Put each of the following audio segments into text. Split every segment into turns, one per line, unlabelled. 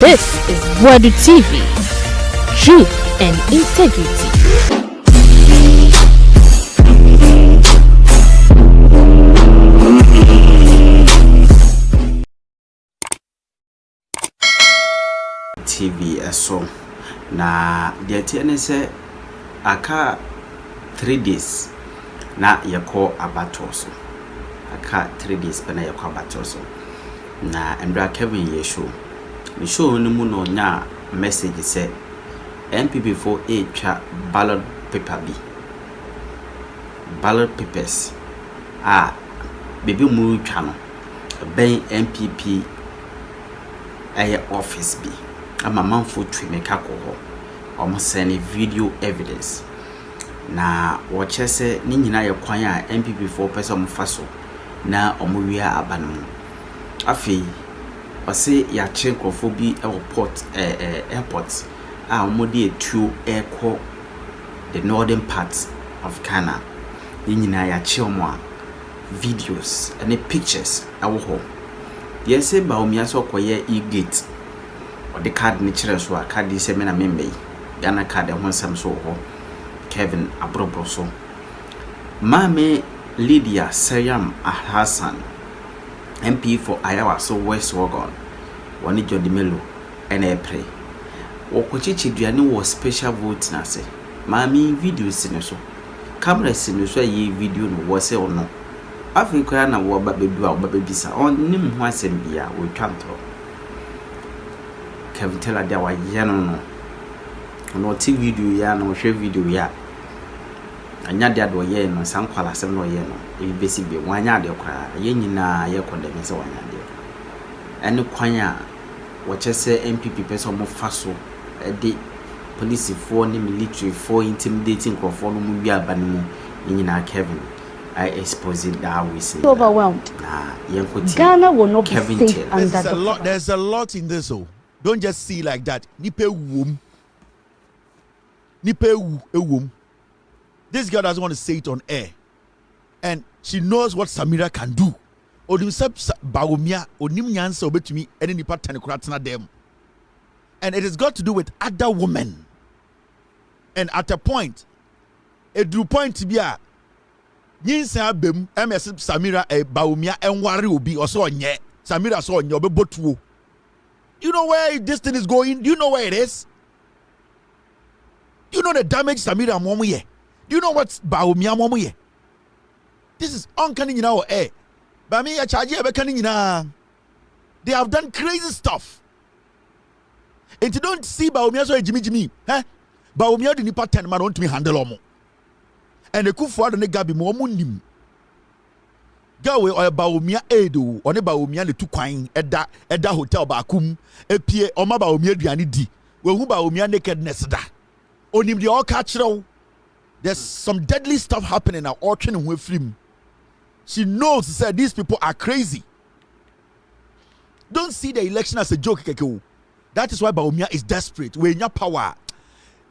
This is Ballot TV. Truth and integrity.
TV eso na the TN say aka 3 days na yako abatoso aka 3 days na yako abatoso na Andra Kevin ye show the show no mu no nya message say NPP for a ballot paper B ballot papers baby mu twa no ben NPP office B ama manfo twemeka ko ho omo send video evidence na wo chese ni nyina ye kwan a NPP for person mo faso na omo wia abanu afi ose ya chenkofo bi airport omo de etu eko the northern part of Ghana ni nyina ya che omo a videos and pictures awo ho yes ba omi aso koye e-gate the card ni chere so a card is me na membe Ghana card ho nsam so ho Kevin Abrobro so Mame Lydia Alhassan MP for Ayawa so West Wagon woni Jodi Melo ene pre wo kochichi duane wo special vote na se Mame video sine so camera sine so yi video no wo se ono Africa na wo ba bedu a wo ba bisa on nim ho asem bia wo twanto Kevin tell her wa yano no TV video ya no hwe video ya anya de ado ye no sankwala sem no ye no e besi be wanya de kra ye nyina ye condemn se wanya de ene kwanya wo chese NPP person mo faso de police for ni military for intimidating crofo no mu bia banemu nyina Kevin I expose that we say
Overwhelmed. Ghana will not
Kevin
be safe under
there's a lot in this. Don't just see like that. This girl doesn't want to say it on air. And she knows what Samira can do. And it has got to do with other women. And at a point, it drew point to be a Samira Baumia and Wari will be also on ye. Samira saw on your botu. You know where this thing is going? Do you know where it is? Do you know the damage Samira Momuye? Do you know what's Baumia Momuye? This is uncanny in our air. But me, I charge you they have done crazy stuff. And you don't see Baumia so Jimmy. Huh? Baumia didn't part 10 man to me handle omo. And the coup for the gabi more mundim. Gawe or Baumia Edo, or the Baumia the 2 coin at that hotel bakum, a pie or my Baumia Dianidi, where who Baumia nakedness da. Only the all catch row. There's some deadly stuff happening now, orchard with him. She knows that these people are crazy. Don't see the election as a joke, Keko. That is why Baumia is desperate. We're in your power.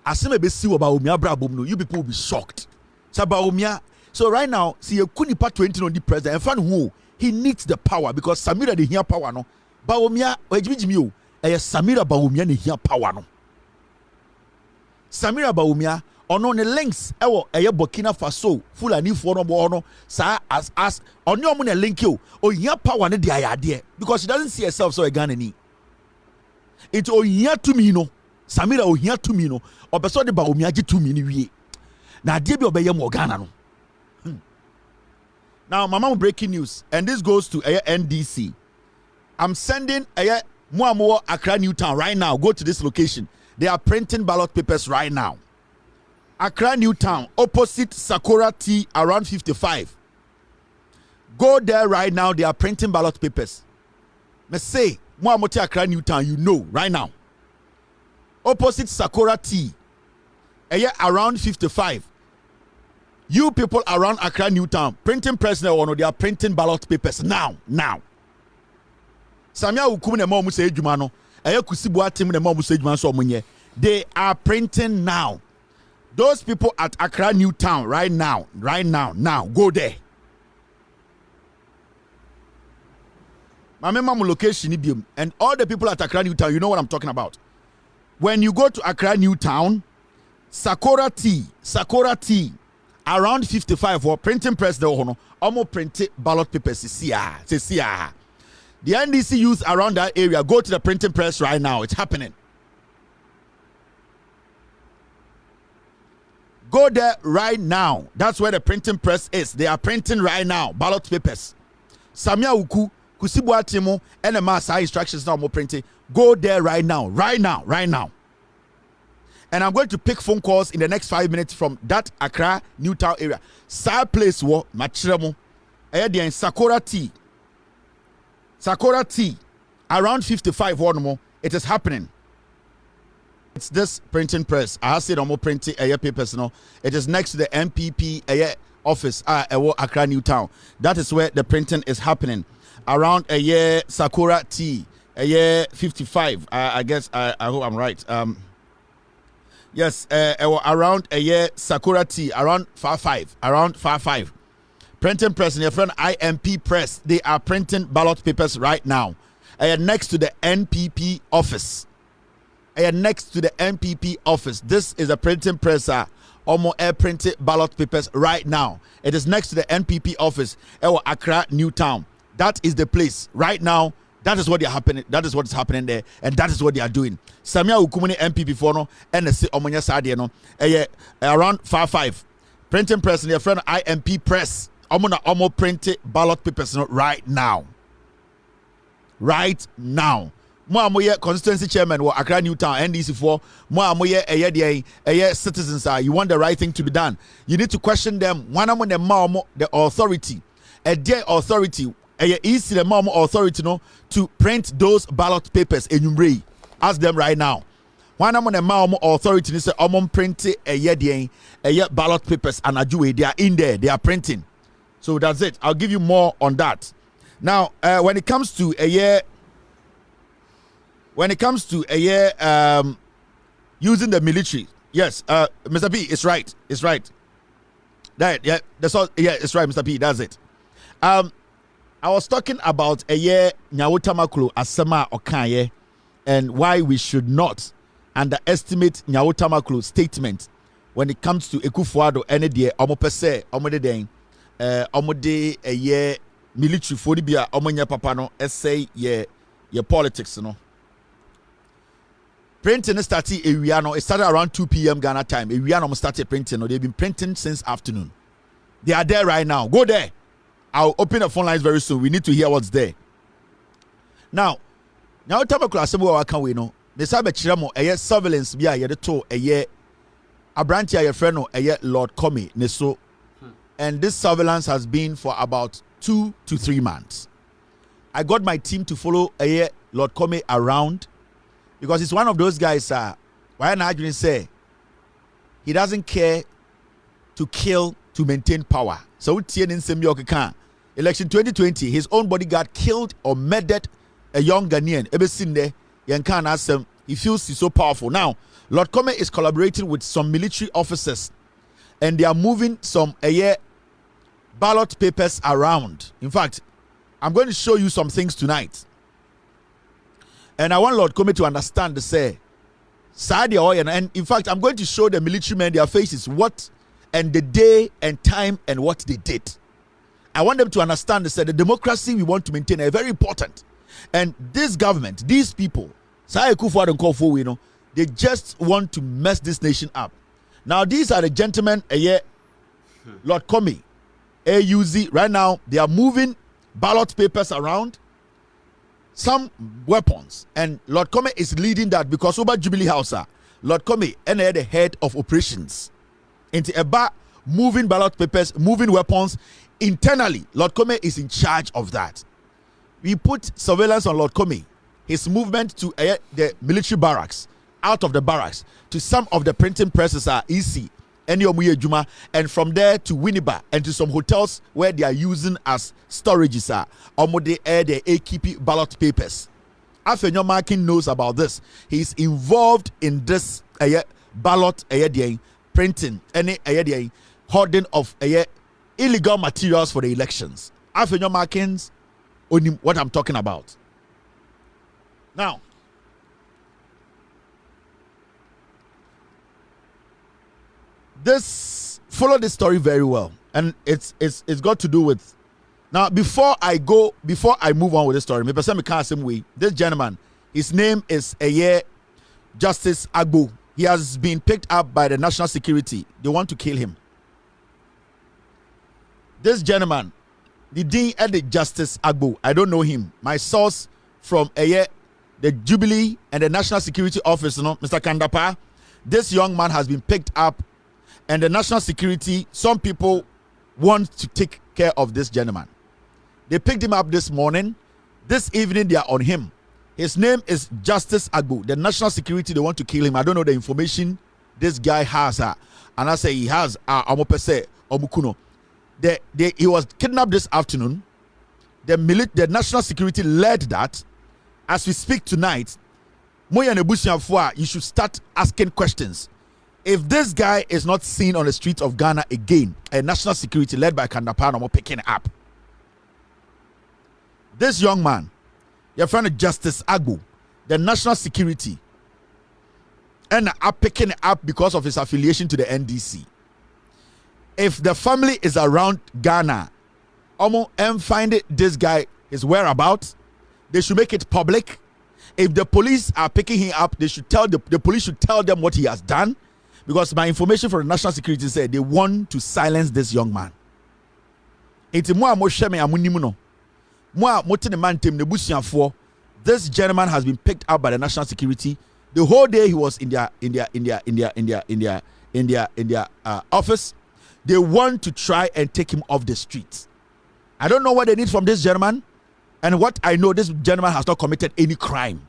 As soon as you see Baumia Brabum, you people will be shocked. So Baumia. So right now, see a Kunipa 20 on the president and fan who he needs the power because Samira de here power no. Baumia ejimijimio Samira Baumia de here power no. Samira Baumia ono ne links ewo Burkina Faso Fulani for no bono sa as on your money link you o here power ne dia yade because she doesn't see herself so a Ghanaian. It o here to me no. Samira o here to me no. Obeso de Baumia ji to me ni wie. Na de bi obeye mo Ghana no. Now, Mama, breaking news, and this goes to NDC. I'm sending Muamuo Accra Newtown right now. Go to this location. They are printing ballot papers right now. Accra Newtown, opposite Sakura Tea, around 55. Go there right now. They are printing ballot papers. Me say, Muamuo Accra Newtown, you know, right now. Opposite Sakura Tea, around 55. You people around Accra Newtown, printing president or they are printing ballot papers now. Samia Ukum ne mo say juma kusibu atim ne mo say juma so munye. They are printing now. Those people at Accra Newtown right now, go there. My memo location Ibium, and all the people at Accra Newtown, you know what I'm talking about. When you go to Accra Newtown, Sakura T, around 55 for printing press the hono, almost printed ballot papers. The NDC youth around that area, go to the printing press right now. It's happening. Go there right now. That's where the printing press is. They are printing right now ballot papers. Samia Uku, Kusibwa Timo, and the mass instructions now more printing. Go there right now. And I'm going to pick phone calls in the next 5 minutes from that Accra Newtown area. Side place wo Machiremo. In Sakura T. Around 55 one more. It is happening. It's this printing press. I have said I'm printing papers. No, it is next to the NPP office. Accra Newtown. That is where the printing is happening. Around Sakura T. 55. I guess I hope I'm right. Yes, around Sakura T. Around 5. Printing press in your friend IMP press. They are printing ballot papers right now. Next to the NPP office. Next to the NPP office. This is a printing press. Almost air printed ballot papers right now. It is next to the NPP office. Accra Newtown. That is the place right now. That is what they are happening. That is what is happening there, and that is what they are doing. Samia Ukumuni NPP for no, and the Omonya Sadia no. Around 5. Printing press in your friend IMP press. Omo printed ballot papers right now. Mo amoye constituency chairman or Accra Newtown NDC for mo amoye citizens you want the right thing to be done. You need to question them. One among them the authority. Their authority. Easy the mom authority no to print those ballot papers in ask them right now. One among the mom authority is print ballot papers and they are in there, they are printing. So that's it. I'll give you more on that. Now, when it comes to using the military, yes, Mr. P, it's right. That that's all. Yeah, it's right, Mr. P. That's it. I was talking about Nyawutamaklu Asema Okaye and why we should not underestimate Nyawutamaklu's statement when it comes to Ekufuado and the Omopese Omode military for Libya Omonya Papano essay ye politics no. Printing started it started around 2 p.m. Ghana time. Ewiano started printing. They've been printing since afternoon. They are there right now. Go there. I'll open the phone lines very soon. We need to hear what's there. Now time a class can we know. The cyber chiramo surveillance be a to a branch a friend Lord Commey Neso. And this surveillance has been for about 2 to 3 months. I got my team to follow Lord Commey around because he's one of those guys why not say he doesn't care to kill to maintain power. So election 2020, his own bodyguard killed or murdered a young Ghanaian. He feels he's so powerful. Now, Lord Commey is collaborating with some military officers and they are moving some ballot papers around. In fact, I'm going to show you some things tonight. And I want Lord Commey to understand the say. And in fact, I'm going to show the military men their faces, what and the day and time and what they did. I want them to understand the democracy we want to maintain is very important. And this government, these people, they just want to mess this nation up. Now, these are the gentlemen, Lord Commey, AUZ, right now, they are moving ballot papers around, some weapons. And Lord Commey is leading that because over Jubilee House, Lord Commey and the head of operations into a bar, moving ballot papers, moving weapons internally. Lord Commey is in charge of that. We put surveillance on Lord Commey, his movement to the military barracks, out of the barracks, to some of the printing presses are easy, and from there to Winneba and to some hotels where they are using as storages they keep ballot papers. Afenyo Markin knows about this. He's involved in this ballot printing, any hoarding of illegal materials for the elections. Afenyo Markins onim what I'm talking about. Now, follow this story very well, and it's got to do with. Now, before I move on with the story, maybe some can't same way. This gentleman, his name is Justice Agbo. He has been picked up by the national security. They want to kill him. This gentleman, the Dean at the Justice Agbo, I don't know him. My source from the Jubilee and the National Security Office, Mr. Kandapa, this young man has been picked up, and the national security, some people want to take care of this gentleman. They picked him up this morning. This evening, they are on him. His name is Justice Agbo. The national security, they want to kill him. I don't know the information this guy has. And I say he has. He was kidnapped this afternoon. The national security led that. As we speak tonight, you should start asking questions. If this guy is not seen on the streets of Ghana again, a national security led by Kandapa will picking up. This young man, your friend Justice Agbo, the national security, and are picking up because of his affiliation to the NDC. If the family is around Ghana, and find this guy, his whereabouts, they should make it public. If the police are picking him up, they should tell the police should tell them what he has done, because my information from the national security said they want to silence this young man. This gentleman has been picked up by the national security. The whole day he was in their office. They want to try and take him off the streets. I don't know what they need from this gentleman, and what I know, this gentleman has not committed any crime.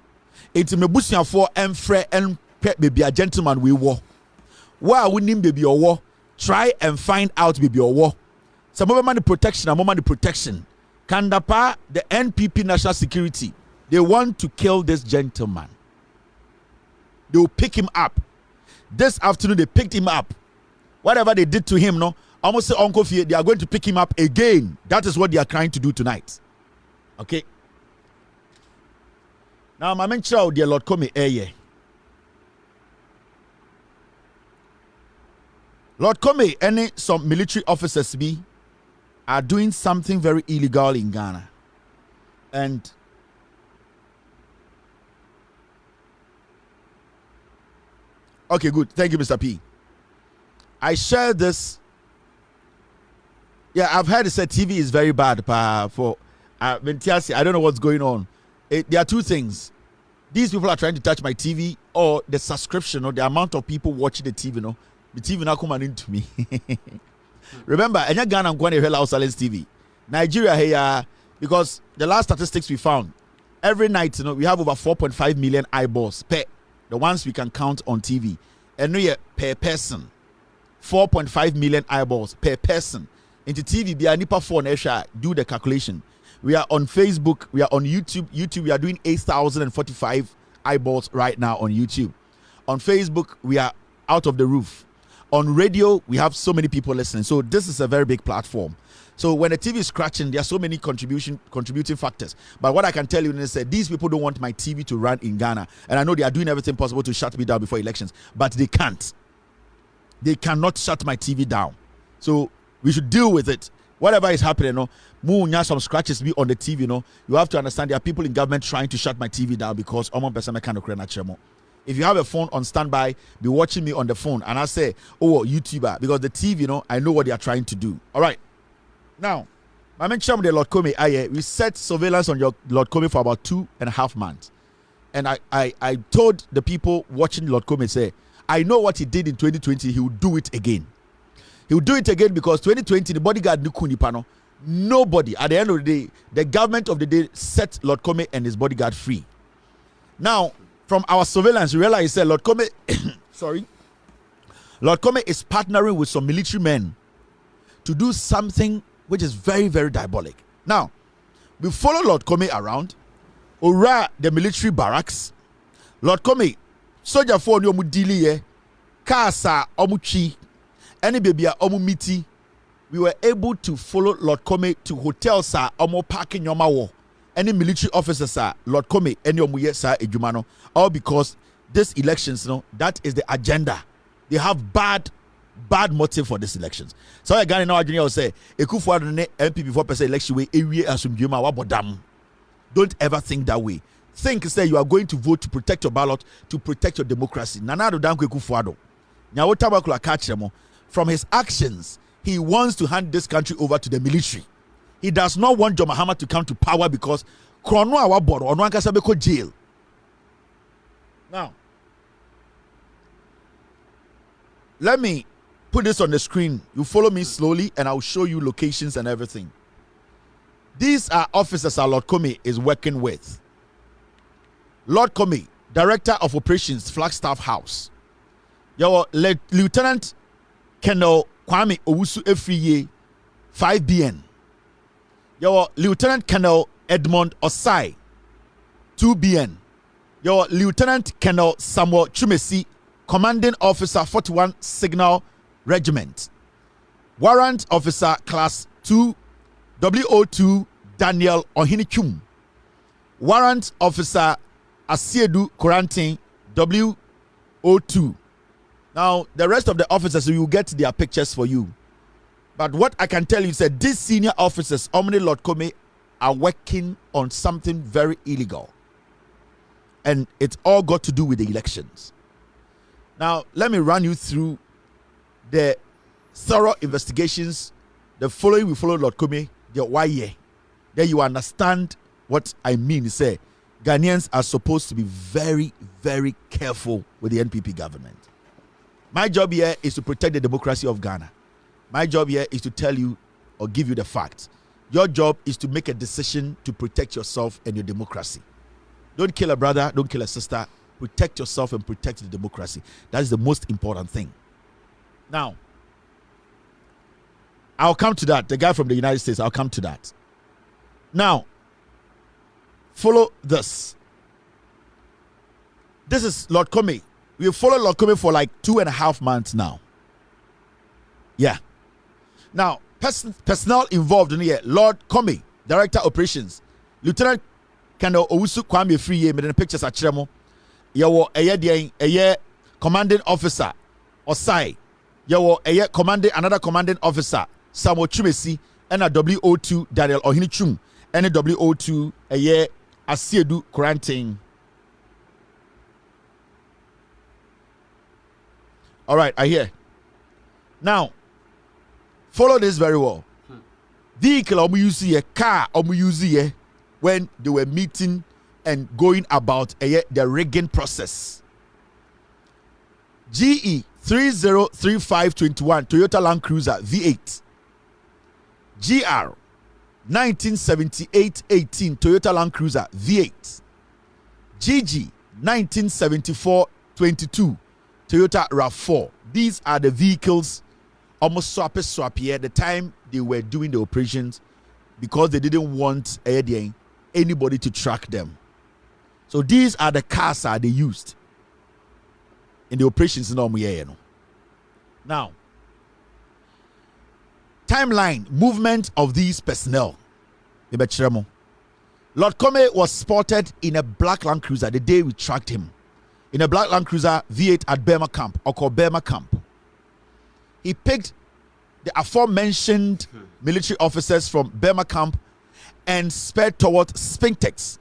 It's mebusian for and baby a gentleman we war. Why we need baby or war? Try and find out baby or war. Some of the protection, a moment the protection. Kandapa, the NPP national security, they want to kill this gentleman. They will pick him up. This afternoon they picked him up. Whatever they did to him, almost say Uncle Fie, they are going to pick him up again. That is what they are trying to do tonight. Okay. Now, my man child, dear Lord Commey, Lord Commey, some military officers are doing something very illegal in Ghana. And okay, good. Thank you, Mr. P. I share this. Yeah, I've heard it said TV is very bad for I don't know what's going on. There are two things. These people are trying to touch my TV, or the subscription, or the amount of people watching the TV. The TV now coming into me. Remember, and Ghana I'm going to hell silence TV. Nigeria here, because the last statistics we found, every night we have over 4.5 million eyeballs per the ones we can count on TV, and we per person. 4.5 million eyeballs per person. Into TV, be a nipa phone, do the calculation. We are on Facebook, we are on YouTube. YouTube, we are doing 8,045 eyeballs right now on YouTube. On Facebook, we are out of the roof. On radio, we have so many people listening. So this is a very big platform. So when the TV is scratching, there are so many contributing factors. But what I can tell you is that these people don't want my TV to run in Ghana. And I know they are doing everything possible to shut me down before elections. But they can't. They cannot shut my TV down. So we should deal with it. Whatever is happening, some scratches be on the TV. You have to understand there are people in government trying to shut my TV down because if you have a phone on standby, be watching me on the phone, and I say, oh, YouTuber, because the TV, I know what they are trying to do. All right. Now, I mentioned the Lord Commey. We set surveillance on your Lord Commey for about 2.5 months. And I told the people watching Lord Commey, say, I know what he did in 2020, he will do it again. He will do it again because 2020, the bodyguard Nukunipano, nobody, at the end of the day, the government of the day set Lord Commey and his bodyguard free. Now, from our surveillance, we realize that Lord Commey, Lord Commey is partnering with some military men to do something which is very, very diabolic. Now, we follow Lord Commey around, Ora the military barracks. Lord Commey, soldier for no mudili, Kasa Omuchi, any baby Omumiti. We were able to follow Lord Commey to hotels, Omo parking Yomawo. any military officers are Lord Commey, any omuye sa ejumano, all because this elections, that is the agenda. They have bad motive for these elections. So I got in our junior say, Ekufuado ne NPP 4% election way, ewie asumjuma wabodam. Don't ever think that way. Think, say you are going to vote to protect your ballot, to protect your democracy. Nanado danko Ekufuado. Nyawotabakula kachemo. From his actions, he wants to hand this country over to the military. He does not want John Mahama to come to power because Krono Awaboro or Nwankasabeko jail. Now, let me put this on the screen. You follow me slowly and I'll show you locations and everything. These are officers that Lord Commey is working with. Lord Commey, Director of Operations, Flagstaff House. Your Lieutenant Colonel Kwame Owusu Efriye, 5BN. Your Lieutenant Colonel Edmond Osai, 2BN. Your Lieutenant Colonel Samuel Chumesi, Commanding Officer 41 Signal Regiment. Warrant Officer Class 2 WO2 Daniel Ohinichum. Warrant Officer Asiedu Korantin WO2. Now, the rest of the officers, we will get their pictures for you. But what I can tell you is that these senior officers, Omni Lord Commey, are working on something very illegal. And it's all got to do with the elections. Now, let me run you through the thorough investigations. The following we follow Lord Commey, the why year. Then you understand what I mean. Say, Ghanaians are supposed to be very, very careful with the NPP government. My job here is to protect the democracy of Ghana. My job here is to tell you or give you the facts. Your job is to make a decision to protect yourself and your democracy. Don't kill a brother, don't kill a sister. Protect yourself and protect the democracy. That is the most important thing. Now, I'll come to that. The guy from the United States, I'll come to that. Now, follow this. This is Lord Commey. We have followed Lord Commey for like 2.5 months now. Yeah. Now, personnel involved in here, Lord Commey, Director Operations, Lieutenant Colonel Owusu Kwame Efriye, made the pictures at Chiremo. Yawo eye Commanding Officer Osai. Yawo another Commanding Officer Samuel Chumesi, and a WO2 Daniel Ohinichum, and a WO2 Asiedu Korantin. All right, I hear. Now, follow this very well. Vehicle omu car omu when they were meeting and going about the rigging process. GE 303521 Toyota Land Cruiser V8. GR 1978-18 Toyota Land Cruiser V8. GG 1974-22 Toyota RAV4. These are the vehicles almost swap here at the time they were doing the operations because they didn't want anybody to track them. So these are the cars that they used in the operations in Omuye. Now, timeline, movement of these personnel. Lord Commey was spotted in a black Land Cruiser the day we tracked him. In a black Land Cruiser V8 at Burma Camp, or called Burma Camp. He picked the aforementioned military officers from Burma Camp and sped towards Spintex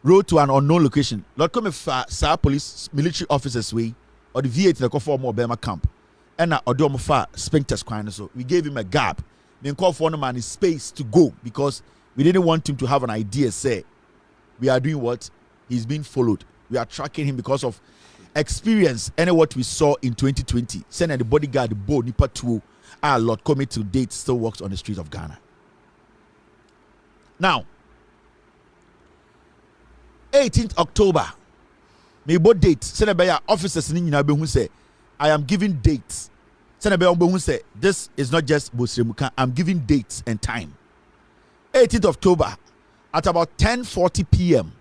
Road to an unknown location. Lord Commey fa police military officers way or the V8 in the call for more Burma Camp. And Odomo fa Spintex Kwan. So we gave him a gap. Then call for one man his space to go because we didn't want him to have an idea. Say we are doing what? He's being followed. We are tracking him because of experience and what we saw in 2020. Sending the bodyguard, the board, Nipa 2, Lord Commey to date still works on the streets of Ghana. Now, 18th October, may both date. Senator officers in Ninabe say, I am giving dates. Senator say, this is not just Bosremuka, I'm giving dates and time. 18th October, at about 10:40 p.m.,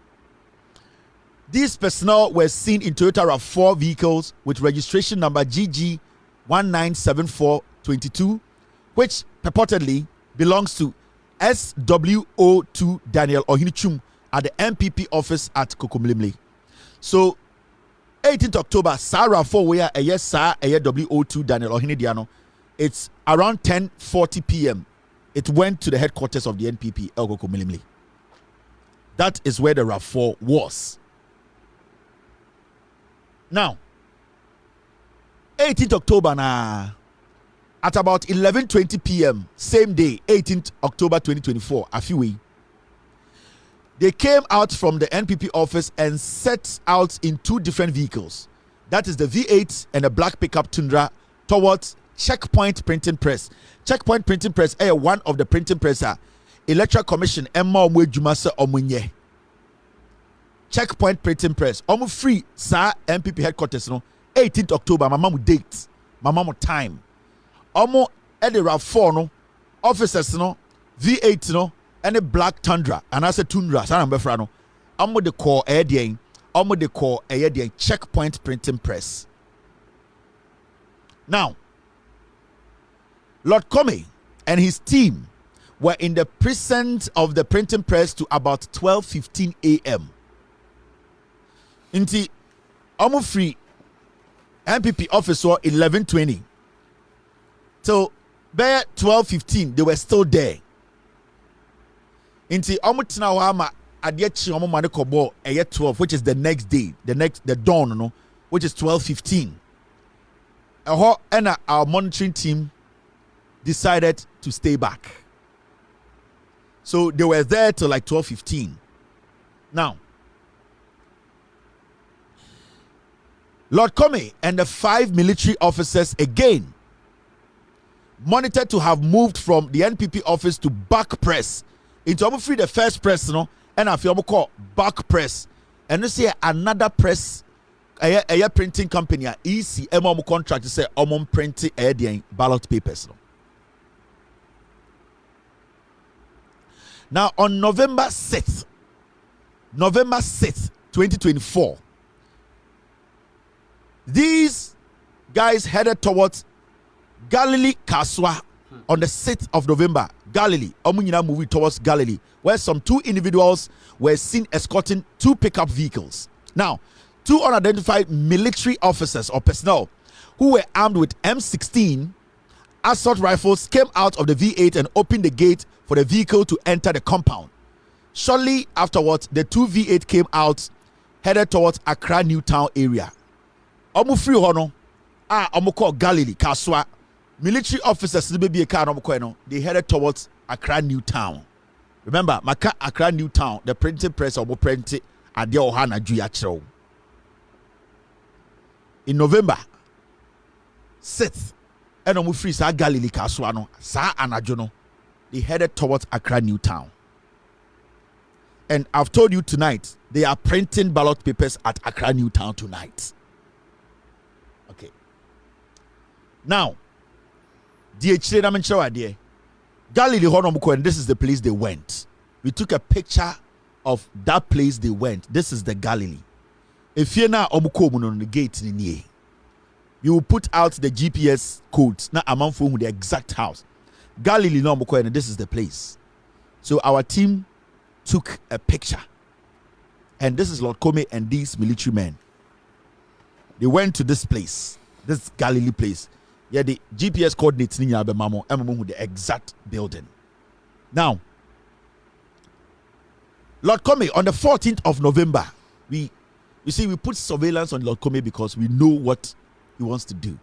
these personnel were seen in Toyota RAV4 vehicles with registration number GG 197422, which purportedly belongs to SWO2 Daniel Ohinichum, at the NPP office at Kokomlimli. So 18th October, Sarah for where a yes sir a WO2 Daniel Ohinidiano. It's around 10:40 p.m. It went to the headquarters of the NPP, El Kokomlimli. That is where the RAV4 was. Now, 18th October now, at about 11:20 p.m. same day, 18th October 2024, a few weeks, they came out from the NPP office and set out in two different vehicles. That is the V8 and a black pickup Tundra towards Checkpoint Printing Press. Checkpoint Printing Press is one of the printing presses. Electoral Commission Emma Omwejumasa Omunye. Checkpoint Printing Press. Omu free sa NPP headquarters no 18th October. My mom date. My mom time. Omu edi RAV4 no officers no V8 no and a black Tundra and I said Tundra. Sana mbefra no. Omu de call edian. Omu de call edian Checkpoint Printing Press. Now, Lord Commey and his team were in the presence of the printing press to about 12:15 a.m. Inti omu free NPP officer 11:20 till by 12:15 they were still there. Inti omu tina wama adiechi omu mane kobo 12, which is the next day, the dawn no, which is 12:15. And our monitoring team decided to stay back. So they were there till like 12:15. Now, Lord Commey and the 5 military officers again monitored to have moved from the NPP office to back press into free the first press, you know, and I feel call back press, and you see another press, a printing company, Eeii contract to say printing ballot papers. No? Now on November 6th, 2024, these guys headed towards Galilee Kaswa on the 6th of November. Galilee, Omunyina moving towards Galilee, where some 2 individuals were seen escorting 2 pickup vehicles. Now, 2 unidentified military officers or personnel who were armed with M16 assault rifles came out of the V8 and opened the gate for the vehicle to enter the compound. Shortly afterwards, the 2 V8 came out, headed towards Accra New Town area. Omu free hono, omu call Galilee, Kaswa. Military officers, they headed towards Accra New Town. Remember, Maka Accra New Town, the printing press omu printed at the Ohana Juyachro. In November 6th, and omu free sa Galilee, Kaswa no, sa anajono. They headed towards Accra New Town. And I've told you tonight, they are printing ballot papers at Accra New Town tonight. Okay. Now, Galilee, and this is the place they went. We took a picture of that place they went. This is the Galilee. If you're now on the gate, you will put out the GPS codes, not among for the exact house. Galilee, no, and this is the place. So our team took a picture, and this is Lord Commey and these military men. They went to this place, this Galilee place. Yeah, the GPS coordinates the exact building. Now, Lord Commey on the 14th of November, we put surveillance on Lord Commey because we know what he wants to do.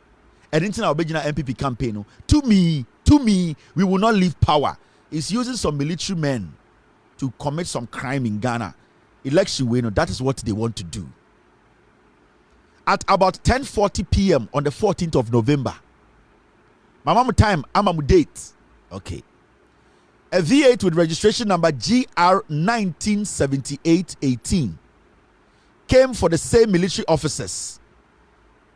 And in our original NPP campaign, to me, we will not leave power. It's using some military men to commit some crime in Ghana. Election winner, that is what they want to do. At about 10:40 p.m. on the 14th of November, my mama time, I'm a date. Okay. A V8 with registration number GR 197818 came for the same military officers.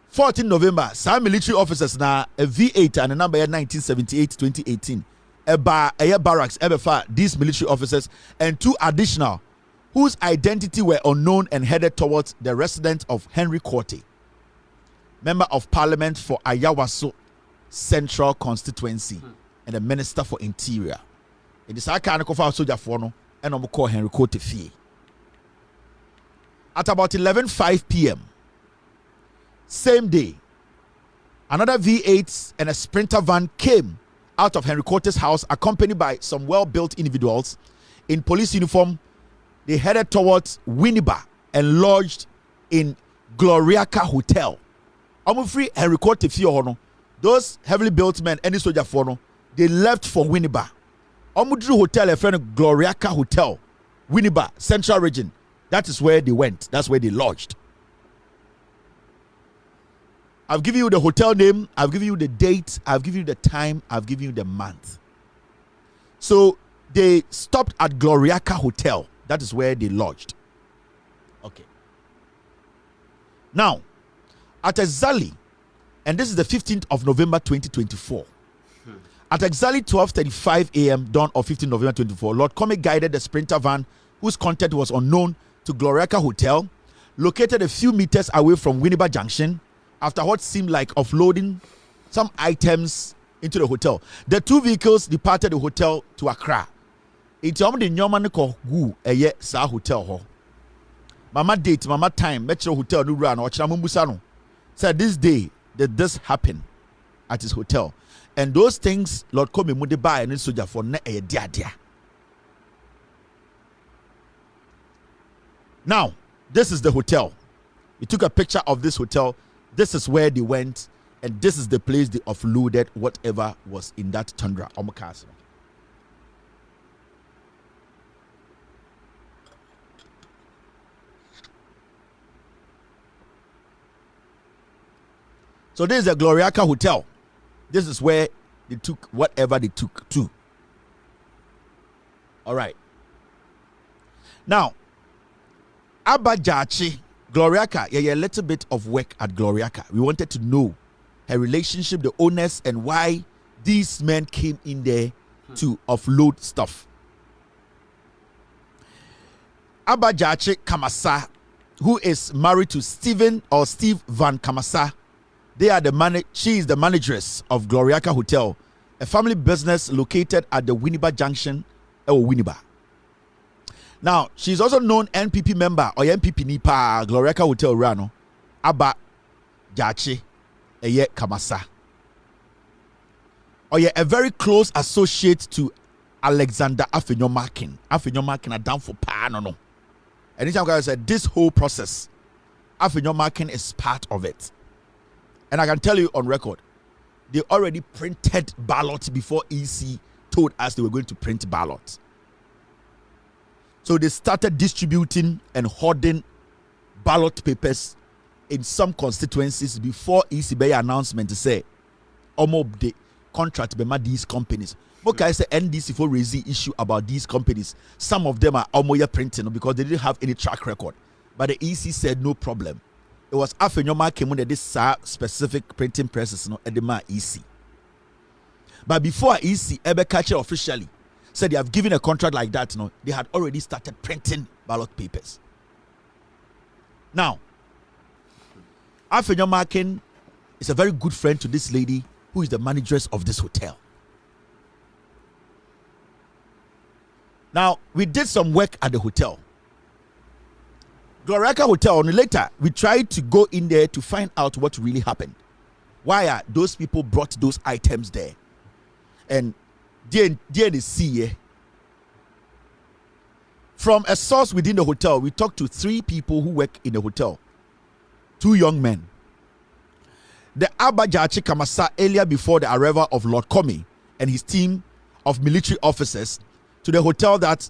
14 November, some military officers now a V8 and a number 1978-2018. A barracks ever far these military officers and 2 additional whose identity were unknown and headed towards the residence of Henry Korte, Member of Parliament for Ayawaso Central Constituency and the Minister for Interior. In the Saka and Kofa Soldier for no and call Henry Korte fee. At about 11:05 p.m. same day, another V8 and a Sprinter van came out of Henry Court's house, accompanied by some well-built individuals in police uniform. They headed towards Winneba and lodged in Gloriaca Hotel. Free Henry Court those heavily built men, any soldier for no, they left for Winneba. Omudru Hotel, a friend of Gloriaca Hotel, Winneba, Central Region. That is where they went. That's where they lodged. I've given you the hotel name. I've given you the date. I've given you the time. I've given you the month. So they stopped at Gloriaca Hotel. That is where they lodged. Okay. Now, at exactly, and this is the 15th of November 2024. At exactly 12:35 a.m. dawn of 15th November 2024, Lord Commey guided the Sprinter van, whose content was unknown, to Gloriaca Hotel, located a few meters away from Winneba Junction, after what seemed like offloading some items into the hotel. The two vehicles departed the hotel to Accra. It's the Nyoman ko gu eye sa hotel ho. Mama date, mama time, metro hotel no run or Chamumbusa said this day that this happened at his hotel. And those things Lord Commey would buy and soldier for ne a dia. Now, this is the hotel. We took a picture of this hotel. This is where they went, and this is the place they offloaded whatever was in that Tundra. So this is the Gloriaca Hotel. This is where they took whatever they took to. All right. Now, Abajachi, Gloriaca, a little bit of work at Gloriaca. We wanted to know her relationship, the owners, and why these men came in there to offload stuff. Abajachi Kamasa, who is married to Steve Van Kamasa, she is the manageress of Gloriaca Hotel, a family business located at the Winneba Junction, Winneba. Now, she's also known NPP member or NPP Nipa Gloriaca Hotel Rano, Abba Jachi, Eye Kamasa. Or a very close associate to Alexander Afenyomakin. Afenyomakin are down for no. Anytime I said this whole process, Afenyomakin is part of it. And I can tell you on record, they already printed Ballot before EC told us they were going to print Ballot. So they started distributing and hoarding ballot papers in some constituencies before EC Bay announcement to say, the contract by these companies. Okay, I say NDC for raising issue about these companies. Some of them are almost printing because they didn't have any track record. But the EC said no problem. It was Afenyoma came under this specific printing presses at the EC. But before EC ever catch it officially said they have given a contract like that, they had already started printing ballot papers. Now, Afenyoma is a very good friend to this lady who is the manageress of this hotel. Now, we did some work at the hotel. Gloriaca Hotel, later, we tried to go in there to find out what really happened. Why are those people brought those items there? And DNC, from a source within the hotel, we talked to 3 people who work in the hotel. 2 young men. The Abajachi Kamasa, earlier before the arrival of Lord Commey and his team of military officers to the hotel, that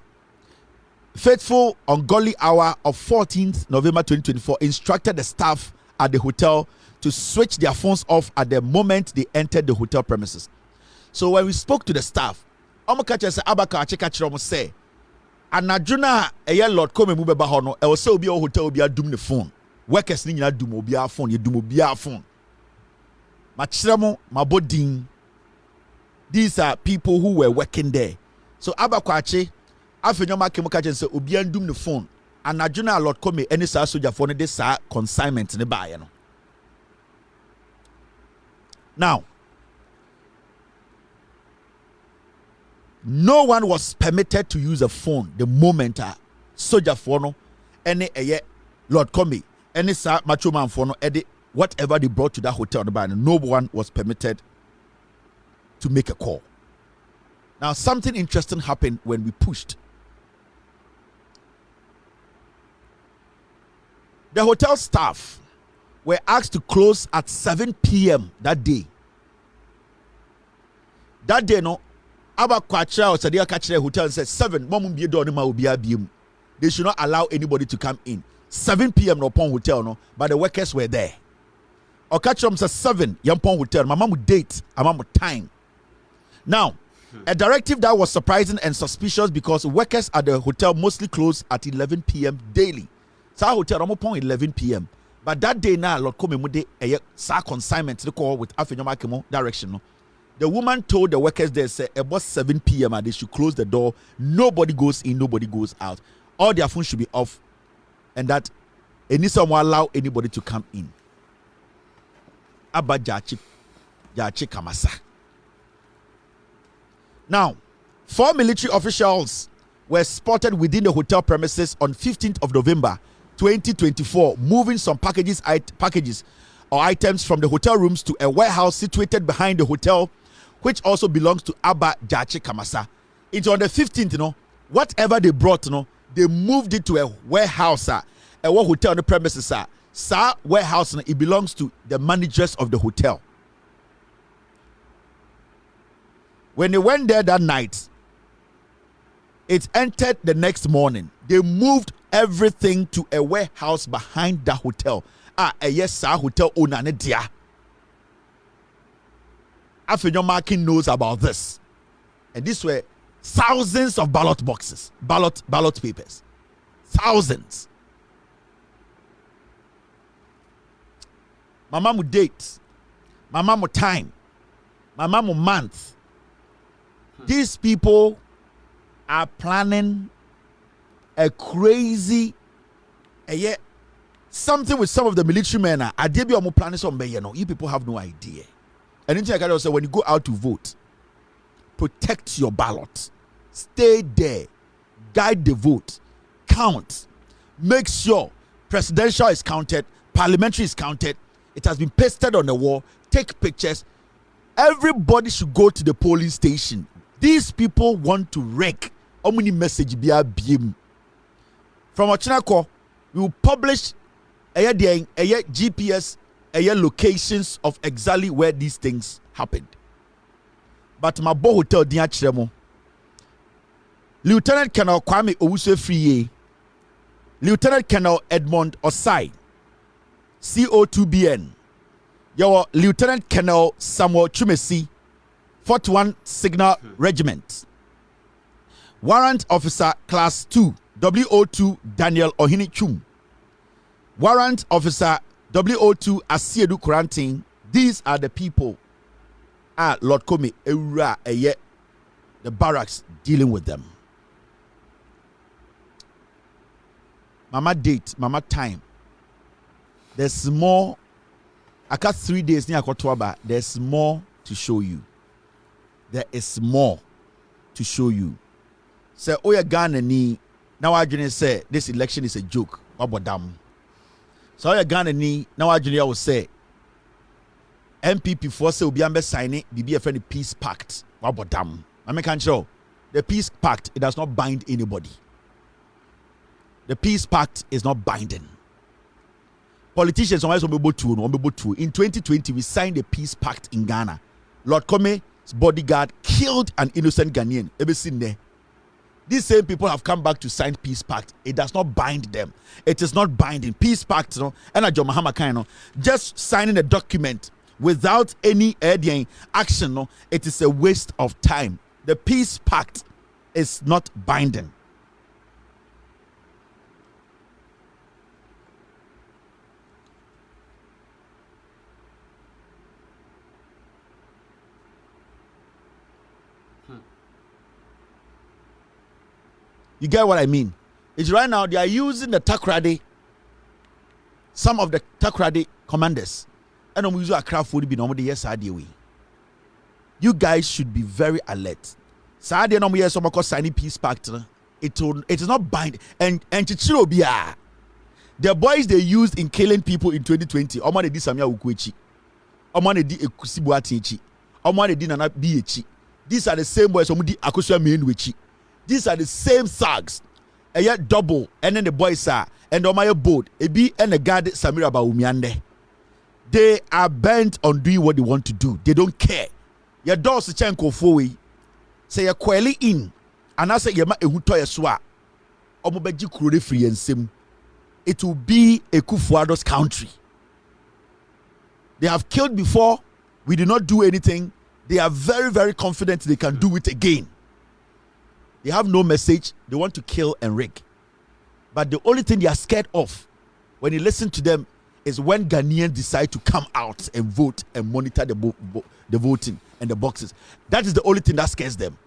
faithful ungodly hour of 14th November 2024 instructed the staff at the hotel to switch their phones off at the moment they entered the hotel premises. So when we spoke to the staff, Omokacha said Abaka Chekachiromo say, Anajuna a Lord Commey mubeba hono, I was so be a hotel be a doom the phone. Workers need to do be a phone, you do be a phone. Machiramo, Mabodin. These are people who were working there. So Abakwache, Afenyoma Kemokachen say obi andum the phone. Anajuna Lord Commey any sa soldier phone this consignment ne buy no. Now, no one was permitted to use a phone the moment soldier phone any Lord Commey, any macho man for no edit, whatever they brought to that hotel, no one was permitted to make a call. Now, something interesting happened when we pushed. The hotel staff were asked to close at 7 p.m. that day. That day, no, Aba Kwacha or Sadia Kachre Hotel said 7. They should not allow anybody to come in. 7 p.m. no upon hotel, no, but the workers were there. Okachrom says 7 Yampon Hotel. My mom would date, my mom would time. Now, a directive that was surprising and suspicious because workers at the hotel mostly close at 11 p.m. daily. So our hotel upon 11 p.m. But that day now, Lord Commey mude a consignment to the call with Afenyomakemo direction. No? The woman told the workers there, say about 7 p.m. and they should close the door. Nobody goes in, nobody goes out. All their phones should be off. And that Enisa will allow anybody to come in. Abba Jachi Kamasa. Now, 4 military officials were spotted within the hotel premises on 15th of November 2024, moving some packages or items from the hotel rooms to a warehouse situated behind the hotel, which also belongs to Abba Jachi Kamasa. It's on the 15th, whatever they brought, they moved it to a warehouse, a hotel on the premises, Sa warehouse, it belongs to the managers of the hotel. When they went there that night, it entered the next morning. They moved everything to a warehouse behind the hotel. Yes, sir, hotel owner ne dia. Afenyomakin knows about this. And these were thousands of ballot boxes, ballot papers. Thousands. My mom would date. My mom would time. My mom would month. These people are planning a crazy, something with some of the military men. I did be on planning something, you people have no idea. And in I say, when you go out to vote, protect your ballot. Stay there. Guide the vote. Count. Make sure presidential is counted, parliamentary is counted. It has been pasted on the wall. Take pictures. Everybody should go to the polling station. These people want to wreck. How many message be a beam? From Ochinako, we will publish a GPS, locations of exactly where these things happened. But my boy hotel diachemo. Lieutenant Colonel Kwame Owusu-Friye, Lieutenant Colonel Edmond Osai, CO2BN, your Lieutenant Colonel Samuel Chumesi, 41 Signal Regiment, Warrant Officer Class 2, WO2 Daniel Ohini Chum, Warrant Officer WO2 Asiedu Kurantin. These are the people at Lord Commey, the barracks dealing with them. Mama date, mama time. There's more. I got 3 days near Kotoaba. There's more to show you. There is more to show you. Say, oh, you're Ghana ni. Now I just say this election is a joke. Wabodam. So you're Ghana ni. Now I just will say NPP for say will be ambe signing the BFN peace pact. Wabodam. I make sure the peace pact, it does not bind anybody. The peace pact is not binding. Politicians always want to. In 2020, we signed a peace pact in Ghana. Lord Commey's bodyguard killed an innocent Ghanaian. Ever seen there? These same people have come back to sign peace pact. It does not bind them. It is not binding. Peace pact, and a John Mahama kind, just signing a document without any action, it is a waste of time. The peace pact is not binding. You get what I mean? It's right now they are using the Takrade, some of the Takrade commanders. And I'm using a craft food be normally yes way. You guys should be very alert. Saturday no yes some signing peace pact. It is not bind and Chichiro bia. The boys they used in killing people in 2020, Omane di Samia Ukwechi, Omane di Ekusibuatichi, Omane di Nana Biyechi. These are the same boys Omudi Akusha Mainwichi. These are the same thugs. And yet double, and then the boys are, and on my boat, a B and a guard Samira Baumiande. They are bent on doing what they want to do. They don't care. Your doors chenko forward. Say a quali in, and I say Yama Ehutoya Swa. Omobeji Kure free and sim. It will be a Kufuado's country. They have killed before. We did not do anything. They are very, very confident they can do it again. They have no message. They want to kill and wreck. But the only thing they are scared of when you listen to them is when Ghanaians decide to come out and vote and monitor the voting and the boxes. That is the only thing that scares them.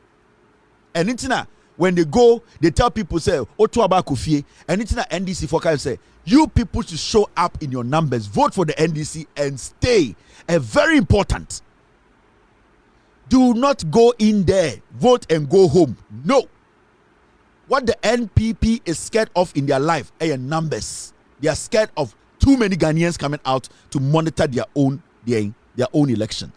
And Intina, when they go, they tell people, say, Otu Abakufie, and Intina NDC for kind say, you people should show up in your numbers, vote for the NDC and stay. And very important. Do not go in there, vote and go home. No. What the NPP is scared of in their life are numbers. They are scared of too many Ghanaians coming out to monitor their own elections.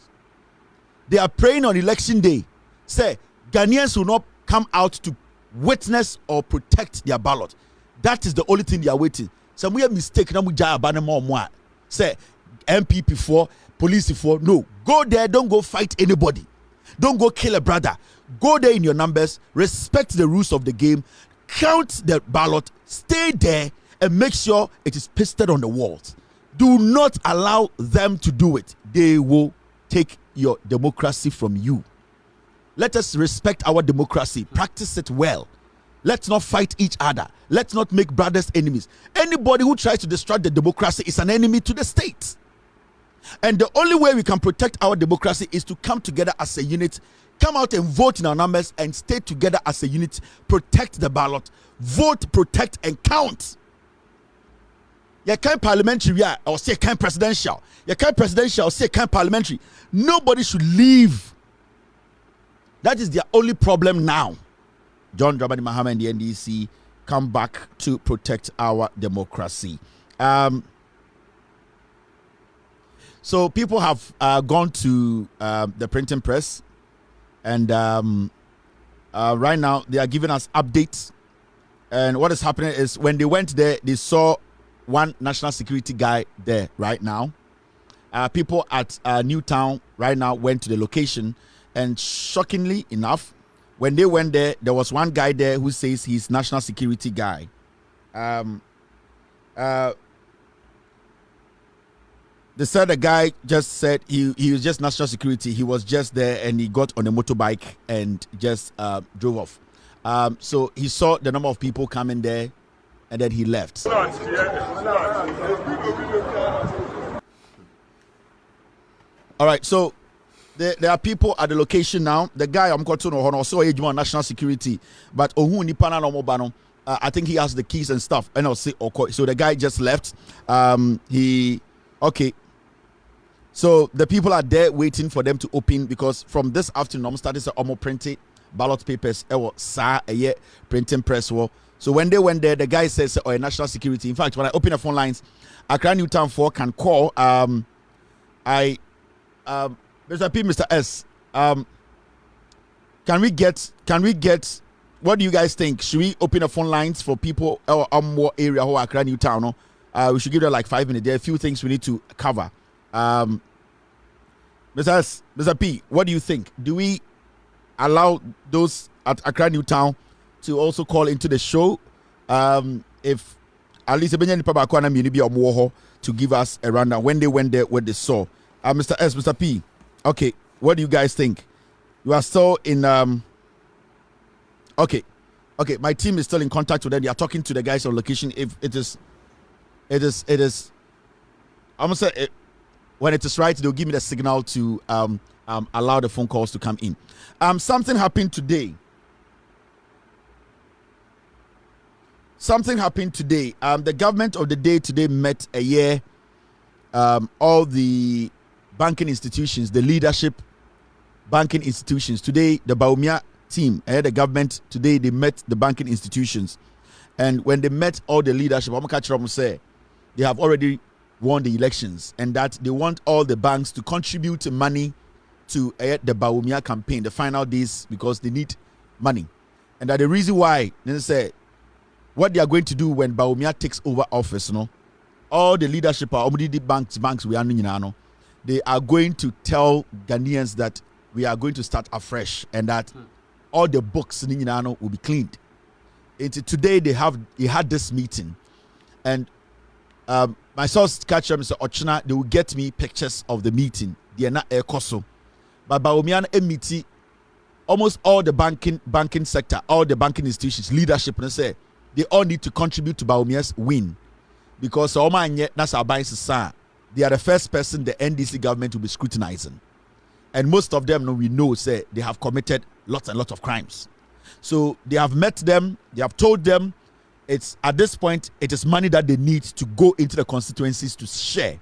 They are praying on election day. Say, Ghanaians will not come out to witness or protect their ballot. That is the only thing they are waiting. Some we are mistaken. Say, MPP for, police for. No. Go there, don't go fight anybody. Don't go kill a brother. Go there in your numbers, respect the rules of the game, count the ballot, stay there, and make sure it is pasted on the walls. Do not allow them to do it. They will take your democracy from you. Let us respect our democracy. Practice it well. Let's not fight each other. Let's not make brothers enemies. Anybody who tries to destroy the democracy is an enemy to the state. And the only way we can protect our democracy is to come together as a unit, come out and vote in our numbers and stay together as a unit, protect the ballot, vote, protect, and count. You can't parliamentary or say can't presidential. You can't presidential or say can't parliamentary. Nobody should leave. That is their only problem now. John Dramani Mahama and the NDC come back to protect our democracy. So people have gone to the printing press, and right now they are giving us updates. And what is happening is when they went there, they saw one national security guy there right now. People at Newtown right now went to the location, and shockingly enough, when they went there, there was one guy there who says he's national security guy. They said the guy just said he was just national security. He was just there and he got on a motorbike and just drove off. So he saw the number of people coming there and then he left. All right, so there are people at the location now. The guy I'm going to know also national security, but I think he has the keys and stuff. And I'll say okay. So the guy just left. Okay. So the people are there waiting for them to open because from this afternoon I'm starting to almost print ballot papers. Printing press. So when they went there, the guy says, "Oh, national security." In fact, when I open the phone lines, Accra Newtown 4 can call. Mr. P, Mr. S, can we get? What do you guys think? Should we open the phone lines for people or more area who are Accra Newtown? No? We should give them like 5 minutes. There are a few things we need to cover. Mr. S, Mr. P, what do you think? Do we allow those at Accra Newtown to also call into the show? If at least to give us a rundown when they went there, what they saw. Mr. S, Mr. P, okay, what do you guys think? You are still in okay, my team is still in contact with them. They are talking to the guys on location. If it is I'm gonna say when it is right, they'll give me the signal to allow the phone calls to come in. Something happened today. The government of the day today met a year. All the banking institutions, the leadership banking institutions. Today, the Baumia team, the government, today they met the banking institutions. And when they met all the leadership, I'm going to say, they have already won the elections and that they want all the banks to contribute money to the Bawumia campaign, the final days, because they need money. And that the reason why they say what they are going to do when Bawumia takes over office, all the leadership are already the banks we are in, they are going to tell Ghanaians that we are going to start afresh and that all the books in will be cleaned. Today they had this meeting, and my source catch them, Mr. Ochina, they will get me pictures of the meeting. They are not Koso. But Bawumia meeting, almost all the banking sector, all the banking institutions, leadership, and say they all need to contribute to Bawumia's win. Because they are the first person the NDC government will be scrutinizing. And most of them, we know, say they have committed lots and lots of crimes. So they have met them, they have told them it's at this point, it is money that they need to go into the constituencies to share.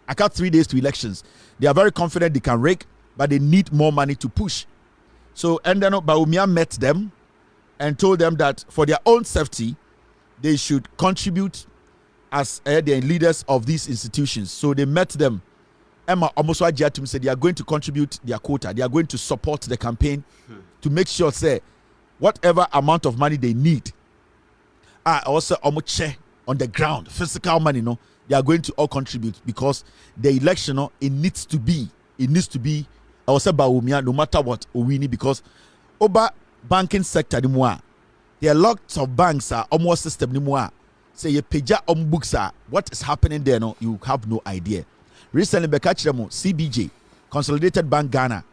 I got 3 days to elections. They are very confident they can rake, but they need more money to push. So, and then Bawumia met them and told them that for their own safety, they should contribute as the leaders of these institutions. So they met them. Emma almost said they are going to contribute their quota. They are going to support the campaign to make sure, say, whatever amount of money they need, also on the ground, physical money, they are going to all contribute, because the election, it needs to be also Bawumia, no matter what we need, because over banking sector there are lots of banks almost system say you peja books what is happening there, you have no idea. Recently Bekachiramo CBJ, Consolidated Bank Ghana,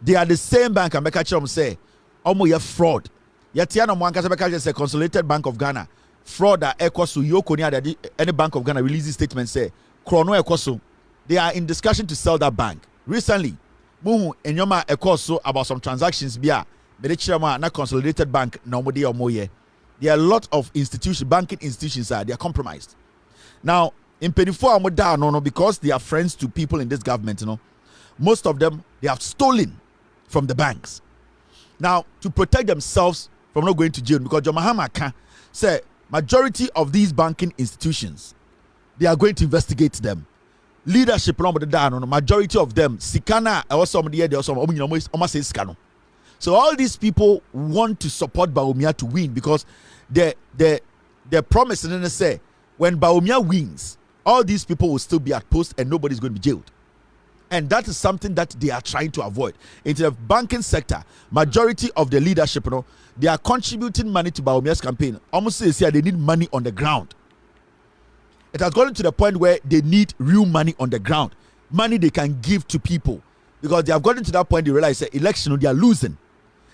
they are the same bank, and Bekachiramo say you fraud. Yatiano Mwankasa say Consolidated Bank of Ghana fraud that Ekosu Yoko any Bank of Ghana releases statement say Chrono Ekosu, they are in discussion to sell that bank. Recently Muhu Enyoma Ekosu about some transactions bia Bedechirama na Consolidated Bank na omode omoye. There are a lot of institutions, banking institutions they are compromised. Now in 24 amoda no because they are friends to people in this government, most of them they have stolen from the banks. Now, to protect themselves from not going to jail, because John Mahama can say majority of these banking institutions, they are going to investigate them. Leadership, majority of them, Sikana, also almost say Sikano. So all these people want to support Bawumia to win, because the promise and then say when Bawumia wins, all these people will still be at post and nobody's going to be jailed. And that is something that they are trying to avoid. In the banking sector, majority of the leadership, they are contributing money to Bawumia's campaign. Almost say they need money on the ground. It has gotten to the point where they need real money on the ground. Money they can give to people. Because they have gotten to that point, they realize that election, they are losing.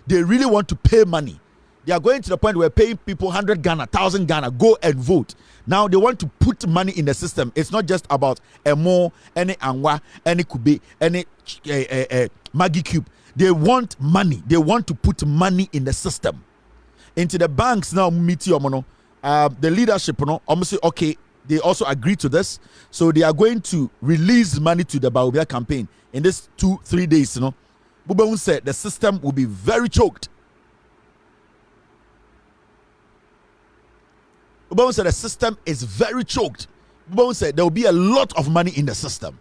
They really want to pay money. They are going to the point where paying people 100 Ghana, 1,000 Ghana, go and vote. Now they want to put money in the system. It's not just about Emo, any Angwa, any Kube, any Maggie Cube. They want money. They want to put money in the system. Into the banks now, the leadership, almost say, okay, they also agree to this. So they are going to release money to the Bawumia campaign in this 2-3 days. Bubawun said the system will be very choked. Bubawun said the system is very choked. Bubawun said there will be a lot of money in the system.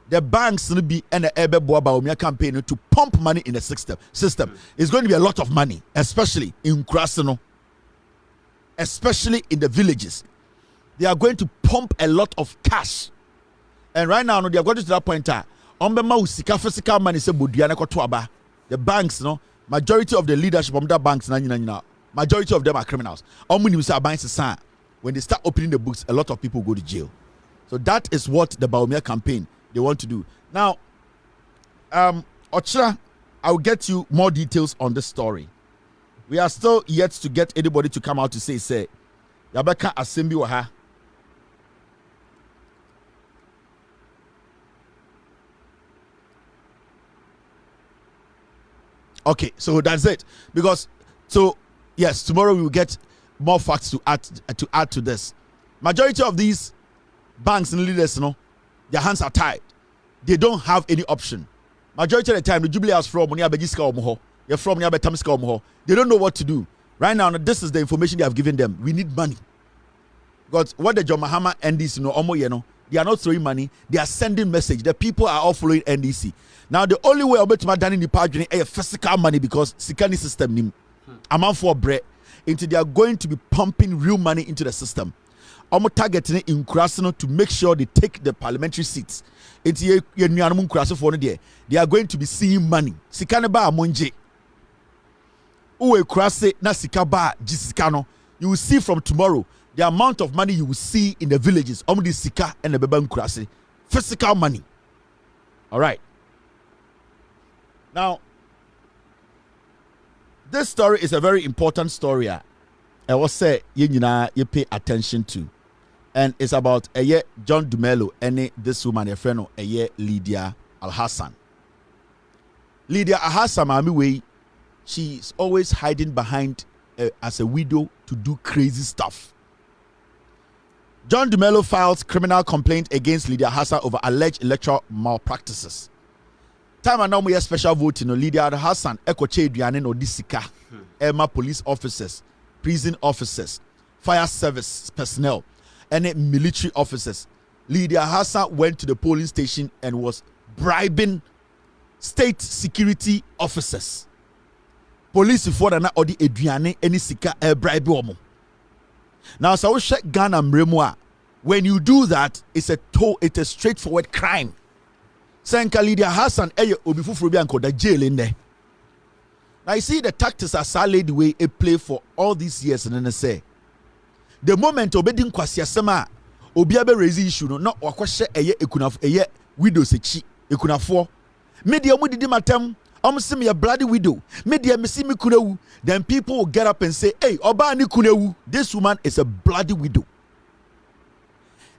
The banks will be and the Bawumia campaign to pump money in the system. It's going to be a lot of money, especially in Krasno, especially in the villages. They are going to pump a lot of cash. And right now, they are going to that point. The banks, majority of the leadership of the banks, majority of them are criminals. When they start opening the books, a lot of people go to jail. So that is what the Bawumia campaign they want to do. Now, Ochra, I will get you more details on this story. We are still yet to get anybody to come out to say, Yabeka Asembi Waha. Okay, so that's it. Because yes, tomorrow we will get more facts to add to this. Majority of these banks and leaders, their hands are tied. They don't have any option. Majority of the time, the Jubilee House from they don't know what to do. Right now, this is the information they have given them. We need money. Because what the John Mahama NDC no omo ye no, they are not throwing money, they are sending message. The people are all following NDC. Now the only way obetuma done in the party is physical money because sikani system nim. Amount for bread. Into they are going to be pumping real money into the system. Omo targeting in Krasno to make sure they take the parliamentary seats. Into ye nuanum Krasno for there. They are going to be seeing money. Sikane ba amonje. Uwe Krase na sikaba jisikano. You will see from tomorrow the amount of money you will see in the villages. Omo di sika and the beba Krase. Physical money. All right. Now, this story is a very important story. I was say you pay attention to, and it's about John Dumelo and this woman, a friend of Lydia Alhassan. Lydia Alhassan, mami way, she's always hiding behind as a widow to do crazy stuff. John Dumelo files criminal complaint against Lydia Alhassan over alleged electoral malpractices. Time and now we have special voting. Lydia Alhassan, Ekoche Duane no disika, Emma police officers, prison officers, fire service personnel, and military officers. Lydia Alhassan went to the polling station and was bribing state security officers. Police for na odi eduane any sika bribe omo. Now so we check Ghana mremwa. When you do that, it's a straightforward crime. Senka Lydia Alhassan obifufuro bi anko da jail in there. Now you see the tactics are solid the way it play for all these years and then say the moment obedi nkwasiasema obi abe raise issue no wakwhye ekunafo widows echi ekunafo media mu didi matem sim ya bloody widow media mesi me kunawu, then people will get up and say, hey, oba ni kunawu, this woman is a bloody widow.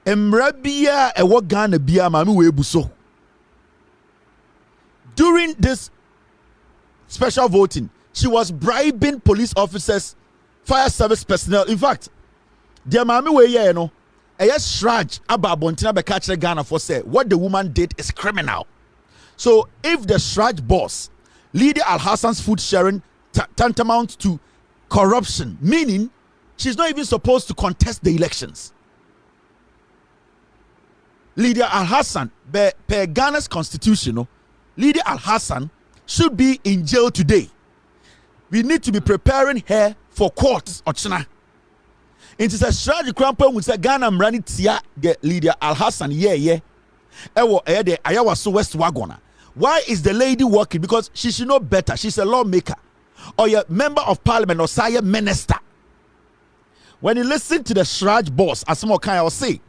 Emrabia ewo Ghana bia mami we buso. During this special voting, she was bribing police officers, fire service personnel. In fact, dear mami we ye no, shraj ababontina be catch Ghana for say what the woman did is criminal. So if the shraj boss, Lydia Alhassan's food sharing tantamount to corruption, meaning she's not even supposed to contest the elections. Lydia Alhassan, per Ghana's constitution, Lydia Alhassan should be in jail today. We need to be preparing her for court. Ochina. It is a strategy crampo with a Ghana mrani tia the Lydia Alhassan yeah. Ewo de ayawa so West Wagona. Why is the lady working? Because she should know better. She's a lawmaker or a member of parliament or say minister. When you listen to the Shraj boss, as some kind of say,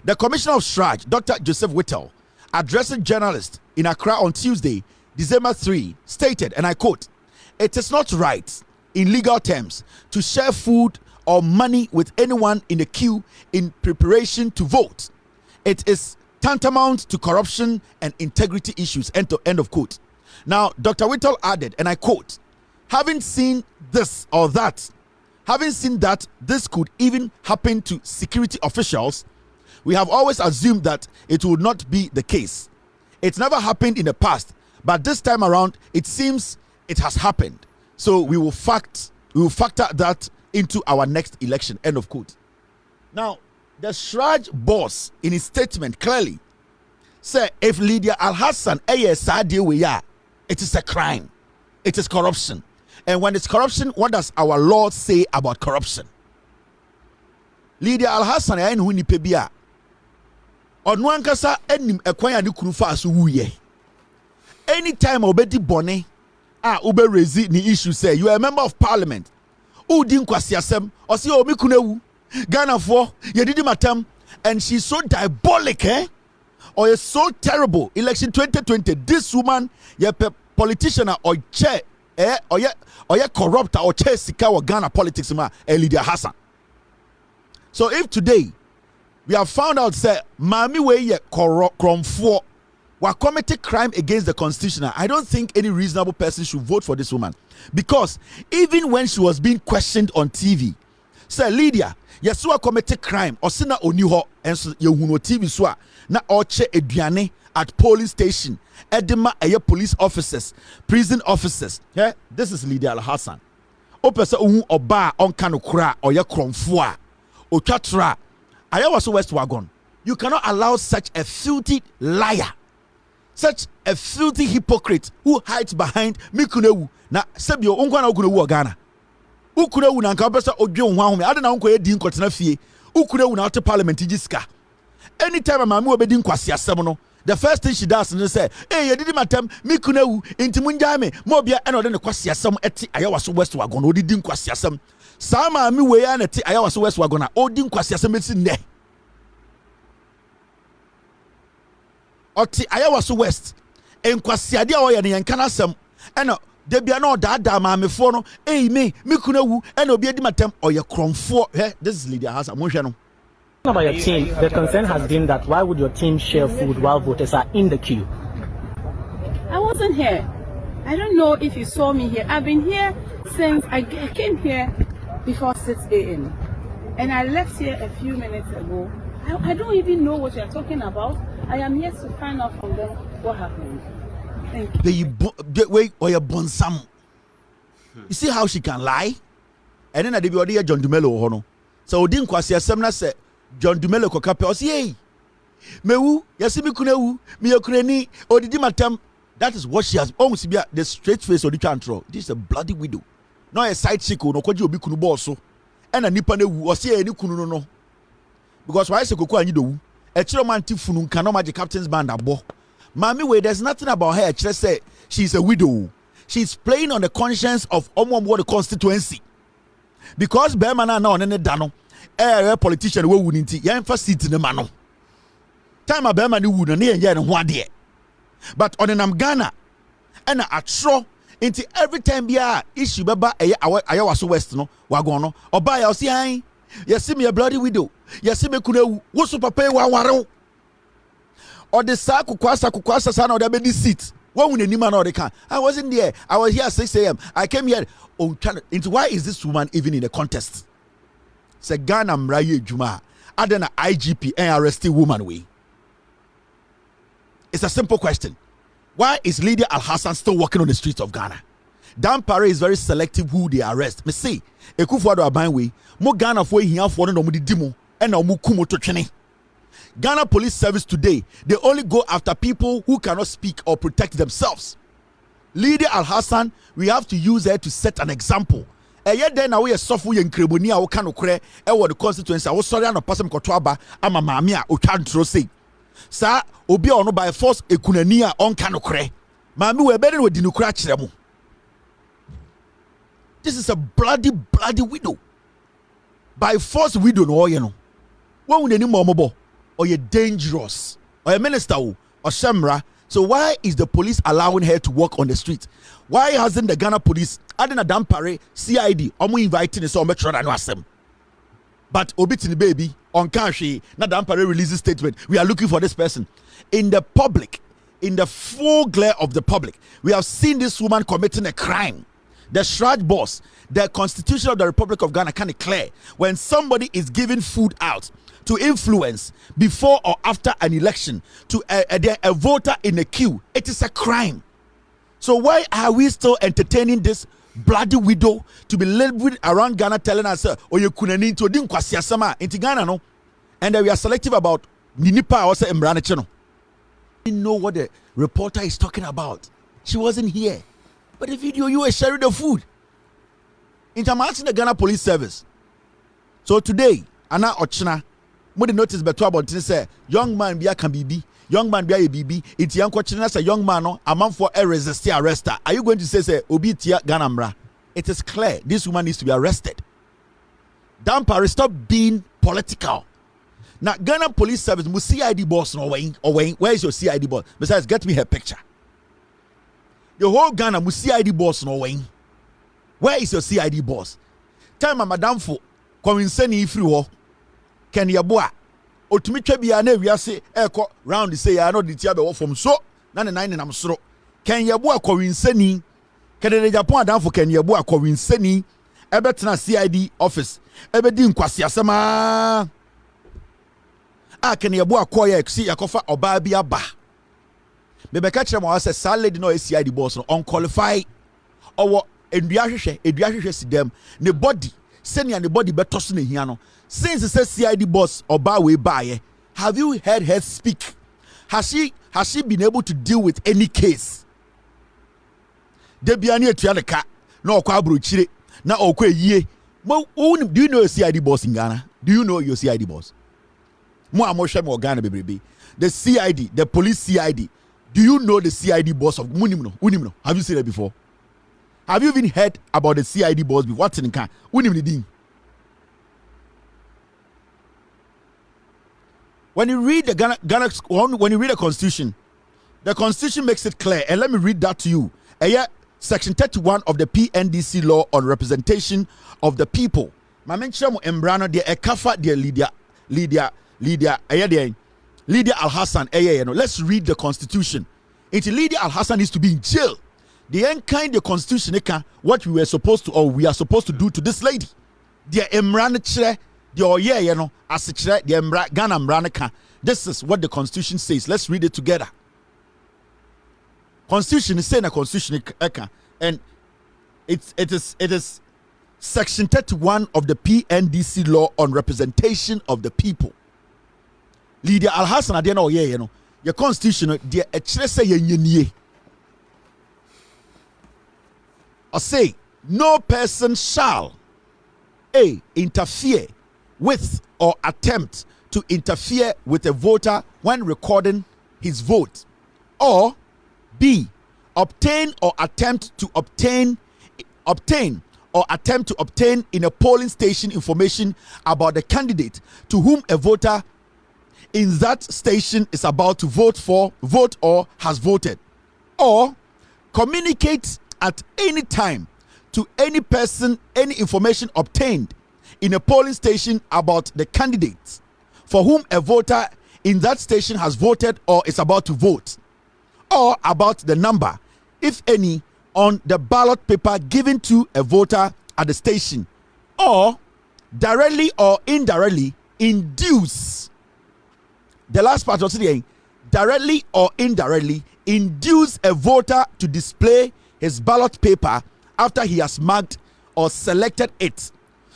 the commissioner of Shraj, Dr. Joseph Whittle, addressing journalists in Accra on Tuesday, December 3, stated, and I quote, "It is not right in legal terms to share food or money with anyone in the queue in preparation to vote. It is tantamount to corruption and integrity issues." End of quote. Now, Dr. Whittle added, and I quote, having seen that this could even happen to security officials, we have always assumed that it would not be the case. It never happened in the past, but this time around, it seems it has happened. So we will factor that into our next election. End of quote. Now, the Shraj boss, in his statement, clearly said, if Lydia Alhassan it is a crime. It is corruption. And when it's corruption, what does our law say about corruption? Lydia Alhassan Onwankasa enim ekwanya ni kurufa aso wuye. Anytime obedi bone ube raise ni issue say you are a member of parliament. Udi nkwasiasem o say o mikunewu. Ghana for yedidi matam, and she's so diabolic or is so terrible. Election 2020, this woman ye politician or chair or ye corrupt or chair sika or Ghana politics ma Lydia Alhassan. So if today we have found out say mami we ye kromfo were committed crime against the constitution, I don't think any reasonable person should vote for this woman, because even when she was being questioned on TV, say Lydia, yes, you committed crime or sina oniho and so you no TV so na oche eduane at polling station edema police officers, prison officers. Yeah, this is Lydia Alhassan. Opesa oba on kanu kra or ya kromfo a otwatra Ayawaso West wagon. You cannot allow such a filthy liar, such a filthy hypocrite who hides behind Mikunewu. Na sebio unkwana ukunewu Ghana. Ukunewu na nka pesa odwe nwa home. Ade na unko edi nkotena fie. Ukunewu na out parliament jiska. Anytime mama we bedi nkwasi asem no, the first thing she does is say, "Hey, you did matem Mikunewu inti munja me. Mo bia e na ode ne kwasi asem eti Ayawaso West wagon odidi nkwasi asem. Sa mama we ya na ti Ayawaso West wagon na odi nkwasi asem eti ne." Oti Ayawaso West enkwasiade a oye ne yanka na asem ena de bia na odada maamefo no me Kunewu ena obi edi matem oye kromfo. This is Lydia Alhassan mo hwe no.
About your team, the concern has been that why would your team share food while voters are in the queue?
I wasn't here. I don't know if you saw me here. I've been here since I came here before 6 a.m. and I left here a few minutes ago. I don't even know what you're talking about. I am yet to find out from them what happened. Thank you.
Wait, or your bonsam. You see how she can lie? And then I did be John Dumelo hono. So Odin kwasi asemna se John Dumelo kokape osi hey. Mewu, yasimi kunewu, mi yokreni, odidi matam. That is what she has almost be the straight face of the control. This is a bloody widow. No a side chick no kwaji obi kunu boso. And a nipa newu osi eni kunu no. Because why se koko anyi do? A chiroman tifunu cannot magic captain's band abo. Mami way, there's nothing about her. Just say she's a widow. She's playing on the conscience of the constituency. Because Bermana now on any dano, a politician will win it. Yan for seat in the mano. Time a Berman would and yan one day. But on an Ghana and a tro into every time be a issue baba Ayawaso West no wagono or buy our see. You see me a bloody widow. You see me kunewu. What's up pay waro? Or the kukwasa sana or the baby seat. What when any man or the can? I wasn't there. I was here at 6 a.m. I came here. Into why is this woman even in the contest? Say Ghana Mraye Juma. Adena IGP and arrested woman way. It's a simple question. Why is Lydia Alhassan still walking on the streets of Ghana? Dan Pare is very selective who they arrest. Me say, Ekufuado Abanwe, mo Ghana for here for no mudi dimo, and no mukumo to training. Ghana Police Service today, they only go after people who cannot speak or protect themselves. Lydia Alhassan, we have to use her to set an example. Yet then now we are suffering in Krebonia or Kanokre, or the constituency. I was sorry, no person Kotwaba, ama mamia, or can't say. Sir, obi ono by force ekunania on Kanokre. Mami, we're better with Dinukra. This is a bloody widow. By force widow, no, you know. What would any momobo? Or you're dangerous, or a minister, or Shamra. So why is the police allowing her to walk on the street? Why hasn't the Ghana police, Adena Dampare, CID, omu inviting us on Metro and Wasem? But Obitini baby, on Kanshi, na Dampare releases statement. We are looking for this person. In the public, in the full glare of the public, we have seen this woman committing a crime. The Shraj boss, the Constitution of the Republic of Ghana can declare when somebody is giving food out to influence before or after an election to a voter in a queue, it is a crime. So why are we still entertaining this bloody widow to be living around Ghana telling us, oh, you couldn't need to do sama into Ghana, no? And we are selective about Ninipa or say Mbrana channel. You know what the reporter is talking about. She wasn't here. But the video, you were sharing the food. I'm asking the Ghana Police Service. So today, Anna Ochna, when the notice beto about say young man be a can be young man be a BB, it's young question as a young man no a man for a resist arrester. Are you going to say obi tia Ghana mra? It is clear this woman needs to be arrested. Dampare, stop being political. Now Ghana Police Service must CID boss no way or where is your CID boss? Besides, get me her picture. The whole Ghana must CID boss no way. Where is your CID boss? Tell my madam for coming sending you through. Ken Yabua, or to me, we are say, echo round say, I know the Tiabe from so, 99 and I'm so. Ken Yabua Corin Seni, Can Japan down for Ken Yabua Corin Seni, Ebertna CID office, Ebedin Kwasiasama. Ah, Ken Yabua Koya, see a cofa or Babia Ba. Maybe catch them or say, Salad no CID boss, unqualified or what, and Biashe, see them, the body. send anybody better no. Since it says CID boss or way by, have you heard her speak? Has she been able to deal with any case? Debiani Tianaka, no Kwabruchire, na okwe ye. Do you know a CID boss in Ghana? Do you know your CID boss? Ghana, baby. The CID, the police CID. Do you know the CID boss of Unimno? Have you seen it before? Have you even heard about the CID boss before? What's in the car? Unimno. When you read the when you read the Constitution makes it clear. And let me read that to you. Section 31 of the PNDC law on representation of the people. My mention Embrano de Ekafa de Lydia Alhassan. Let's read the Constitution. Lydia Alhassan needs to be in jail. The end kind the Constitution what we were supposed to or we are supposed to do to this lady. The Embrano chere the as the Ghana Embrano. This is what the Constitution says. Let's read it together. Constitution is saying a constitution and it is section 31 of the PNDC law on representation of the people. Lydia Alhassan adeno your constitution the echere say yenye or say no person shall interfere with or attempt to interfere with a voter when recording his vote, or B, obtain or attempt to obtain in a polling station information about the candidate to whom a voter in that station is about to vote or has voted, or communicate at any time to any person any information obtained in a polling station about the candidate for whom a voter in that station has voted or is about to vote, or about the number, if any, on the ballot paper given to a voter at the station, or directly or indirectly induce. The last part of the directly or indirectly induce a voter to display his ballot paper after he has marked or selected it,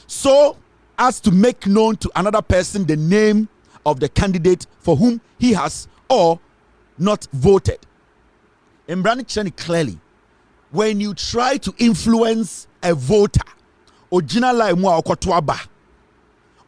so as to make known to another person the name of the candidate for whom he has or not voted. In Brandon clearly, when you try to influence a voter, ojina la emu a okotoaba,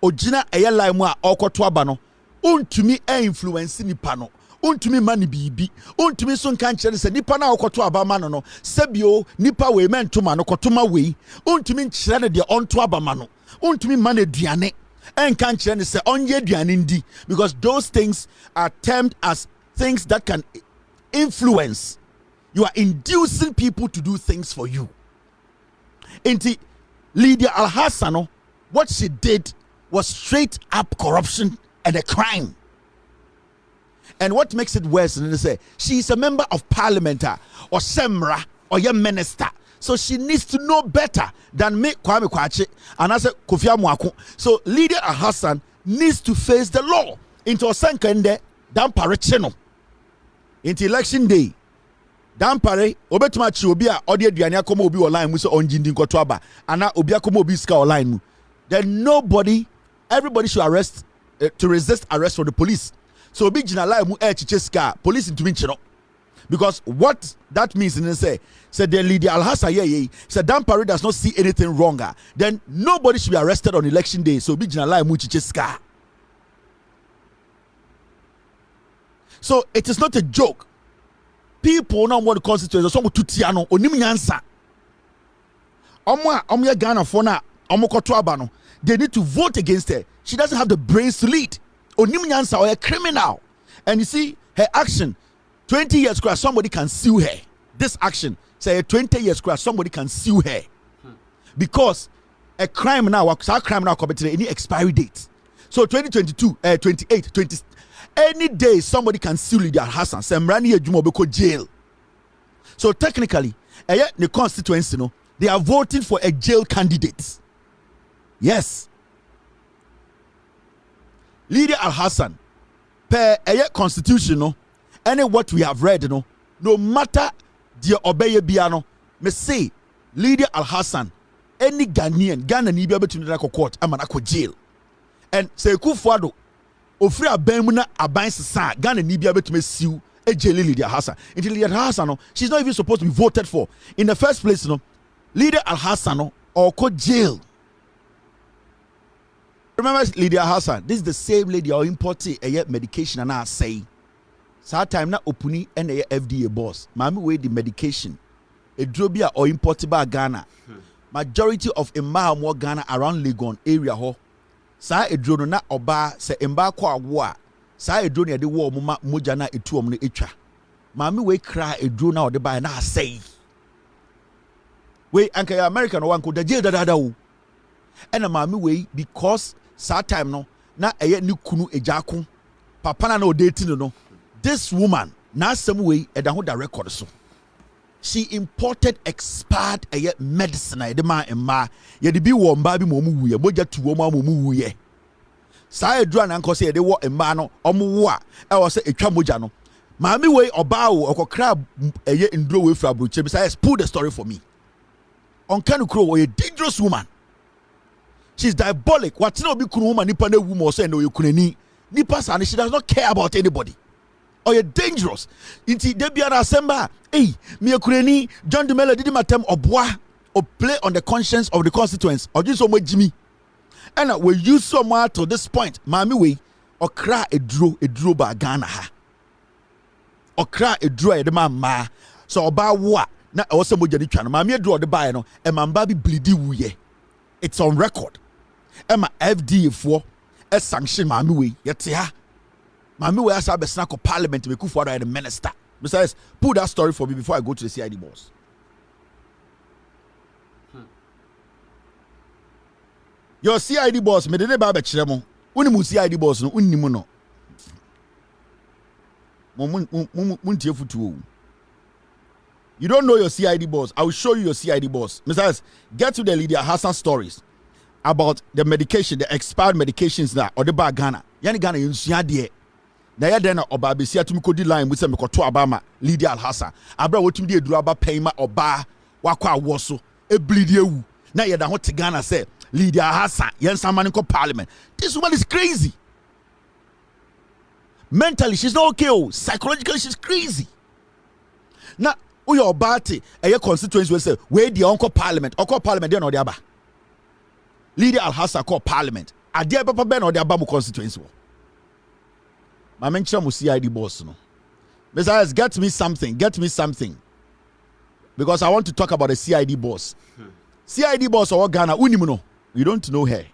ojina eya la emu a okotoaba no, untumi influence nipa no, untumi mani bibi, untumi so nka nkyere se nipa na okotoaba ma no sebio nipa we mentuma no kotoma we, untumi nkyere ne de ontoaba ma no, untumi mani aduane, enka nkyere ne se onye aduane ndi, because those things are termed as things that can influence. You are inducing people to do things for you. Inti Lydia Alhassan, what she did was straight up corruption and a crime. And what makes it worse, and they say she is a member of parliament or semra or your minister, so she needs to know better than me Kwame Kwache and as a Kofi Amwako. So Lydia Alhassan needs to face the law. Into a sankende damparecheno. Into election day. Dampare obetuma chi obi a ode aduane akoma obi online mu so onjindi nkoto aba ana obi akoma obi ska online mu, then everybody should arrest to resist arrest from the police. So obi jina line mu chiche ska police ntumi nchiro, because what that means in say the Lydia Alhassan said Dampare does not see anything wronger, then nobody should be arrested on election day. So obi jina line mu chiche ska. So it is not a joke. People now want the constitution. So tutiano onim nyansa. Omo Ghana for na omo koto abano. They need to vote against her. She doesn't have the brains to lead. Onim nyansa or a criminal. And you see her action. 20 years crash, somebody can sue her. This action, say 20 years crash, somebody can sue her because a crime now committed any expiry date. So 2022, 28, 20. Any day somebody can sue Lydia Alhassan. Semrani Ejumobeko jail. So technically, the constituency, they are voting for a jail candidate. Yes. Lydia Alhassan, per constitution, any what we have read, no matter the obey biano, me say Lydia Alhassan any Ghana ni be between na court ama na jail. And say Kufuado ofri aban mu na aban sesa Ghana ni bia betumi siu ejeli Lydia Alhassan. Until Lydia Alhassan no, she's not even supposed to be voted for. In the first place no, Lydia Alhassan no or co jail. Remember Lydia Alhassan, this is the same lady who imported a medication and I say that time na opuni and a FDA boss. Mami wey the medication. A drobia or imported by Ghana. Majority of Imam Ghana around Legon area ho. Sa edro na oba se emba kwa wa sa edro ne de wo muma moja na etu omno etwa maami we kra edro na ode ba na asai we anka American one ko da je da wo ena maami we because sa time no na eye ni kunu ejako papa na o dating no this woman na asem we eda ho da record so she imported expired medicine I demand emma ye de bi wo mba bi mo mu wuye moja tu wo mo mu wuye sa edura na nko se ye de wo emma no omo wo a e wo se etwa moja no maami we oba wo okokra nduro we fra broche bi say pull the story for me on kanu kro wo a dangerous woman, she's diabolic. What no be kunu woman nipa na wu mo say no ye kunani nipa sa she does not care about anybody. Or you're dangerous. Inti debiara asemba, hey, me kureni John Dumelo did matem obwa or play on the conscience of the constituents or just so much Jimmy. And we use so much to this point, mami we or cry a draw by Ghana ha. Or cry a draw a man ma. So about what? Na also mo jadi channel. Mami draw the buy no and my baby bleedy wuye. It's on record. And my FDA for a sanction mami we yet ya. Mami we asa besna ko parliament me Kufuor the minister. Besides, pull that story for me before I go to the CID boss. Your CID boss me de ba be kire mo. Unimu CID boss no unimu no. Muntie futu. You don't know your CID boss. I will show you your CID boss. Besides, get to the Lydia Alhassan stories about the medication, the expired medications that or the bag Ghana. Yani Ghana yunsia de. Na ya den oba be sia tumi kodi line mu se me koto abama Lydia Alhassan abra wotumi de eduru aba payma oba wakwa awoso e bleed ewu na ya da ho te Ghana say Lydia Alhassan yen samani ko parliament. This woman is crazy. Mentally she's not okay. Oh, psychologically she's crazy. Na uyo obati eye constituency we say we the uncle parliament dey no dey aba. Lydia Alhassan call parliament ade papa be no dey aba mu constituency wo. My mention was CID boss no. Besides, get me something. Because I want to talk about the CID boss. CID boss or Ghana, unimuno. You don't know her.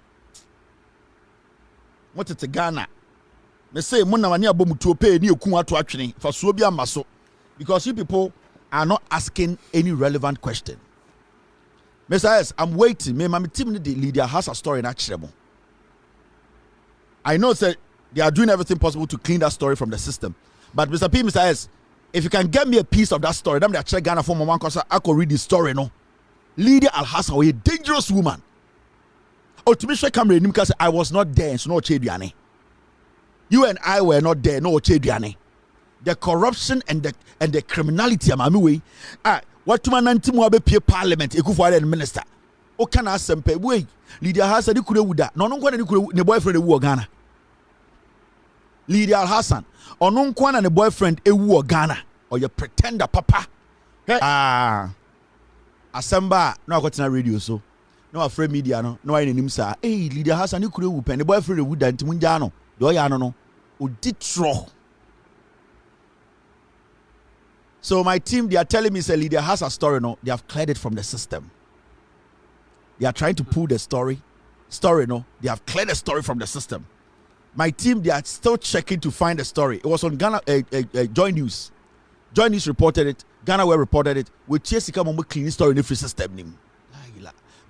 What is Ghana? Me say muna wani abomu to pay ni okun ato atwene for so bia maso. Because you people are not asking any relevant question. Besides, I'm waiting. Me mama team the Lydia Alhassan story na chiremo. I know say they are doing everything possible to clean that story from the system. But Mr. P, Mr. S, if you can get me a piece of that story, then I check Ghana for one because I could read the story. No, Lydia Alhassan was a dangerous woman. Oh, to me, camera because I was not there. So no chediane. You and I were not there. No chediane. The corruption and the criminality. I'm way. What to man antimu abe parliament? Ekufuor the minister. O can ask some pay way. Lydia Alhassan you could do that. No one could the boyfriend of Ghana. Lydia Alhassan or no one and a boyfriend ewu Ghana or your pretender papa. Hey, Asamba no got na radio so no afraid media no any nim sa hey Lydia Alhassan you could pen the boyfriend ewu dan timunja no do ya no oditro. So my team they are telling me say Lydia Alhassan story no they have cleared it from the system. They are trying to pull the story no they have cleared the story from the system. My team, they are still checking to find the story. It was on Ghana, Joy News. Joy News reported it. Ghana Web reported it. We chase to come on clean story in the free system.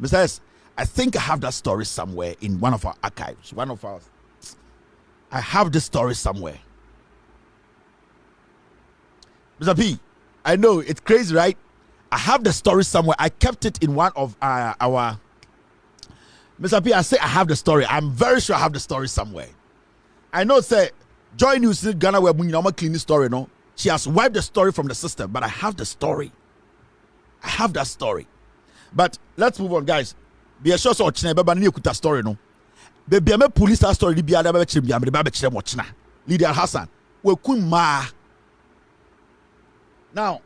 Mr. S, I think I have that story somewhere in one of our archives. I have this story somewhere. Mr. P, I know it's crazy, right? I have the story somewhere. I kept it in one of our. Mr. P, I say I have the story. I'm very sure I have the story somewhere. I know, say, Joy News Ghana Web clean the story, no? She has wiped the story from the system, but I have the story. I have that story. But let's move on, guys. Be a sure so chine baba na ekuta story no. Be me police story di bia da ba chire bia me ba chire mo china. Lydia Alhassan we kun ma. Now,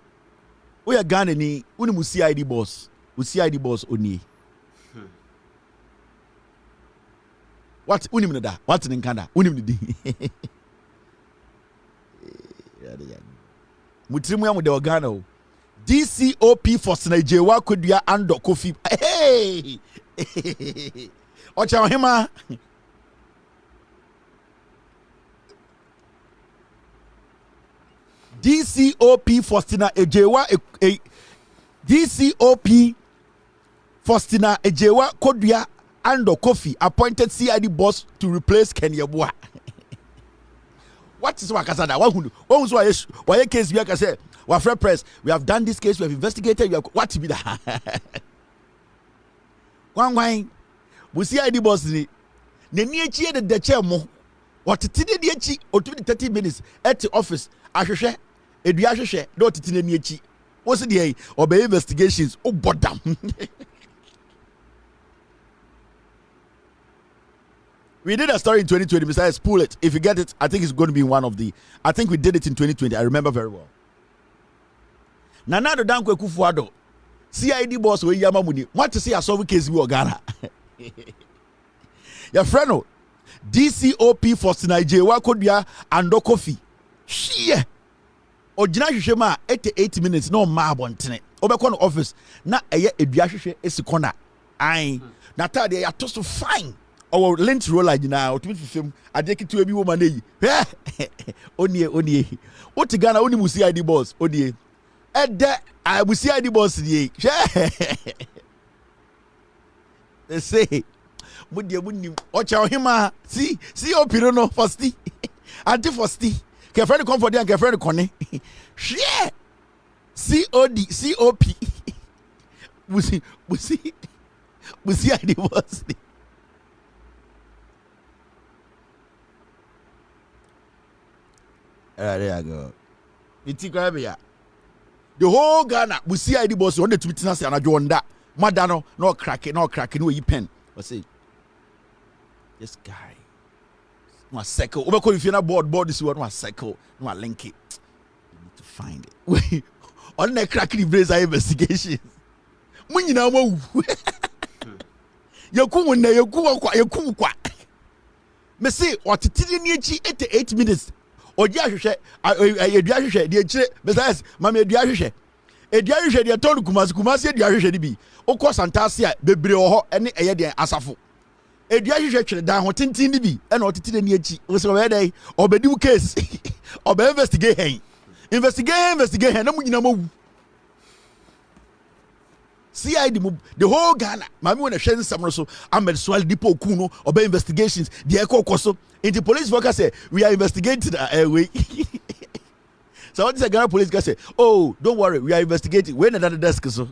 we are Ghana ni uni mu CID boss. U CID boss oni. What unim da? What in Canada? Unim di. Mutrimu ya mu de Ghana o. DCOP for Nigeria Kodua Ando Kofi. Hey! Ocha hima. DCOP Faustina Ejewa DCOP Faustina Ejewa Kodua Ando Kofi appointed CID boss to replace Kenya Bua. What is Wakasada? Why case we can say, our friend press, we have done this case, we have investigated, we have what to be that. One wine, we see ID boss ni near the chairmo. What did the or 30 minutes at the office? I should share, a share, not to near chi. What's the day or by investigations? Oh, bottom. We did a story in 2020. Besides, pull it. If you get it, I think it's going to be one of the. I think we did it in 2020. I remember very well. Nana do Dankwe Kufuado, CID boss we Yamamuni. Want to see a solve case we Ghana? Your friend, DCOP for Nigeria Kodua Ando Kofi. Shie. Ojina Shema 88 minutes no ma bontene. Obekon office na eye eduahwehwe esikona. Ai. Na tade ya to so fine. Our lint roller now to film I take it to a woman. Onie. What Ghana only mu CID boss, Odie. I will CID boss ye. They say, Ocha hima, see, Opirono Fosti. Anti Fosti. Can friend come for them, can friend Conne. Share COP. We see CID boss. There you go. The whole Ghana, we see ID boss on the Twitter and I joined that. Madano, no cracking, no you pen. I say, this guy, no cycle. Over if you're not board this one, no cycle, no link it. You need to find it. Wait, on the cracking blazer investigations. When you know, you come kwa. Me say, what did you 88 minutes? Odia hwehwe de chire besides mama eduahwehwe de ton kumasi eduahwehwe de bi okọ santase a bebre wo ho ene eye de asafo eduahwehwe twere dan ho tintin de bi ene otete ni achi wo se we dey obedi wu case obe investigate hen na mu nyina mawu CID the whole Ghana mama wona hwe nsam so Ahmed Swal Dipo Kuno obe investigations de ekokoso in the police worker say we are investigating way. So what is a Ghana police guy say, oh, don't worry, we are investigating. We're another desk so.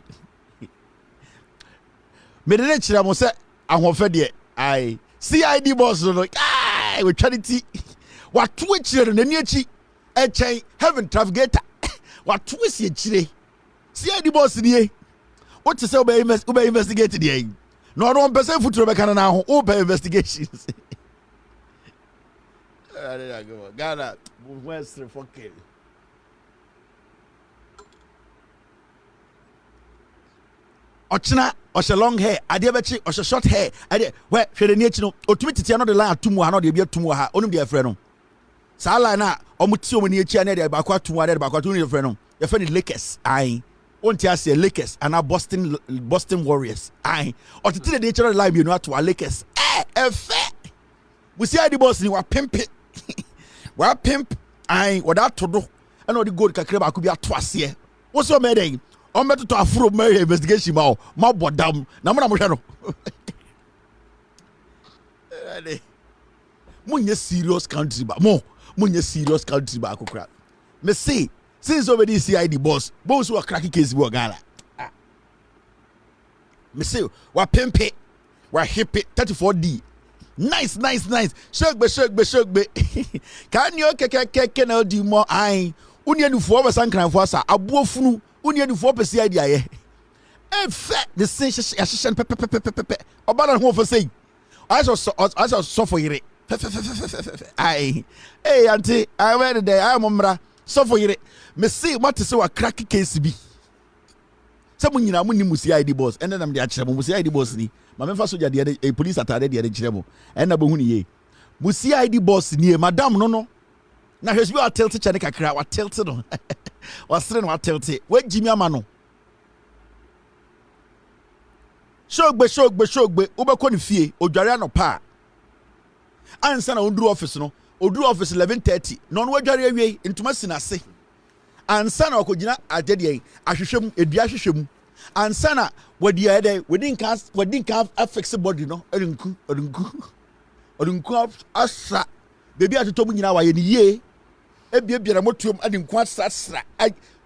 Me dey chira mo say ahofɛ de I CID boss no we charity. What two chira no nani achi heaven trafficator. What two si chire. CID boss nie. What to say ube investigate the no one person futuro be kana na ho ube investigations. There you go. Ghana West fucking. Ochina oshe long hair, ade bechi oshe short hair. Ade we hwede ni echi no otumi tete no de line atumu ha no de bi atumu ha onum de afre no. Sa line na omuti omuni echi na de ba kwa atumu ade ba kwa atumu de afre no. Ye fe ni Lakers ai. Onti ase Lakers and Boston Warriors. Ai. Otete de echi no de line bi no atu Lakers. Efe. We see the boss ni wa pimp. Wa pimp ai wada todo. And all the gold kakre ba ku bi ato ase. Wo so me dey. On met to afro my investigation ma bodam na mo hwe no. Munye serious country ba munye serious country ba akokra. Me say since already CID boss who are cracking case we Ghana. Me say wa pimp wa hip 34D. Nice. Shake be. Can you keke na di mo ai. Unia nu fo be san kran fo asa abuofunu unia nu fo pese idea ye Fat the sensation pepe. Obana who for say. I saw for it. Aye. Hey, auntie, I went there. I am Mumra. So for it. Me see what is so a cracky case be. Someone you know, Musi ID boss, and then I'm the actual Musi ID boss. My member soldier, the police attack the other channel, and a bohuni. Musi ID boss near Madame no. Now here's where I tell Chanika crowd, what tilted on. Was saying what tilted. Wait, Jimmy Amano. Shogbe, Ubakoni fee, Ojariano pa. Answer Odru office no, Odru office 11:30. Non wajari into Massina say. Ansana okojina adede ahwehwem eduahwehwem ansana wadi ade we didn't have a fixed body no odunku asra baby atotom nyina wa ye ni ye ebiebia motuom adinku asra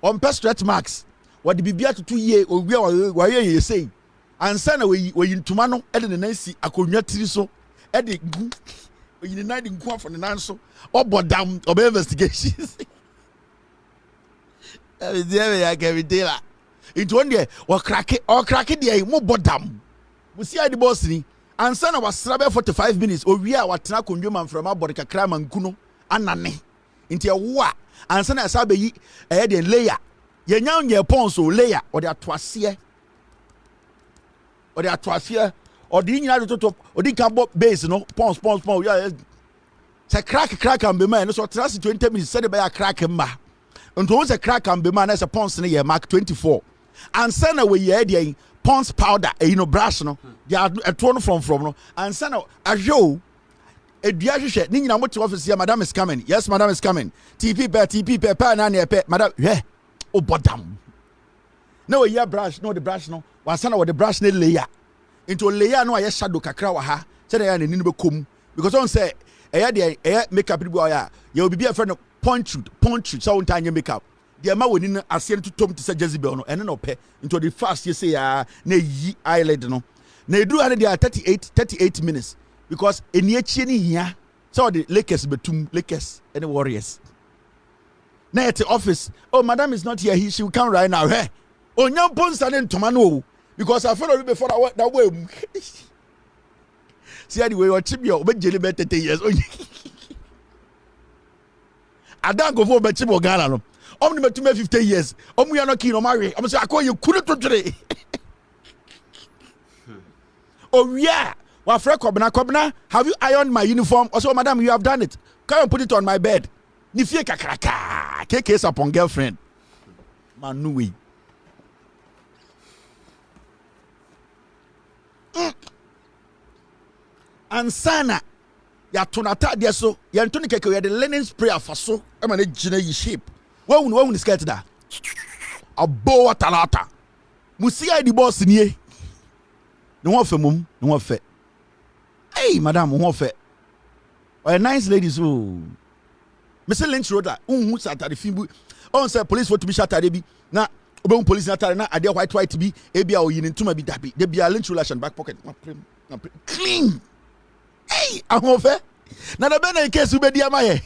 on stretch marks wadi bibia atoto ye owi wa ye say ansana we ntuma no ede ne nansi akonwa tiri so ede we ni nadi nku afo ne nanso obodam obe investigations. I can tell her. It's one day or crack it the more bottom. We see the boss ni. And son was travel 45 minutes. Or we are what Trakunjuman from Aborika Cram and Kuno and Nane. Into a wa. And son as Abbey a head and layer. Ye now your pons or layer or their twassier. Or their twassier. Or the United or the cabo base, no pons. Yeah. Say crack and be man. So trust 20 minutes said by a crack and ma. And once a crack and be man as a pons in a year, Mark 24. And send away ye pons powder, brush no. They are a torn from no. And send a show a diashe, Nina what to office here, Madam is coming. Yes, Madam is coming. TP per pan and pet, Madam, yeah. Oh, bottom. No, yeah, brush, no, the brush no. One son of the brush need layer. Into a layer no, I shadow kakra ha. Said I need to come. Because on say, a makeup boy, you'll be a friend of point shoot, so on time you make up. The amount we need a to Tom to say Jezebel, and no pay into the fast you say, ne ye eyelid no. Ne do and they are 38 minutes because in ye chinny here, so the Lakers betum Lakers and the Warriors. Now at the office, oh, Madam is not here, she will come right now. Hey, oh, young bones are in Tomano because I followed before I went that way. See, anyway, or chip your bed jelly better 10 years. I don't go for Bachimo Gala. Omni to me 50 years. We are not keen on marry. I'm saying I call you couldn't today. Oh yeah. Well, Fred Kobna, have you ironed my uniform? Also, Madam, you have done it. Come and put it on my bed. Nifie kakraka. Case upon girlfriend. Manui. Ansana. Ya tonata dia so ya ntoni keke ya the linen spray afaso e ma na gina yi shape wa hu skirt da abo watalata musia di boss nie ne ho fe mum ne ho fe hey madam ho fe oh nice ladies oh Mr. Lynch road hu satade fimbu on say police for to be satade bi na obe police natare na ade white bi e bia o yin ntuma bi dabi de bia Lynch relation back pocket clean. Hey, I'm over. Now the Ben case will be dear my.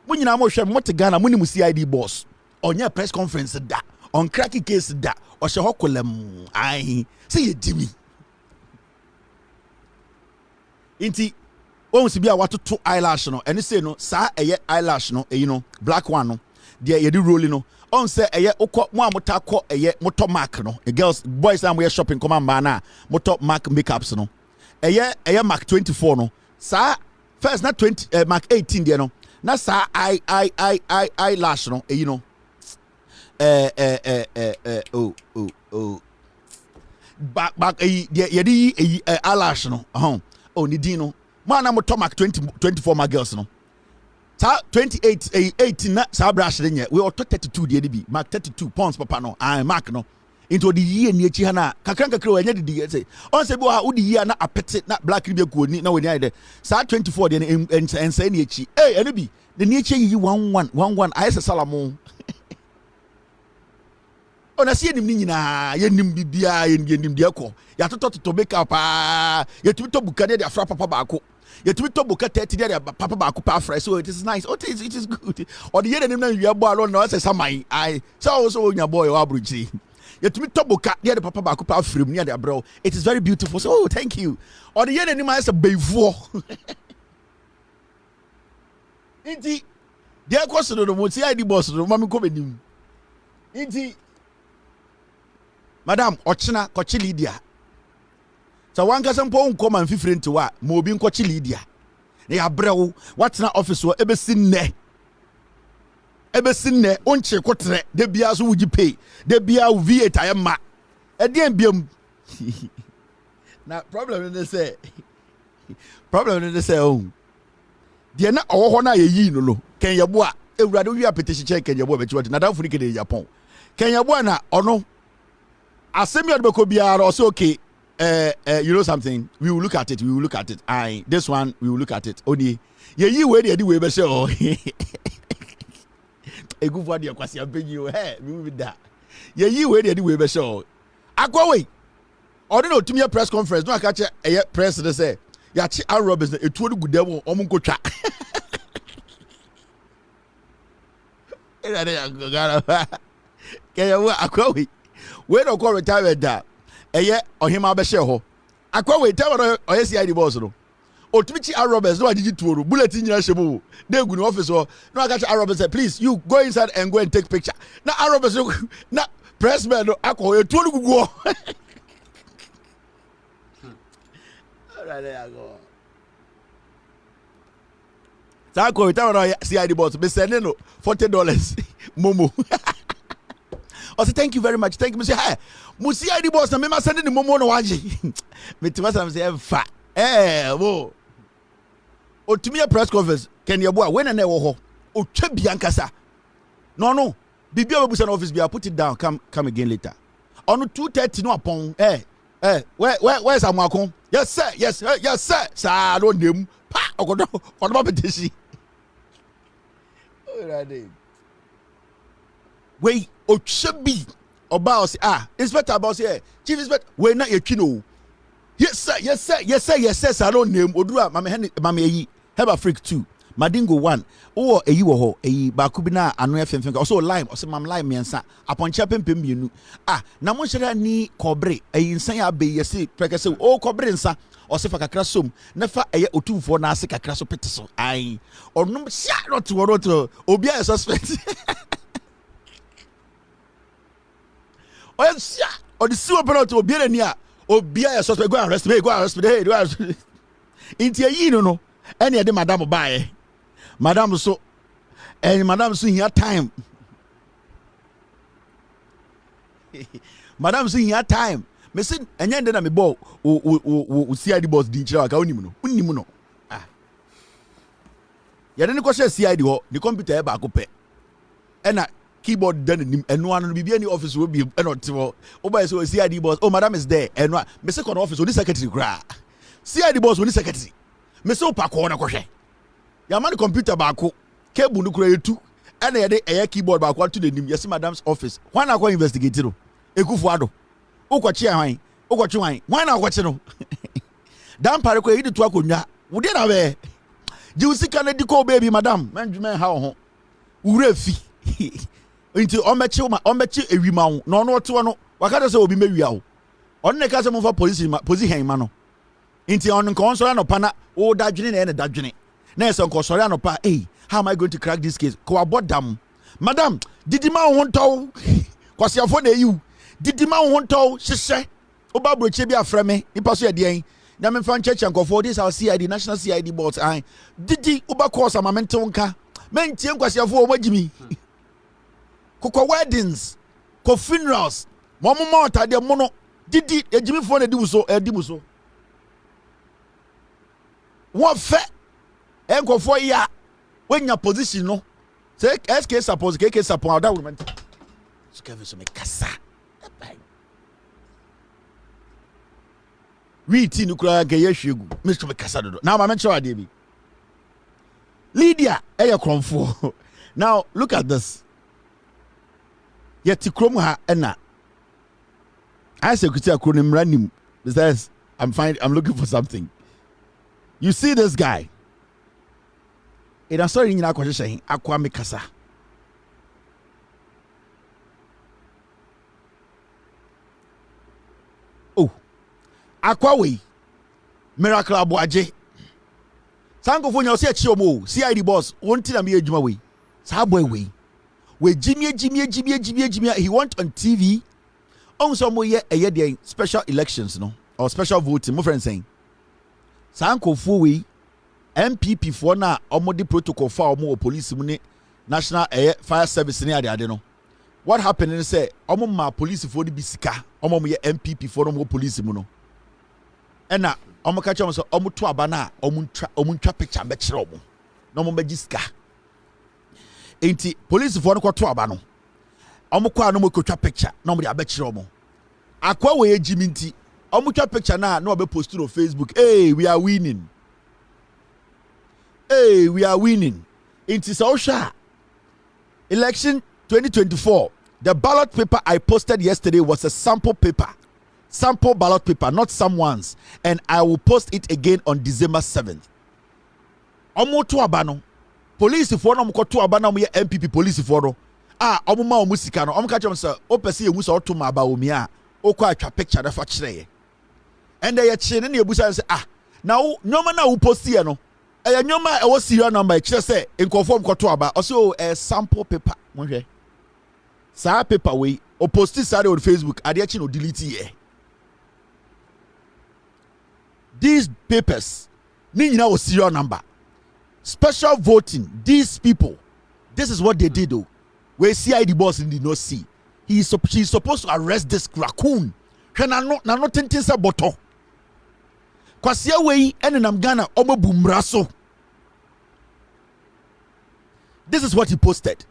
When you know what to Ghana, when you see ID boss on your press conference that on cracky case that or shahokolem. I see you, Jimmy. Inti, won't be a what to eyelash no, and you say no, sa a eyelash no, black one no, dear you do rolling no. On say a ye oko one motako a ye motor mark no, the girls, boys, and we are shopping command mana, motor mark makeups no. A year Mark 24 no sa first not 20 Mark 18 there no na sa I lash no back ye eyelash no oh ni din no man na moto Mark 24 my girls no sa 28 18 na sa brush dey we auto 32 dey be Mark 32 pounds papa no Mark no into the year near Chihana, Kakranka and Yedi say, on say, would the year not a pet, not black ribia good, no, when I Sa 24 and say, hey, Eddie, the nature you 1 I say Salamo. On a see him Nina, Yenim Bibia, and Yenim Diaco, Yato to make up, yet to Bucade, a frappa baco. Yet to Bucate, Papa Baco fresh, so it is nice. Oh, it is good. Or the year name you are born, no, I say, some I saw also your boy, Abruzzi. yet to me toboka near the papa bakupa frame near the bro. It is very beautiful. So thank you. Or the yen anima is a bevo. Inti there cost no mo CID boss no mami ko benim. Inti Madam Ochina kochi Lydia. So one person po unko man fifre nti wa mo obi nkochi Lydia. Na ya brew what na office wo ebesin ne onche kotre de bia so wuji pay de bia V8 ayema e de biam na problem ne say oh de na owo na yeyi no ken yebo a ewurade wi apetition check ken yebo be chiwati na dan furi ke de Japan ken yebo na ono asemi odbeko bia or say okay you know something, we will look at it. This one we will look at it. Only yeyi we de we be say oh a good for the kwasi abeg you hey move that yeyi we de we be say oh akwa we or no to me press conference no aka che press dey say ya chi Roberts etuo good dem omo nkotwa era dey agara kaya we akwa we no call retirement da eye ohima be share ho akwa we tell oye CID boss no otumichi Roberts no adiji tuoro bulletin nyina shebo dey gu no office ho no aka cha Roberts say please you go inside and go and take picture na Roberts na pressman no akọ etuo no gugu ho sa ko tell CID boss be send no $40 momo I say thank you very much. Thank you. Me say hi. Mu CID boss na me ma send the momo no waje. Me tima say fa. Wo. Otumi press conference Ken Yeboah when na wo ho. Otwa biankasa. No. Bibi obusa na office bia put it down. Come again later. On 2:30 no upon. Where's Amwakon? Yes sir. Sir, don't name. Pa okodo petition. Alright. Wait, Ochebi about inspector about say chief inspector we na yekino. Yes sir. I don't name Odura mama yi Heba Freak 2 Madingo 1 o eyi wo ho eyi ba ku bi na anu efemfem also lime o se mam lime miensa aponcha pempem bienu na mo hire ni kobre eyi nsan ya be yesi prekese o kobre nsa o se fa kakra som na fa eye otumfo na ase kakra so pete so ai onum sha not obi a suspect oh yeah, or the silver penalty will be a a suspect. Go arrest me. Hey, do arrest me. Into ye no. Any of the madam buy. Madam so, and madam so in your time. Madam so in your time. Me say, and then I me bo. CID boss di chira ka unimu no. Ya deni ko share CID ho. The computer e ba ko pe. Ena keyboard done and one be any office will be not so CID boss. Oh, madam is there and what me second office only secretary gra CID boss only secretary me so pa ko na ko hwe ya man computer ba ko cable no kura etu and e keyboard ba ko to the nim yes madam's office why na ko investigate no ekufu ado ukochi hwan ukochi hwan why na ko chi no dan pare ko yidi to akonwa wo de na be jiusika na di ko baby madam manjumen ha ho wura fi into omechi ewima wo no oto no wakata se obi mewia wo onne ka se mo fa position ma no into on nko so na pa na wo dadwene na dadwene na se nko sori anopa how am I going to crack this case ko abodam madam didima wo ntaw kwasiafo na eyu didima wo ntaw hyehyɛ oba broche bi afreme nipa so ye de na me fan church nkofo this our CID national CID board didi oba course amamente nka mentie kwasiafo wo magimi koko weddings ko funerals momo mota de mono didi ejimi fo na edibuso wo fe enkofo ya wenya position no say SK suppose KK support that woman so Kevin so me kasa we ti no kura ga yehwegu Mr. me kasa do now ma mention ade bi Lydia kromfo now look at this yet krom ha ena I say kuti akronim ranim says I'm looking for something. You see this guy it is sorry nyina kwahye akwa me kasa Akwawe, Miracle Abuaje. Sanko Funya say Chiomo, CID boss, one thing me ejuma we. Saboy we Jimmy, he went on TV. On some way a year special elections, no, or special voting, my friend saying. Sanko Fuwe, NPP for na omodi protocol for omo police muni national fire service near the adeno. What happened is say omo ma police for the bisika, omo ye NPP for omo police muno. And na omo catch omo so omo to abana omo twa picture be kire omo. No omo bejiska. Enti police for no to abano. Omo kwa no mo ko twa picture no omo de abekire omo. Akwa we ejimi nti omo twa picture na no obe post on Facebook. Hey, we are winning. Hey, we are winning. Enti so sha. Election 2024. The ballot paper I posted yesterday was a sample paper. Sample ballot paper, not someone's. And I will post it again on December 7th. Omo to abano. Police for no mo to abana mo ye NPP police for no. Omo ma omo sika no. Omo ka chem say o pese ye musa oto ma ba omi a. O kwa atwa picture da fa kire ye. And they che ne ebusa say now nyoma na wo post here no. Nyoma e wo serial number e kire say enkonform ko to aba. O say a sample paper. Mo hwe. Sa paper we o post it on Facebook. Ade achi no delete here. These papers ni nyina wo serial number. Special voting, these people, this is what they did though. Where CID boss did not see. She's supposed to arrest this raccoon. Na no tintin sa boto. Kwasia wei enenam Ghana omo bumraso. This is what he posted.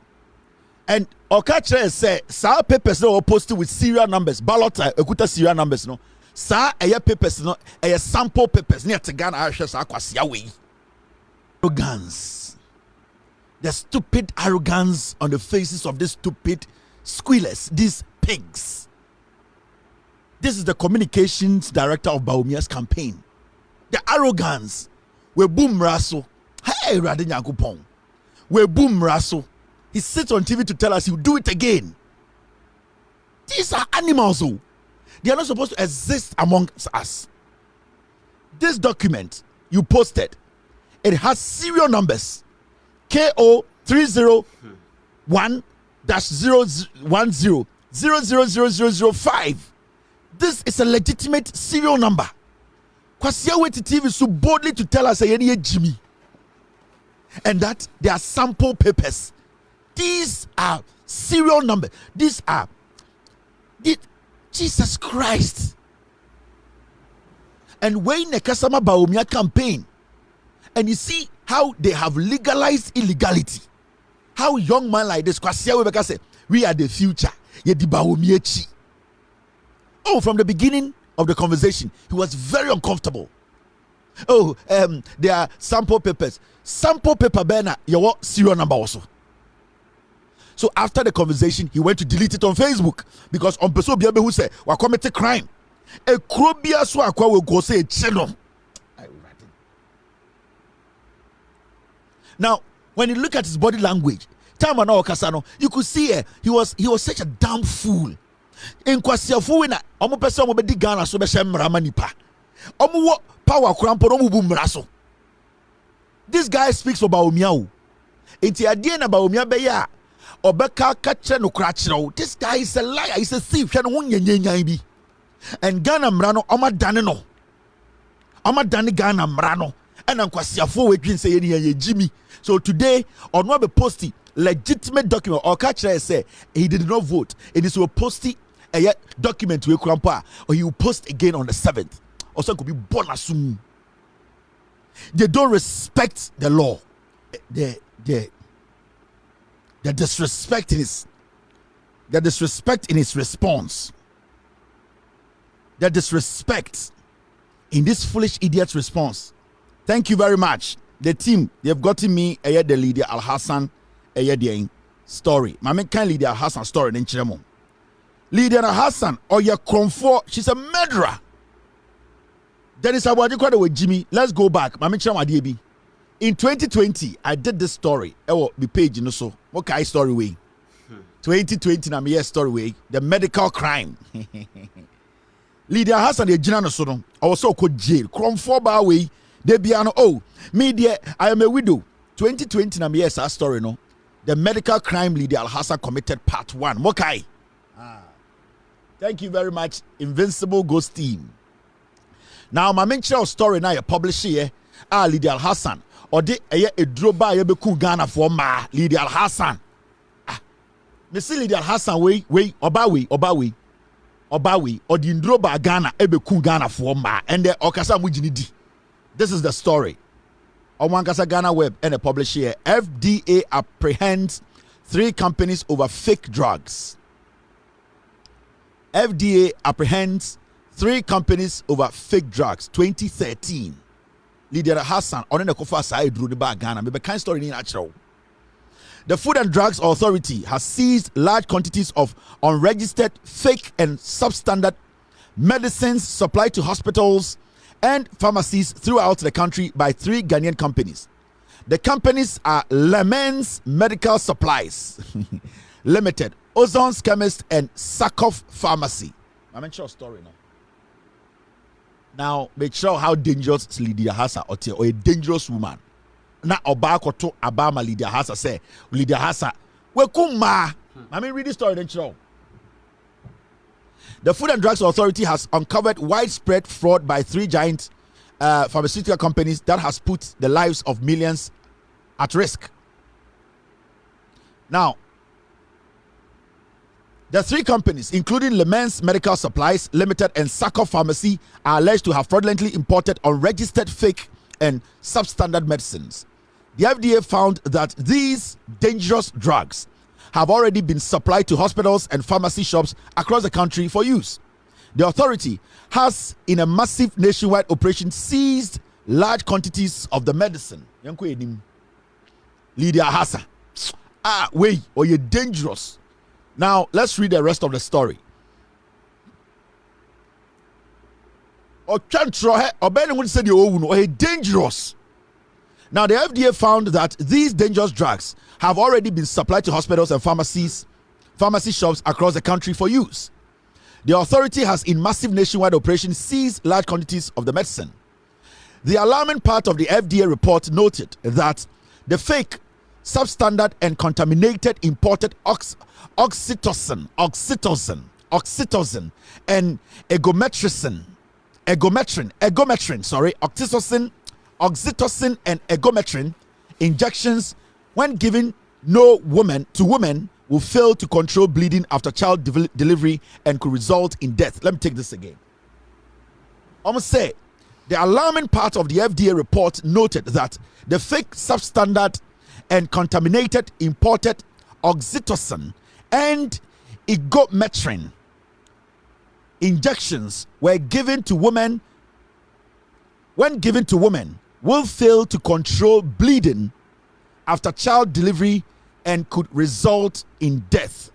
And Okache say sa papers no posted with serial numbers, ballot ekuta serial numbers no. Sa eye papers no, eye sample papers near to Ghana ahwe sa kwasia wei. Arrogance, the stupid arrogance on the faces of these stupid squealers, these pigs. This is the communications director of Baumia's campaign. The arrogance. We boom raso. Hey, Radinya Kupong. We boom raso. He sits on TV to tell us he'll do it again. These are animals, oh. They are not supposed to exist amongst us. This document you posted. It has serial numbers KO 301-010-000005. This is a legitimate serial number. Kwasia Weti TV so boldly to tell us a Jimmy, and that they are sample papers. These are serial numbers. These are Jesus Christ. And when the Kasama Baumia campaign. And you see how they have legalized illegality. How young man like this, Kwasia say, we are the future. Oh, from the beginning of the conversation, he was very uncomfortable. Oh, there are sample papers. Sample paper banner, your serial number also. So after the conversation, he went to delete it on Facebook because on person biabe who say, "We committed crime." A krobia so akwa will go say a channel. Now, when you look at his body language, you could see he was such a damn fool. In Kwasiafu na omo pese omo be di Ghana so be shemrama nipa. Omo power krampo omo bu mraso. This guy speaks about Omiao. Enti ade na ba Omia be ya obeka ka kire no kra kire. This guy is a liar, he's a thief. Hwe no nyanyanyan bi. And Ghana mra no oma dane no. Oma dane Ghana mra no. And Kwasiafu we twin say ye Jimmy. So today, on what be posting legitimate document or catcher say he did not vote. It is will post a document to a grandpa, or he will post again on the 7th. Also could be bonasum. They don't respect the law. The disrespect in his response. The disrespect in this foolish idiot's response. Thank you very much. The team, they've gotten me the Lydia Alhassan story. Mama can Lydia Alhassan story in Chiremo. Lydia Alhassan or your comfort, she's a murderer. Then it's about you with Jimmy. Let's go back. Mama Chiremo DB. In 2020, I did this story. The page, you know, so what kind of story way? 2020, I'm here story way. The medical crime. Lydia Alhassan the gyina no so no also ko jail kromfo ba we de bia no oh me there I am a widow 2020 na me yes our story no the medical crime Lydia Alhassan committed part 1 mokai thank you very much Invincible Ghost team. Now my mention story now you publish here Lydia Alhassan or de a droba ye beku Ghana for ma Lydia Alhassan me see Lydia Alhassan we obawe or the ndroba Ghana ebeku Ghana for ma and the okasa mujini di. This is the story. Omankasa Ghana Web and a publish here. FDA apprehends 3 companies over fake drugs. FDA apprehends 3 companies over fake drugs. 2013. Lydia Alhassan on the kofa side drew the bag Ghana. Maybe kind story in natural. The Food and Drugs Authority has seized large quantities of unregistered, fake, and substandard medicines supplied to hospitals and pharmacies throughout the country by 3 Ghanaian companies. The companies are Lemens Medical Supplies Limited, Ozon's Chemist, and Sakoff Pharmacy. I'm in short story now. Now, make sure how dangerous Lydia Alhassan or a dangerous woman. Na obako to abama Lydia Alhassan say Lydia Alhassan we kuma I mean read the story then show. The Food and Drugs Authority has uncovered widespread fraud by 3 giant pharmaceutical companies that has put the lives of millions at risk. Now, the 3 companies, including Lemens Medical Supplies Limited and Sakoff Pharmacy, are alleged to have fraudulently imported unregistered, fake, and substandard medicines. The FDA found that these dangerous drugs have already been supplied to hospitals and pharmacy shops across the country for use. The authority has, in a massive nationwide operation, seized large quantities of the medicine. Lydia Alhassan. Wait, or you're dangerous. Now, let's read the rest of the story. Dangerous. Now, the FDA found that these dangerous drugs have already been supplied to hospitals and pharmacy shops across the country for use. The authority has, in massive nationwide operation, seized large quantities of the medicine. The alarming part of the FDA report noted that the fake, substandard, and contaminated imported oxytocin, and oxytocin and egometrin injections, when given to women, will fail to control bleeding after child delivery and could result in death. Let me take this again. Almost say the alarming part of the FDA report noted that the fake, substandard, and contaminated imported oxytocin and egometrin injections were given to women. When given to women, will fail to control bleeding after child delivery and could result in death.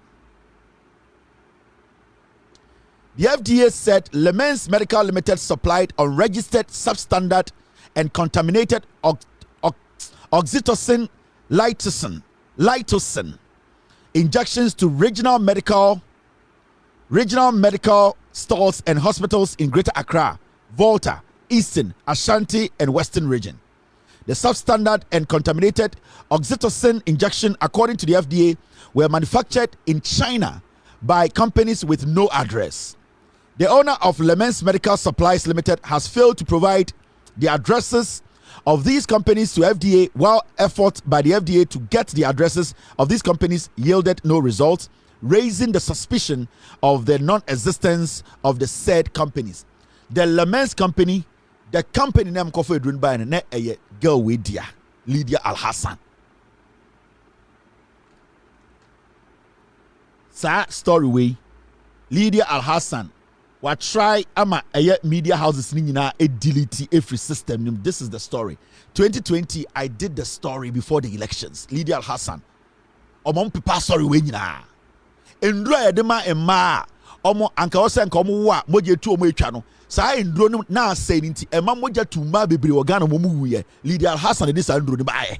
The FDA said Lemens Medical Limited supplied unregistered, substandard, and contaminated oxytocin lightosin injections to regional medical stores and hospitals in Greater Accra, Volta, Eastern, Ashanti, and Western region. The substandard and contaminated oxytocin injection, according to the FDA, were manufactured in China by companies with no address. The owner of Lemens Medical Supplies Limited has failed to provide the addresses of these companies to FDA, while efforts by the FDA to get the addresses of these companies yielded no results, raising the suspicion of the non-existence of the said companies. The Lemens company, the company name Kofi Edwin by a girl with Lydia Alhassan. Sa story way Lydia Alhassan what try ama media houses nina a delete every system. This is the story. 2020 I did the story before the elections. Lydia Alhassan omom pipa story we nyina endura edema emma omo anka wo se nka omo wa moje tu omo etwa no sa enduro no na asay nti emma moja tu ma bebre organ mo mu wuye Lydia Alhassan de sa enduro ni baaye.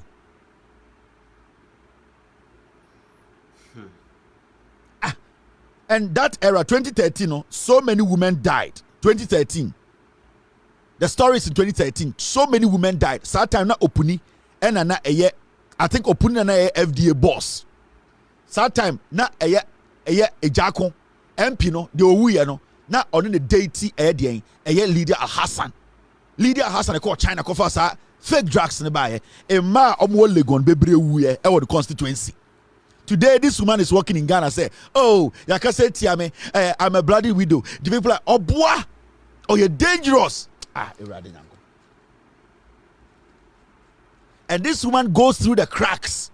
And that era 2013 so many women died. 2013. The story is in 2013. So many women died. That time na Opuni and na I think Opuni na FDA boss. That time na Ejako MP no the owuye no na on the deity Lydia Alhassan. Lydia Alhassan called China kofa sa fake drugs ne bae. E ma omo legon bebre wuye e the constituency. Today this woman is working in Ghana say, "Oh, ya ka say tiame, I'm a bloody widow." The people like, "Oh boy, oh you're dangerous." And this woman goes through the cracks.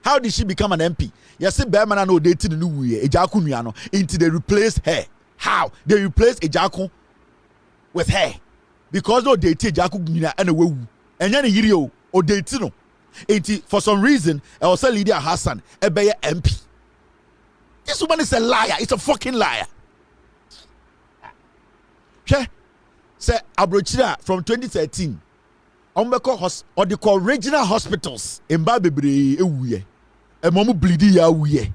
How did she become an MP? Yes, Bearman no dating new way, Ejaku Miano, until they replace her. How? They replace Ejaku with her. Because no dating Ejaku Mina and a woo. And then a year or dating no. For some reason, I was saying Lydia Alhassan, a Bayer MP. This woman is a liar. It's a fucking liar. Che, say Abrochira from 2013. Ombeko or the regional hospitals in Babebre ewuye. E momu bleedi ya wuye.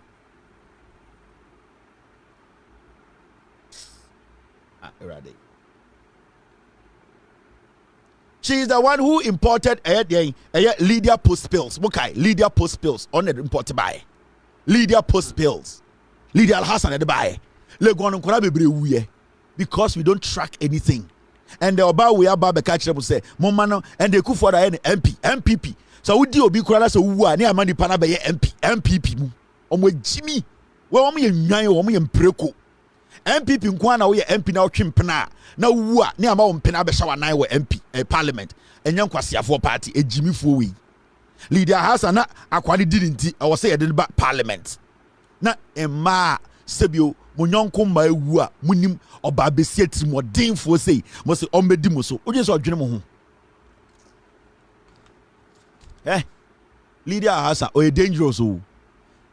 She is the one who imported Lydia post pills. Okay, Lydia post pills on the imported by Lydia post pills. Lydia Alhassan at the buy. Because we don't track anything. And the about we are Baba catch them say, Momano, and they could for the NPP. So we do be crowd so who are near money pana by MPP. Jimmy. Well, me and Nyan, and Preco. MPP nkwana we MP na otwempena na wu a ne ama wo mpena be shawa nan we MP parliament enyan kwasiafo party ejimifo we Lydia Alhassan na akwade didi nti I was say ye ba parliament na emma sebio munyonko ma ewu a munim oba besie trimodinfo sei mo se ombedi mo so oje so odwene mo ho Lydia Alhassan o dangerous o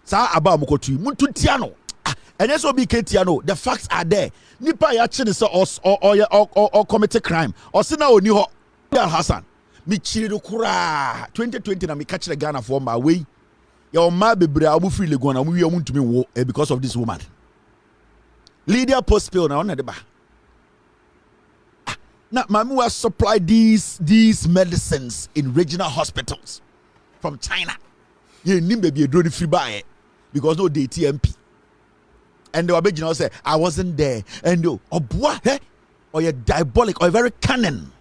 sa aba mo kotu muntu tia no. And yes, be Ketiano. The facts are there. Nipa ya chine so or commit a crime. Or sina oni ho Alhassan. Mi chiri kura 2020 na mi catch the Ghana for my way. Your ma bebre abu free legona we want to me wo because of this woman. Lydia post pill na on the ba. Now mama will supply these medicines in regional hospitals from China. You nim baby drone free buy because no they TMP. And the original say, I wasn't there. And you, oh boy, or you're diabolic, or you're very cunning.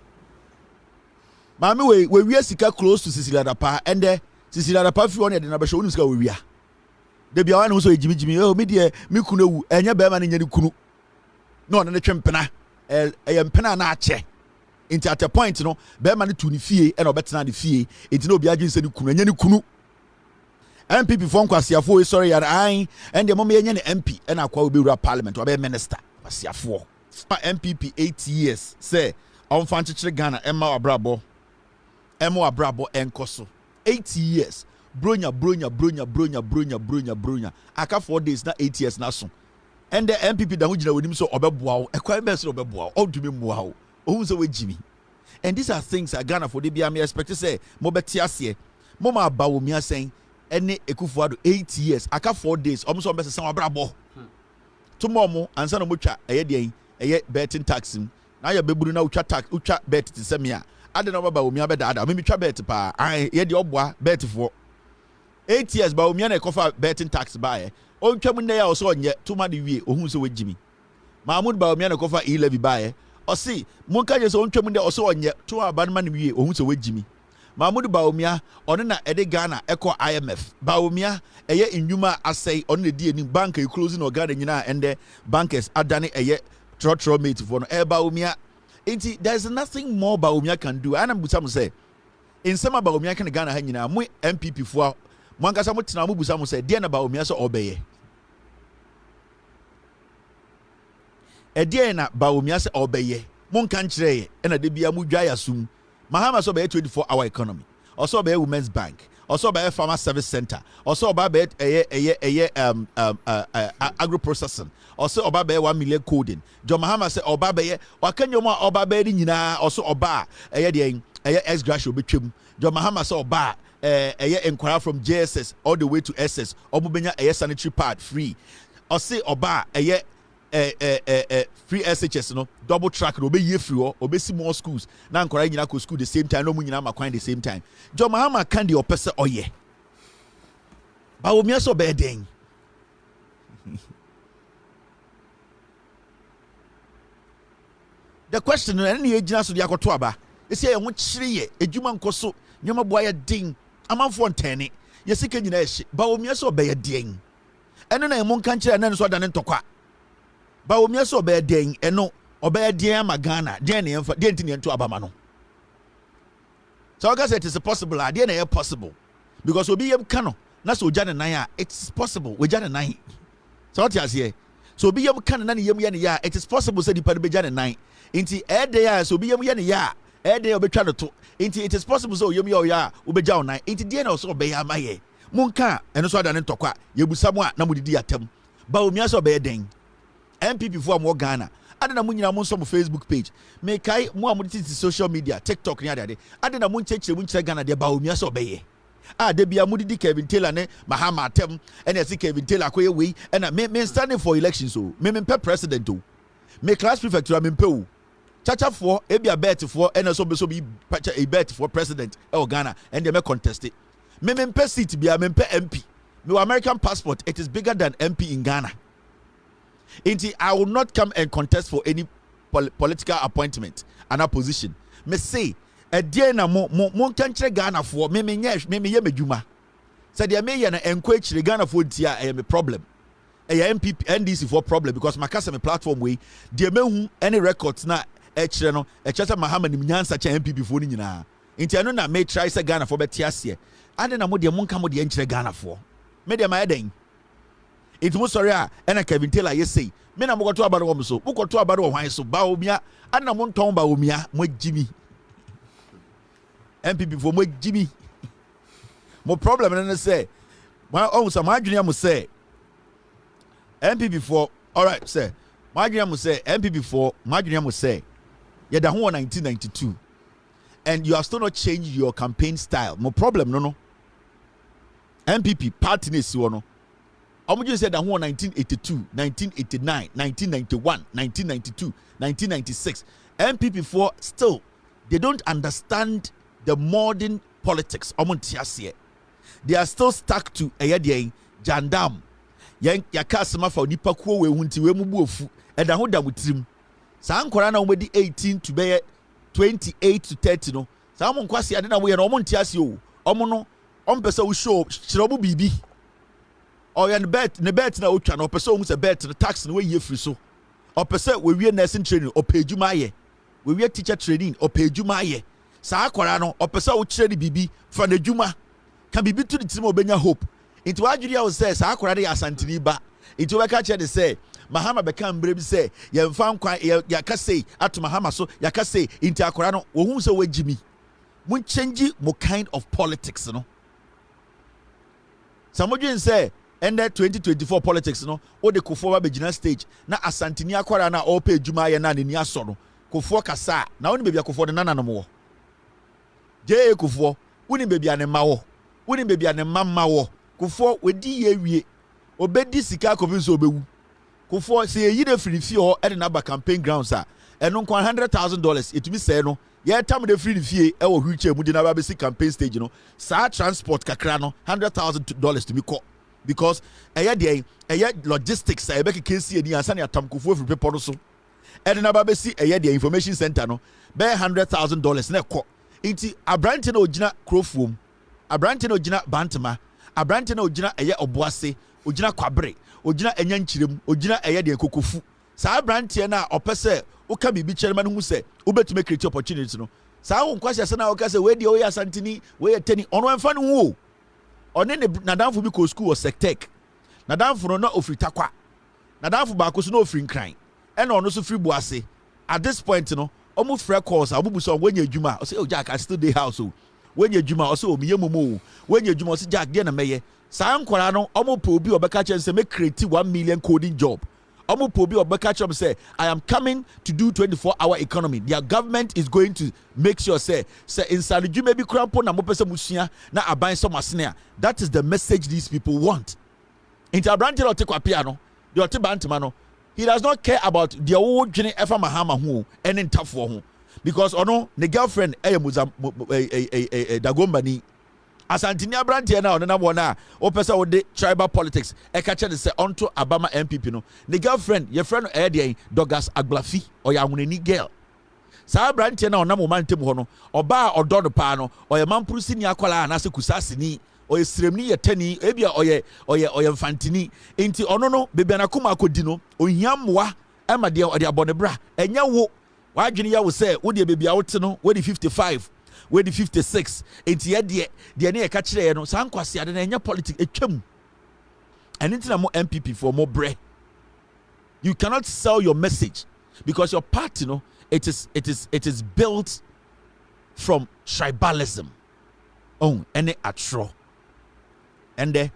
Mami, we are sika close to Cecilia Dapa, and the Cecilia Dapa, if you want to never show us we are. They be one who say Jimmy, oh, media, me kunu, and your bearman in your kunu. No, and the champena, a pena nache. Into at a point, you know, bearman to the fee, and or better than the fee, it's no be against the kunu, and any kunu. MPP phone kwasiafo sorry and I and the mommy any MP and akwa be parliament or be minister kwasiafo MPP 8 years say on fan chire Ghana Emma Abrabo enkoso 8 years bronya aka 4 days na 8 years na so and the MPP da hujina wonim so obeboa e kwa be so obeboa o dumi moa o ohun so wejimi and these are things that Ghana for dey be am expect say mo beti ase mo ma ba wo mi asen any Ekufuado 8 years aka 4 days almost on best abrabo tomorrow ansa no motwa eye betting tax na ya beburu na utwa bet ti semia ade na baba omi abeda ada me twa bet pa ye de oboa bet for 8 years ba omi na ekofa betting tax ba o ntwa mu na ya so onye tuma de wie ohun so wagimi Mahmoud ba omi na ekofa e-levy ba o si monka je so ntwa mu de o so onye to abanma na wie ohun so wagimi Mahmoud Baumia, on na Ede Ghana, Echo IMF. Baumia, eye injuma asay on the D bank closing or garden and the bankers are done a ye trotro mate for no Baumia. There's nothing more Baumia can do. And I'm some say in some Baumia can Ghana hanging mu MPP for Mangasamutina Mubusamu say, Diana Baumia so obey. A Diana Baumia say obey. Moncantre and a debia mujaya soon. Mahama so be 24-hour economy. Also be Women's Bank. Also be Farmer Service Center. Also be agro processing. Also be 1 million coding. John Mahama say oba be wakanyo ma oba be ni nyina also oba ex graduate betwem. John Mahama say oba inquire from JSS all the way to SS. Obubenya sanitary pad free. Or say oba free SHS no double track no be ye free or be see more schools na nkora nyina ko school the same time no mu nyina makwan the same time John Mahama kan de opese oye ba wo miaso be den the question no any agina so de akoto aba e say ye ho kyire ye edwuma nkoso nyoma boa ye den amanfo ntene ye sika nyina ehye ba wo miaso be ye den eno na emo nka kyire na nso da ne ntokwa ba wo miaso be den eno obey den ma Ghana den ne emfa den ti ne nto abama no so I guess it is possible idea na possible because obi yem kano na so oja ne nan a it's possible we ja ne nan so what you say so obi yem kano na ne yem ye ne ya it is possible say dipa be ja ne nan inti ede ya so obi yem ye ne ya ede obetwa no to inti it is possible so yem ye ya obeja onan inti den na so obey amaye monka eno so ada ne ntokwa yebusa mu a na mudidi atam ba omiaso obey den NPP for mo Ghana adena mu nyina mo nso mo Facebook page me kai mo amudi social media TikTok ni ade adena mo nchechire mu nchire Ghana de ba omiaso obey de bia mudidi Kevin Taylor ne Mahama atem ene esi Kevin Taylor akoye we ena me standing for elections so me president o me class prefecture me o chacha for ebia bet for ene so be pacha a bet for president e Ghana and they me contest it me seat bia me MP me American passport it is bigger than MP in Ghana. Inti I will not come and contest for any political appointment and opposition. Me say a dear na mo country Ghana for me ye medjuma. Said there may na encourage the Ghana for tia a problem. A MPP NDC for problem because my customer platform way there me any records na echere no echesa Muhammad nyansa cha MPP for ni nyina. Inti ano na me try say Ghana for betia se. Ade na mo de monka mo de enkyere Ghana for. Me de my den. It was sorry and Kevin Taylor you say me na mo to abaro wo so mo to abaro wo hwan so ba omia ana mo nton ba omia mo Jimmy MPP for mo Jimmy mo problem na say my own some adwene am say MPP for all right say my adwene am say MPP for my adwene am say you da ho 1992 and you have still not changed your campaign style mo problem no MPP party ne si wo no Omuji said that 1982, 1989, 1991, 1992, 1996. MPP4 still, they don't understand the modern politics. They are still stuck to Jandam. Yakasama for Nipakuo we wunti we mubuofu. And I hold that with him. San Korana wedi 18 to be 28 to 30 no. Samon kwasi adena we no montiasio. Omono ompesa wo show chirobu bibi. Or yan bet na utwa na opese ohun se bet the tax na we ye free so opese we wie nursing training opejuma ye we wie teacher training opejuma ye saa akwara no opese wo kire ni bibi fa na djuma ka bibi to the team obenya hope into adwiri a wo se saa akwara de asantini ba into we ka kire de say Mahama beka mbre bi say ye mfa nkwan ya ka say ato Mahama so ya ka say into akwara no wo hu se we gimi mun change mo kind of politics no samodwen say and that 2024 politics no o de Kufuor begina stage na asantini akwara na o pe adwuma ye na ni aso no Kufuor kasa na woni bebia Kufuor de nana no mo je Kufuor woni bebia ne ma wo woni bebia ne mamma wo Kufuor wedi ye wie obedi sika kovinso obewu Kufuor se yi de free fee ho e na ba campaign grounds a eno nkwa $100,000 etumi say no ye tam de free fee e wo wheelchair mu de na ba be si campaign stage no sa transport kakra no $100,000 to me ko because logistics I be kesi edi ansa na atam Kufuor free paper so e na ba be si the information center no be $100,000 na ko inti abrante na ogina Krofuom abrante na ogina Bantama abrante na ogina Obuase ogina Kwabre ogina Enyankyirem ogina de Kokofu sa abrante na opese uka bibi chairman hu se ubetume create opportunity no sa won kwase se na okase we de oya santini we teni ono emfa no hu one ne nadamfo bi ko school o sectech nadamfo no na ofri takwa nadamfo ba ko so na ofri nkran e na ono so free Buase at this point no omo free calls abubu so wenya adwuma o say oh Jack I still dey house o wenya adwuma o say o miye momo wenya adwuma o say Jack dey na meye sa nkwara no omo po obi obeka che say me create 1 million coding job omo po obi obeka che say I am coming to do 24-hour economy. Their government is going to make sure say inside you maybe crampo na mo pese musua na aban so masene. That is the message these people want. Inter branch no te kwapia no de ote bantama no He does not care about the old Jenny Efa Mahama who and in tough for who. Because the girlfriend Dagombani Asantinia Brantia now na wana o pesa wo de tribal politics e ka che say onto Abama NPP no the girlfriend your friend dey Douglas Aglafi or ya wunani girl sa Brantia na ona mo mantem ho no oba odo do pa no o ye mamprusi ni akwala na se kusasini o ye sremni ye tani e bia o ye mfantini enti ono no bebia na kuma akodi no ohiamwa e ma de abone bra enya wo wadwene ya wo say wo de bebia wo te no wo de 55 we the 56 enti ye de ne e ka kire ye no san kwase ade na enya politics etwam and intina mo MPP for more bre. You cannot sell your message because your party no it is built from tribalism. Oh, any atro and there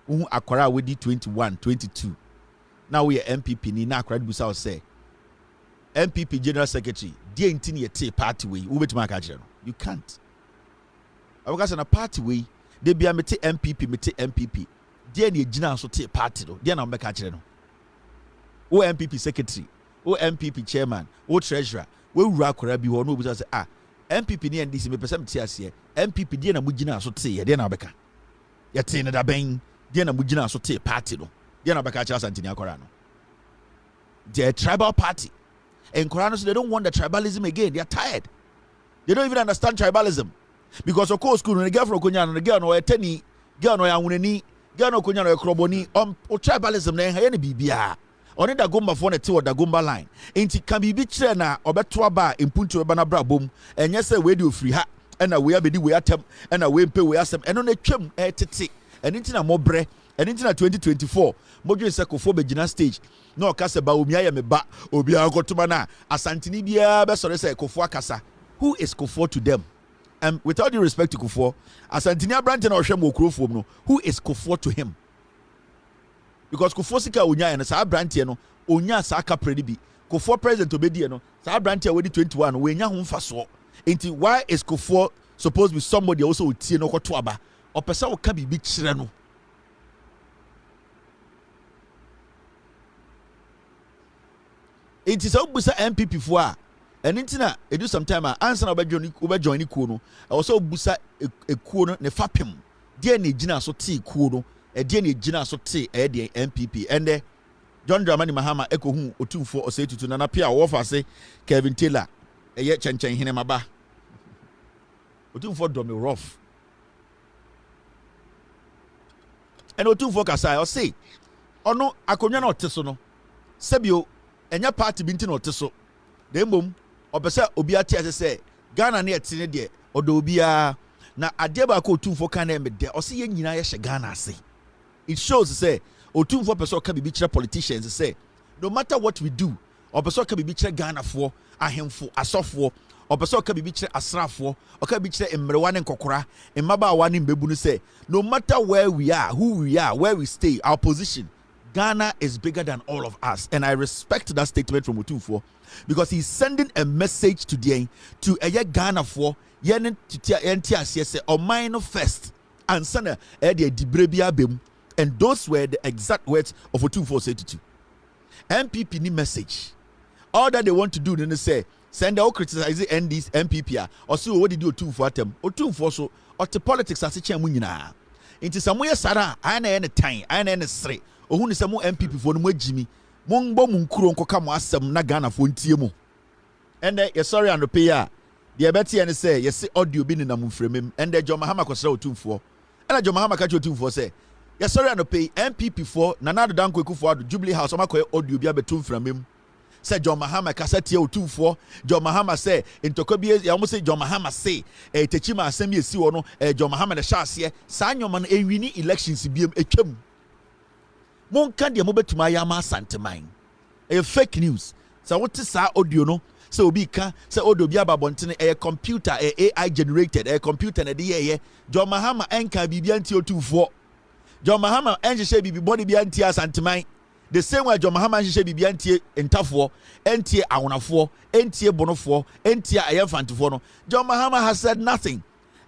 akwara we di 21 22 now we are MPP ni na akwara busa say MPP General Secretary die ntini ye te party we betima ka kire no. You can't. Because in a party way, they be a mete MPP. They ni jina so te party no. They na mbeka kire no. O MPP secretary, o MPP chairman, o treasurer, we wura akora bi ho no obusa say MPP ni NDC me pese mete ase. MPP they na mu jina so te ye. They na mbeka. Ye te ne da ben. They na mu jina so te party no. They na mbeka kire Santini akora no. They tribal party. And Korano, so they don't want the tribalism again. They are tired. They don't even understand tribalism. Because of course, the girl from Kunya and the girl no eteni, girl no yamuneni, girl no Kunya no kroboni, tribalism na any bibia. Only the gumba phone or the gumba line. Ain't it can be bitre na obetua ba impuntu ebana bra bom. And yes, we do free ha. And we have we atem and we pay we asem. And on a chum tete. And into na mobre. And into na 2024. Mojo sekofo begina stage. No kase ba umia me ba obi agotuma na asantini bia be sore se kofo akasa. Who is Kufuor to them? And with all due respect to Kufuor, Asantini Branton or Shem Okrofo no, who is Kufuor to him? Because Kufuor sika unya and sa Branton no, unya sa ka predibi. Kufuor president obedi no, sa Branton wedi 21 we nya ho mfaso. Enti why is Kufuor supposed to be somebody also utie no kwoto aba? Opesa wo ka bibi kire no. Enti sa obusa MPP fo a and intina it do sometime answer over join ku no also busa ekuo no ne fapem de na gina so te ku no e de na gina so te e de MPP and John Dramani Mahama ekohu otumfo osetutu na pia wo fa se Kevin Taylor eye chenchen hene maba otumfo do me rough and otumfo kasa o say ono akonwa na oteso no sebio enya party binti na oteso dembom opese obi ati ase say Ghana na etine de odo obia na ade ba ko otumfo kan na mede o se ye nyina ye hye Ghana ase. It shows say otumfo person ka bibi kire politicians say no matter what we do opese ka bibi kire Ghana fo ahemfo asofo opese ka bibi kire asrafo o ka bibi kire emrewa ne nkokora mmaba awa ne mbebu no say no matter where we are, who we are, where we stay, our position, Ghana is bigger than all of us. And I respect that statement from Otumfo because he's sending a message today to a Ghana for yen to NTS or mine first and send a dibrebia bim. And those were the exact words of Otumfo said to MPP ni message. All that they want to do, then they say, send out criticizing ND's MPP or see what they do Otumfo at them. Otumfo so or the politics as a chamunina. Into somewhere Sarah, I ain't any time, I ain't any straight. Ohun ni se mo MPP for no mo Jimmy mo ngbo mu nkuro nkoka mo asem na Ghana fo ntie mo ende ye sorry and pay ya de beti ene say ye se audio bi ni na mu mfremem ende John Mahama kwesra Otumfo ena John Mahama ka che Otumfo say ye sorry and pay MPP for Nana Danko Akufo Addo Jubilee House o makoy audio bi abetum mfremem say John Mahama kasa tie Otumfo John Mahama say intoko bi ya mo say John Mahama say techima asem ye si wo no John Mahama de hyase sa nyoma no enwini elections biem etwam Monka de mobetuma ya ma santeman. A fake news. So what is our audio no? So obi ka say audio bi ababontene a computer a AI generated a computer na de ye John Mahama enka bibia nti Otumfo. John Mahama enhye bibi body bi anti asanteman. The same way John Mahama enhye bibi anti entafo, entie awonafo, entie bonofo, entie ayemfantefo no. John Mahama has said nothing.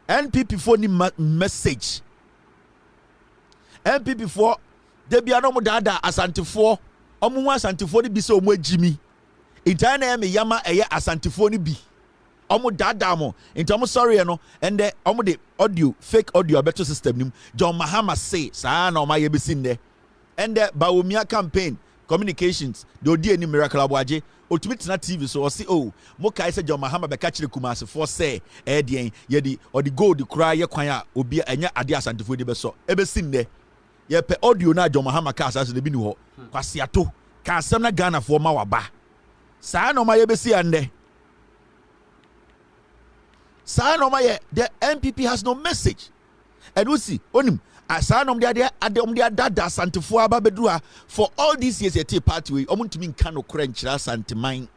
NPP for ni message. NPP for Debi anomu dada asantefo omo hu asantefoɔ no bi sɛ omo agimi ntan na me yama ɛyɛ asantefoɔ no bi omo dada mo nti omo sorry no and omo de audio fake audio beto system nim John Mahama say saa na omo ye be sin there and Bawumia campaign communications the odi any miracle aboaje otumi tena TV so o say oh mo kai say John Mahama be ka kire Kumasi for say dean ye di or the gold cry ye kwan a obi anya ade asantefoɔ de be so e be sin there ye pe audio na John Mahama ka asase de bi ni ho kwasiato ka asem na Ghana for ma waba saa na omo ye be si ande saa na omo ye the NPP has no message and we see onim saa na omo de dada asantefoɔ aba bedua for all these years yet party we omo ntumi nka no kora nkyira asanteman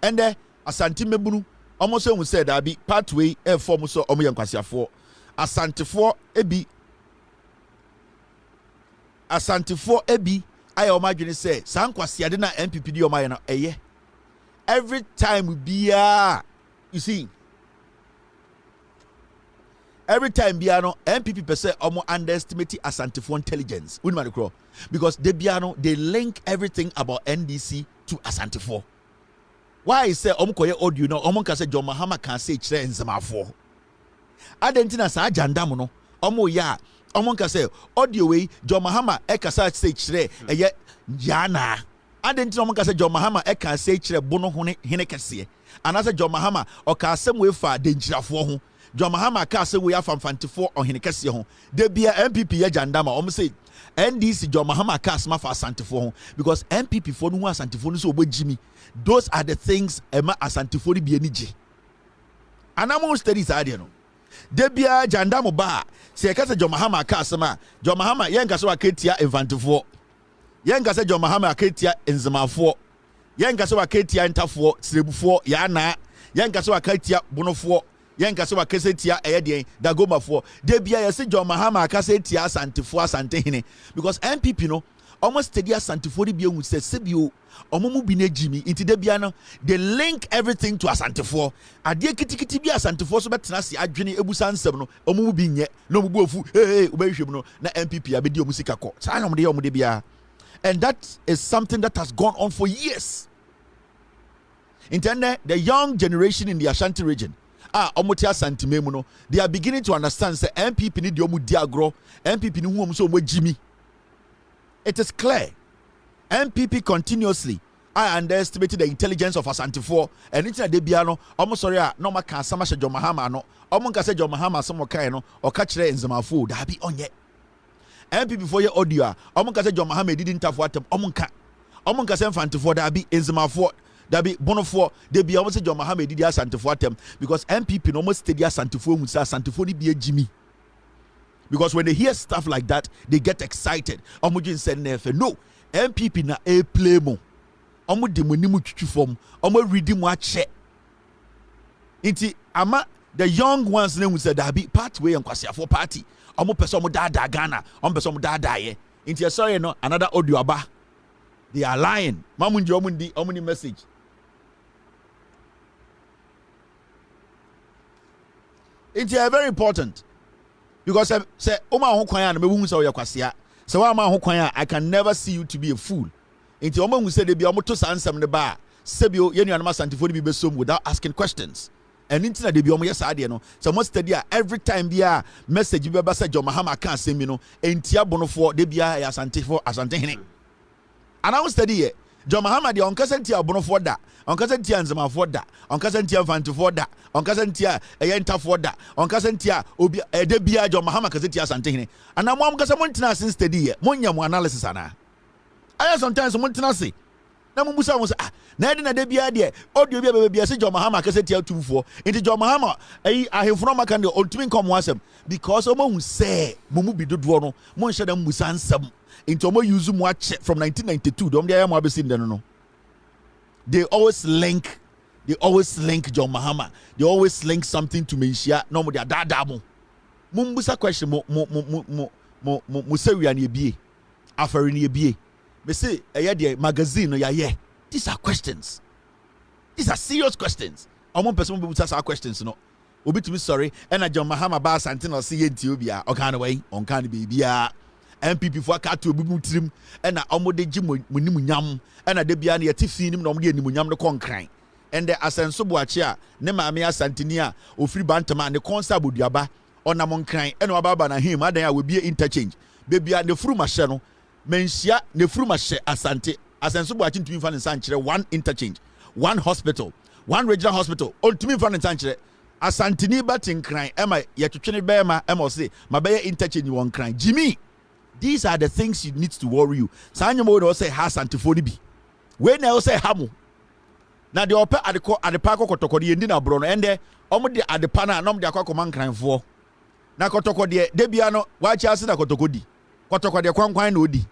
and asante mebunu omo so hu said abi pathway form so omo ye nkwasiafoɔ asantefoɔ ebi aye omo adwene say saa nkwasiade na NPP di omo aye na eye every time bia you see every time biano NPP per se omo underestimate asantefoɔ intelligence we man crow because they biano they link everything about NDC to asantefoɔ why say omo koye audio no omo ka say John Mahama can say kyerɛ nzemafoɔ adentina saa jandam no omo ya omo ka say audio we John Mahama e ka say kyerɛ eye yana adentina omo ka say John Mahama e ka say kyerɛ bono hone hene kɛseɛ anasa John Mahama o ka asɛm we fa denkyirafoɔ ho John Mahama ka say we are from fantifo on hene kɛseɛ ho de bia NPP ye jandama omo say NDC John Mahama ka asma fa asantifo ho because NPP for no asantifo no so obojimi those are the things ema asantifo ni bi anije anamo studies ade no de bia jandamo ba se ka say John Mahama ka asma John Mahama yen ka say waketia infantifo yen ka say John Mahama aketia enzemafo yen ka say waketia ntafo sirebufo ya na yen ka say waketia bonofo yen ka se wa kesetia eyedien dagoma fo de bia ye se John Mahama ka se tia asantefo asante hene because NPP no almost steady asantefo de bia hu se sebio omomu bi na jimi nti de bia no they link everything to asantefo ade kitikiti bi asantefo so betena se adwene ebusa nsem no omomu bi nye no mu buofu obehwem no na NPP abedi omusika ko sa na omde bia and that is something that has gone on for years intende the young generation in the Ashanti region omotia santimemu no they are beginning to understand say NPP ni de omu diagro NPP ni hu omu so omu jimi it is clear NPP continuously I underestimated the intelligence of asantefoɔ and it's de bia no omu sorry no ma kan sama hye John Mahama no omu nka say John Mahama some kan no oka kire nzemafo da bi onye NPP for your audio omu nka say John Mahama didn't have what omu nka say mfantefoɔ da bi nzemafo dabi bonofo de bia almost John Mahama didi asantefo atem because NPP no almost steady asantefo hu say asantefo ni bia jimi because when they hear stuff like that they get excited omujin say nefe no NPP na a play mo omu de monimu twitwi fom omu ready mo ache inti ama the young ones na hu say dabi pathway enkwasiafo party omu pese omu dada Ghana omu pese omu dada ye inti sorry no another audio aba they are lying mamunji omundi message it's very important because say oma ho kwan na mebu hu say oyakwasea say wa ma ho kwan I can never see you to be a fool inti oma hu say de bia omoto sansam ne ba sebio ye nuanama santifo bi besom without asking questions and inti na de bia omo yesa ade no so mo study every time bia message bi ba say John Mahama kan asemi no entia bonofo de bia ya santifo asante hene and I will study it John Mahama de onkasa ntia bonofo da onkasa ntia nzemafo da onkasa ntia fantifo da onkasa ntia eyentafo da onkasa ntia obi de bia John Mahama kasa ntia asante hene and am onkasa mo ntina sin study it mo nya mo analysis ana I sometimes mo ntina se na mo busa mo say na de na de bia de audio bia se John Mahama kasa ntia tumfo into John Mahama ahemfo no maka de ultimate come wasem because omo hu say mo mu bi dodo no mo nhye da musa nsam into omo use mo ache from 1992 dom dia mo abesin de no they always link John Mahama they always link something to menshia no mo dia dada mo mumbusa question mo sewia na ebie afari na ebie me say de magazine no ya these are questions, these are serious questions omo person mo busa questions no obi to me sorry and John Mahama ba asante no say yenti obia o kan way on kan be bia MPP for aka to obi trim and omode gi munimunyam and de bia na yeti fi nim na omode animunyam no konkran and the asenso boache a ne maame asantini a ofiri bantama ne konsa boduaba onam nkran and wababa na him adan a we be interchange bebia ne furu mahye no menhia ne furu mahye asante asenso boache ntumi fa ne sankere one interchange, one hospital, one regional hospital ontumi fa ne sankere asantini batin kran ema yetwetwe be ma ema say mabaye interchange won kran Jimmy. These are the things you need to worry you. Sanyamo do say has antifoni bi. We na say hamu. Na de ope adepa kotoko de ndi na bro no ende omo de adepa na nom de akwa nkranfo. Na kotoko de bia no wa chi ase na kotoko di. Kotoko de kwankwan na odi.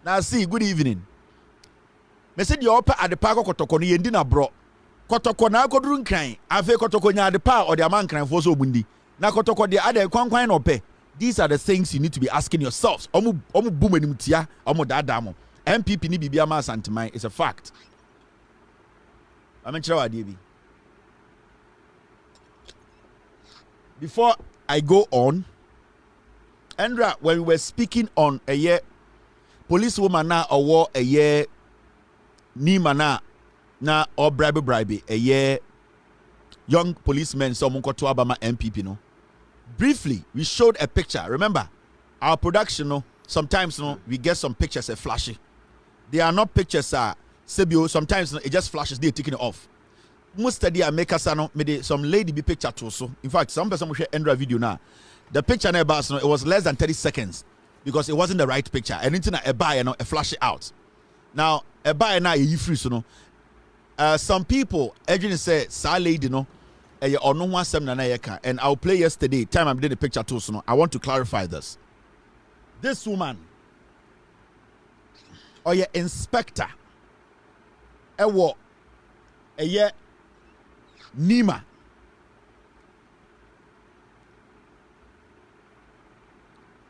Na see good evening. Me say de ope adepa kotoko no ndi na bro. Kotoko na akoduru nkran. Afi kotoko nya adepa o de amankranfo so obundi. Na kotoko de ade kwankwan na ope. These are the things you need to be asking yourselves. Omu boom enimtia, omu dadamo. MPP ni bibia ma santimai is a fact. Before I go on, Andra, when we were speaking on a year, policewoman na or a year, ni mana na or bribe a year, young policemen so munko to Abama MPP no. Briefly, we showed a picture. Remember, our production, no, sometimes no, we get some pictures that flashy. They are not pictures Sebio, sometimes no, it just flashes, they're taking it off. Most of the make us some lady be picture too. So in fact, some person will share Endra video now. The picture never it was less than 30 seconds because it wasn't the right picture. And into a buy and a flash it out. Now a buy now you free so no. Some people agent say sa lady no. And I'll play yesterday. Time I'm doing the picture too. So I want to clarify this. This woman, or your inspector, a year Nima.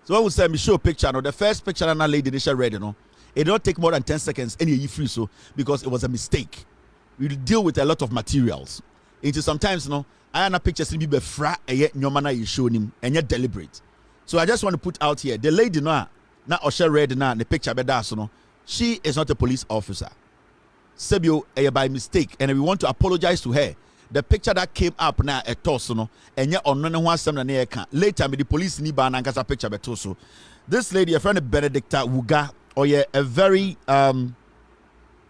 So I will say me show a picture. No, the first picture that lady Nisha read, it did not take more than 10 seconds. Any free so because it was a mistake. We deal with a lot of materials. Into sometimes I am a pictures be fra yet nyomana you show him and yet deliberate. So I just want to put out here the lady na Osha read na the picture bedaso she is not a police officer. Sebio by mistake and we want to apologize to her. The picture that came up now a toso and yet on one sem na later the police ni ba na nkasa picture betoso. This lady a friend of Benedicta Wuga or a very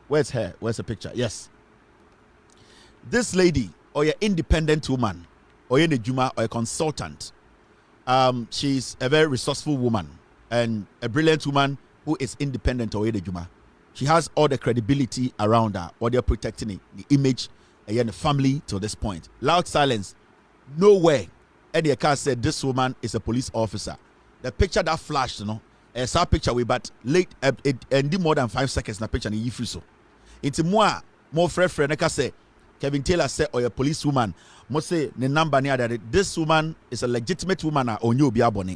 where's the picture? Yes. This lady or an independent woman or a juma or a consultant, she's a very resourceful woman and a brilliant woman who is independent or a juma. She has all the credibility around her or they're protecting the image and the family to this point. Loud silence, nowhere Eddie Car said this woman is a police officer. The picture that flashed, it's a picture we but late it ended more than 5 seconds in the picture and you so it's more fresh say Kevin Taylor said, or a policewoman, must say the number near that this woman is a legitimate woman on you obia boni.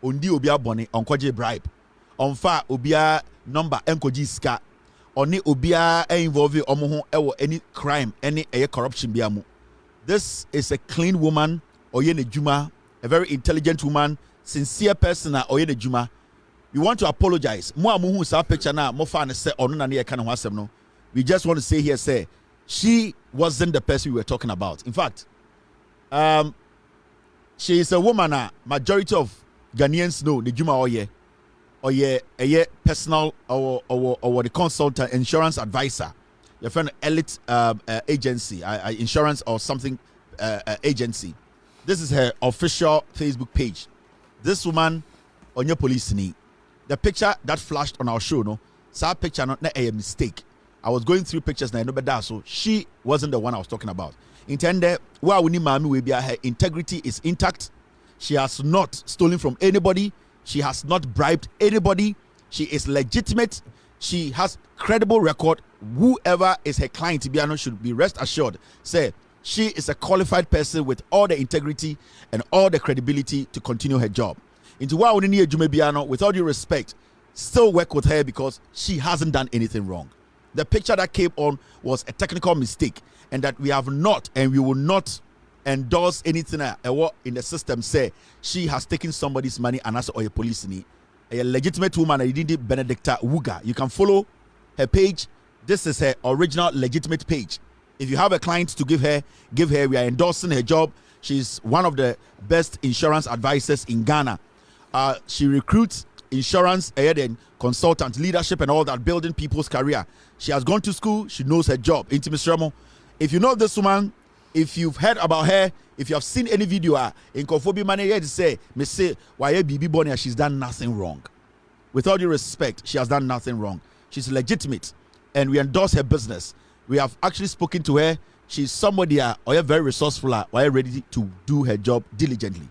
On di obia boni, on koje bribe. On fa obia number enkoji ska. On ni obia involved omoho ewo any crime, any corruption biamu. This is a clean woman, or ye juma, a very intelligent woman, sincere person, or ye juma. We want to apologize. Mo amuhu sa picture na mo fa ne se onu na ne kan ho asem no. We just want to say here say she wasn't the person we were talking about. In fact, she is a woman. Majority of Ghanaians know the Juma or personal or the consultant, insurance advisor. Your friend elite agency, insurance or something agency. This is her official Facebook page. This woman on your police knee. The picture that flashed on our show, no, so picture not a mistake. I was going through pictures now, so she wasn't the one I was talking about. Intended, while we need mommy, her integrity is intact. She has not stolen from anybody. She has not bribed anybody. She is legitimate. She has credible record. Whoever is her client, Tibiano, should be rest assured. Say she is a qualified person with all the integrity and all the credibility to continue her job. Into why we need Jumebiano, with all due respect, still work with her because she hasn't done anything wrong. The picture that came on was a technical mistake, and that we have not and we will not endorse anything in the system say she has taken somebody's money and as or a police ni a legitimate woman Benedicta Wuga. You can follow her page. This is her original legitimate page. If you have a client to give her. We are endorsing her job. She's one of the best insurance advisors in Ghana. She recruits insurance consultant, leadership and all that, building people's career. She has gone to school. She knows her job. If you know this woman, if you've heard about her, if you have seen any video in Kofobi Manager say, me say, why Bibi Bonia, she's done nothing wrong. With all due respect, she has done nothing wrong. She's legitimate and we endorse her business. We have actually spoken to her. She's somebody or very resourceful or ready to do her job diligently.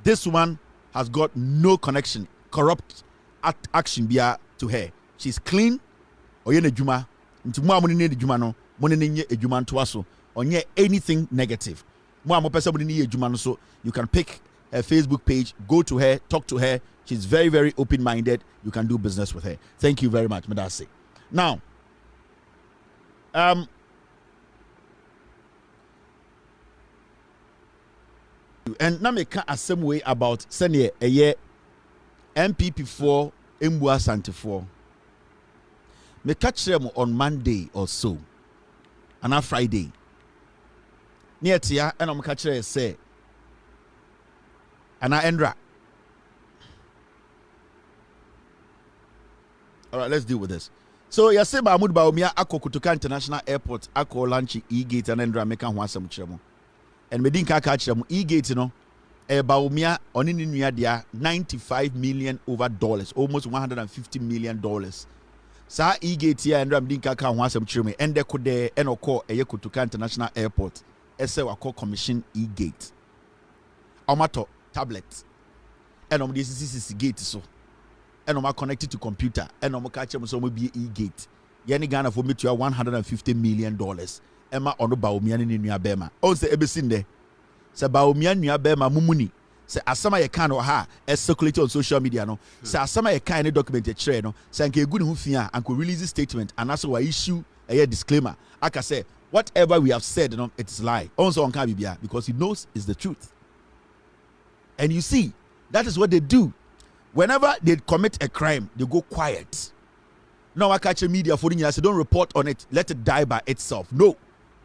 This woman has got no connection, corrupt action to her. She's clean. Anything negative. So you can pick her Facebook page, go to her, talk to her. She's very, very open-minded. You can do business with her. Thank you very much, Madasi. Now, and now make a same way about sending a year NPP 4 Mbua Sante 4. Me catch them on Monday or so, and on Friday. Near tia, and I'm catch them say, and I endra. All right, let's deal with this. So you say Mahmoud Baumia ako Kutuka International Airport ako lanchi E-gate and endra make an wasam chemo. And me dinka catch them E-gate Baumia on in dia $95 million over dollars, almost $150 million. Sa E-gate here and dinka ka wasam chemo and they could enoko Kutuka International Airport. Ese wako commission E-gate. Omato tablet. And this is gate so. And I'm connected to computer and I'm catch them so be E-gate. Yani Ghana for me to $150 million. Emma on the Baumia in New Bema. Oh, say Ebesinde. Say Baumia New Bema Mumuni. Say Asama ye can or ha as circulated on social media. No, say Asama ye can documented trade. No, say good hufia and could release a statement and also issue a disclaimer. I can say whatever we have said, no, it's lie. Also on Kabibia because he knows it's the truth. And you see, that is what they do. Whenever they commit a crime, they go quiet. Now I catch a media for you. I say don't report on it. Let it die by itself. No.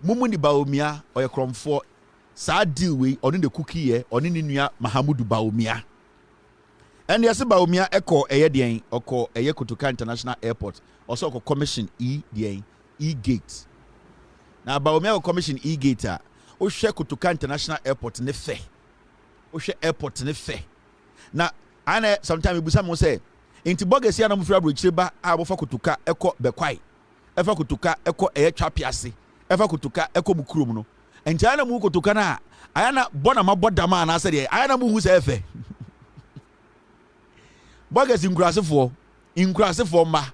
Mumuni Baumia or your crom for sad deal way on in the cookie here on in Nuya Mahamudu Baumia. And yes, Baumia echo a or call a Kutuka International Airport. Also commission E-gate. Now Baumia commission E-gate. O share Kutuka International Airport nefe. O share airport nefe. Now and sometimes we some say inti bogus ya na mufra brochireba abofa kutuka eko bekwai efa kutuka eko twa piase efa kutuka eko bukurum no enti ana mu kutuka na ayana bona mabodama na ase de ayana mu hu se efe bogus inkurasefo ma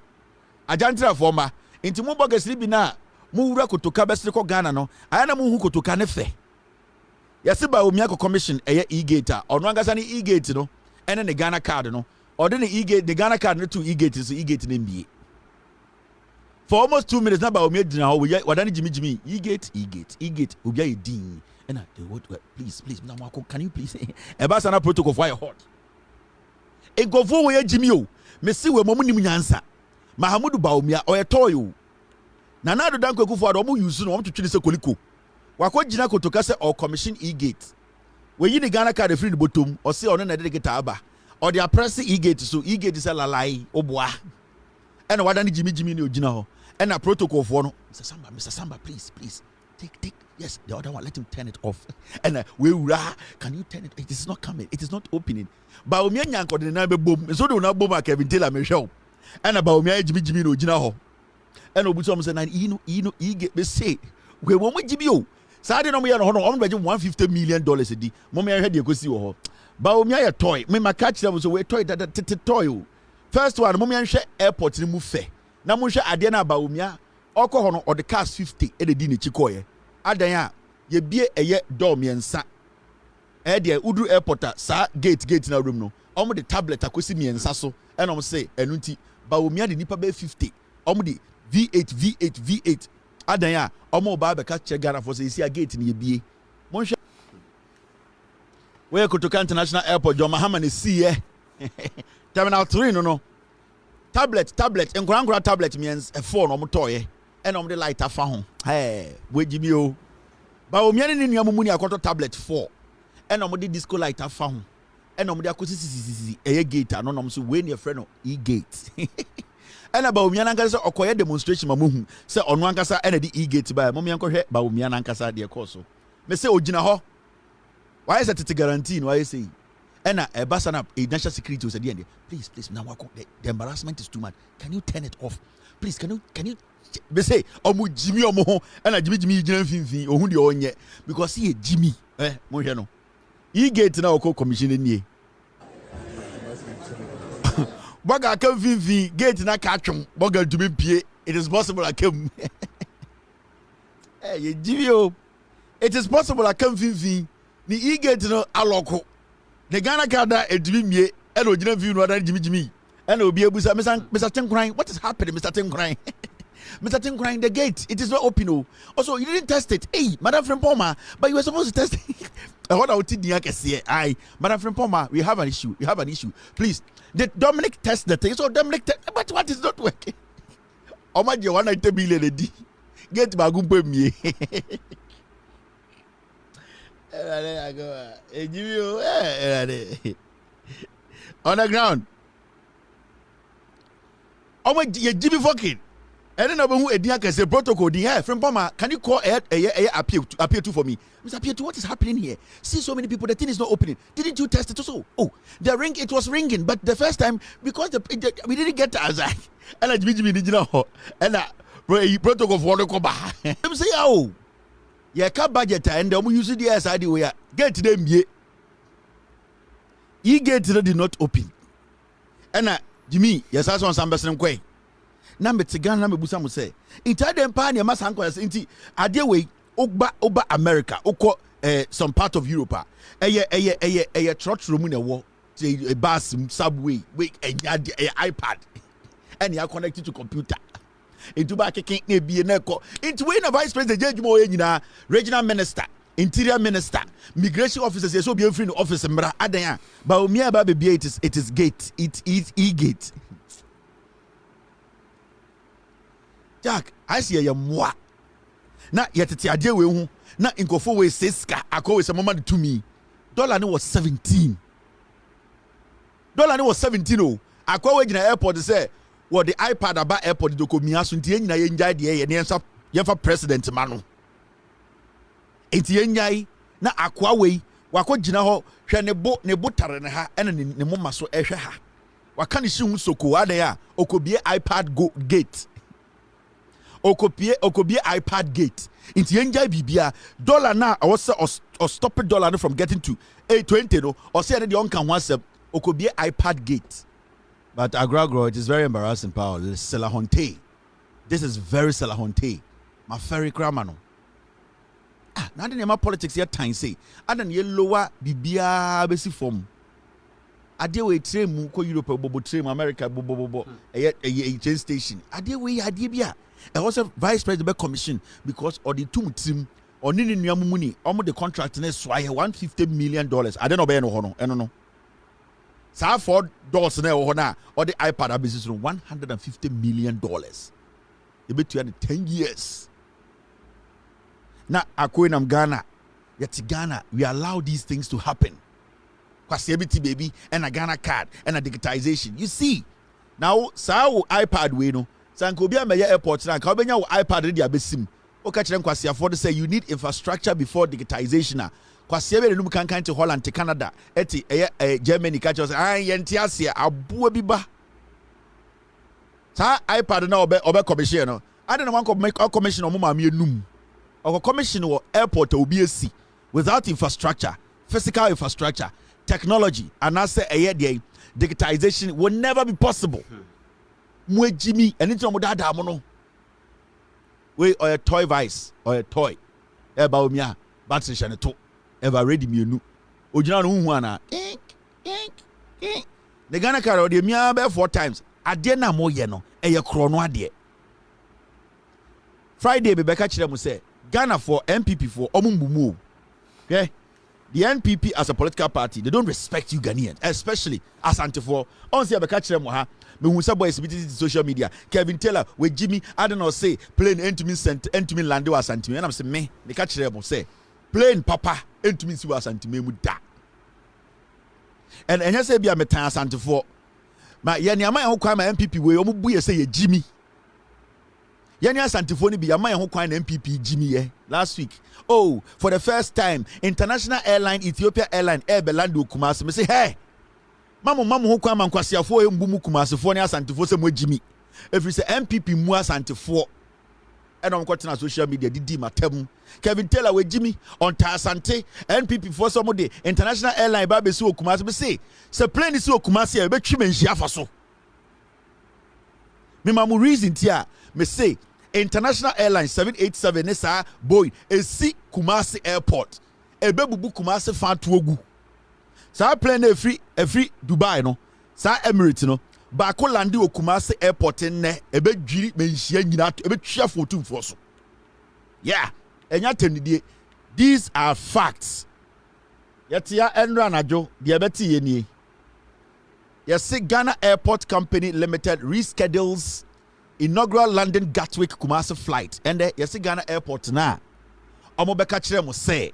ajantra fo ma inti mu bogus bi na mu wura kutuka besire ko Ghana no ayana mu hu kutuka ne fe yasiba omiako commission E-gate ono angasa ni E-gate no and then the Ghana card, no, or then the Ghana card to E-gate is E-gate in MBA. For almost 2 minutes, now about me now, we what Jimmy E-gate, Ubia Dean. And I what please, can you please Ambassador protocol fire hot. A go for where Jimmy, Messi, where Momuni Nyansa, Mahamudu Baumia, or a toy. Nana the Danko for the use to choose a Koliko. Wako Jinako to Casa or commission E-gate. When you the Ghana card the free the bottom or see on another get aba or they are pressing E-gate so E-gate is a lie obwa and what done Jimmy no jina and a protocol for no Mr. Samba please take yes the other one let him turn it off and we can you turn it it is not coming it is not opening but we nyanko the na be boom so do na boom Kevin Taylor me show and about me Jimmy no jina ho and obuso say na E-gate be say we wo mo Jimmy Saturday no me no on $150 million a day. Mommy I heard you go see wo. Ba o me a toy. Me ma catch them so we toy that toy. First one mommy share airport ni mu fe. Na mo hwe ade na ba o me a okọ ho no or the cars 50 e de di ni chikoye. Adan a ye bie eye door miensa. E de udu airport sa gate na room no. Omo the tablet akosi miensa so. E no mo say enu nti ba o me a de nipa be 50. Omo the V8 Adanya, omo ba be catch Ghana for say gate ni ebie. Monhwe we Kotoka International Airport John Mahama ne see Terminal 3 no. Tablet nkura tablet means a phone omo toye. And on the light afa ho. Hey, we jimi o. Ba o miane ni nuamu mu ni akoto tablet 4. And on the disco light afa ho. And on the akosi eye gate no no so we ne friend no e-gate. And about me ankasa okoye demonstration mamuhu say onu ankasa na di e-gate ba mo me ankɔhwɛ ba o me ankasa de ekoso me say ogina hɔ why is it guarantee no why say and a basana a national security was at the end please now the embarrassment is too much, can you turn it off please, can you me say omu jimi omo ho and a jimi gina finfin ohun de onye because he jimi mo hwɛ no e-gate na okɔ commission nie Boga come vivi gate na catchum boga to be pie. It is possible I come. Hey, you it is possible I come vivi. Ni e-gate no aloko. The Ghana kada e to be me. Elo jina view no other Jimmy. And will be able to say, Mr. Tinkran, what is happening, Mr. Tinkran? Mr. Tinkran, the gate, it is not open. Also, you didn't test it. Hey, Madam Frimpoma, but you were supposed to test it. What I would say, aye, Madam Frimpoma, we have an issue. Please. Did Dominic test the thing? So Dominic but what is not working? How much you want to be lady? Get bagumpe me. On the ground. How much you Jimmy fucking? I don't know who Edian can say protocol. From Poma, can you call appeal to for me? Mr. Appeal to what is happening here? See so many people, the thing is not opening. Didn't you test it also? Oh, it was ringing, but the first time because we didn't get to Azai. And I protocol for the Koba. I'm saying, oh, yeah, cut budget and we use the SID way. Get them ye. E-gate did not open. And Jimmy, yes, I saw some person quay. Number Tigana Busa mu say. Inside the empire, you must anchor us into Adewe, Oba America, Oko some part of Europe. A trot room in a war, a bus, subway, wake a iPad, and you are connected to computer. Into back a king be an echo. Into when a vice president, Judge Moyena, regional minister, interior minister, migration officers, so be a friend officer, Adaya. But Umia Baby, it is gate, it is e-gate. Jack, I see a moi. Na yet it's a deal with who, not in go forward, Siska, I call some money to me. Dollar was 17. Dollar was 17. Oh, I call in the airport to say, what the iPad about airport do come here, so in the enjoy the air and answer, you have a president, Manu. It's the enjoy, na aqua way, Wako Jinaho, Shanebo, Nebutaran, and the Mumma so Esha. Wakani soon so cool, Adaya, Okobie iPad go gate. Okobie iPad gate. Inti enjoy bibia dollar na I was or stop dollar from getting to 820 no or say the on can once Okobie iPad gate. But agragro, it is very embarrassing, Paul. Selahonte. This is very Selahonte. My ferry cramano. Now the name of politics here time say and then you lower bibia basic form. Adewe train mu ko Europe bobo train America bobo a train station. Adewe adebia. And also vice president commission because or the two team or nini money almost the contract is $150 million. I don't know I don't know. So $4 na or the iPad business $150 million. You bet you had 10 years. Now Akoinam Ghana, yet Ghana, we allow these things to happen. Kwasiebiti baby and a Ghana card and a digitization. You see, now so iPad we know. Sankobia Maya Airport na ka obenya iPad ready abesim o ka kire nkwase afford say you need infrastructure before digitization kwase be num kankan to Holland to Canada eti Germany ka kire say yenti ase aboa bi ba sa iPad na obe commission no ade na wan make commission o mama enum o commission wo airport obi esi without infrastructure, physical infrastructure, technology and I say digitization will never be possible. Mwe Jimmy, anything mo dada mo no. We or a toy vice or a toy. Eba omia battery shane to. Eba ready mienu. Ojina no hu ana. The Ghana car o de mia be 4 times. Ade na mo ye no. Eye kro no ade. Friday be beka kire mu say Ghana for NPP for omumbumu. Okay? The NPP as a political party, they don't respect you Ghanaians, especially Asante for. On say beka kire mu ha, me hu say boys be social media. Kevin Taylor with Jimmy, I don't know say plane entumi land wa Asante. And I'm say me beka kire mu say plane papa entumi si wa Asante mu da. And enya say bia metan Asante for. Ma ye niama ye ho kwan ma NPP we omubu ye say ye Jimmy. Yenya Santifoni be yama ho kwan NPP Jimmy last week. Oh, for the first time, international airline Ethiopia Airline Air Belando Kumasi. Me say, hey, mamu ho kwan man kwasiafo e mbumu Kumasi fo ne Asantifo se mo Jimmy. If you say NPP mu Asantifo, and on na social media didi matem. Kevin Taylor we Jimmy on ta Asante NPP for some day international airline ba be so Kumasi me say plane is so Kumasi e be twi menhia fa so. Me mamu reason tia me say international airline 787 nesa boy esi Kumasi airport ebebubu Kumasi fa tuogu sa plane every Dubai no sa Emirates no ba ko landi o Kumasi airport ne ebedwiri menhia nyina ebetwa fotum fo so yeah enya tenidie. These are facts. Yetia enra najo de ebeti ye nie. Yes, Ghana Airport Company Limited reschedules inaugural London Gatwick Kumasi flight. And yes, Ghana Airport na. Omo beka kire mo say.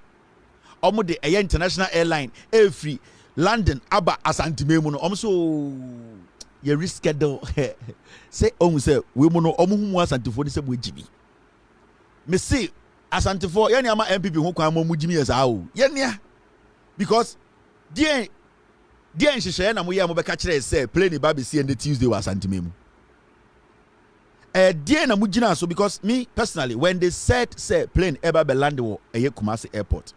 Omo de eye international airline every London aba asantimemu no. Omo so ye reschedule. Say omo say we mo no omo hu asantifo ni se mo Jimmy. Me say asantifo ye ama MPP ho kwan mo Jimmy yes awo. Ye nia. Because die nhihye na mo ye mo beka kire say plane ba be see on the Tuesday was asantimemu. Die na mujina so because me personally when they said say plane ever be land wo eye Kumasi airport,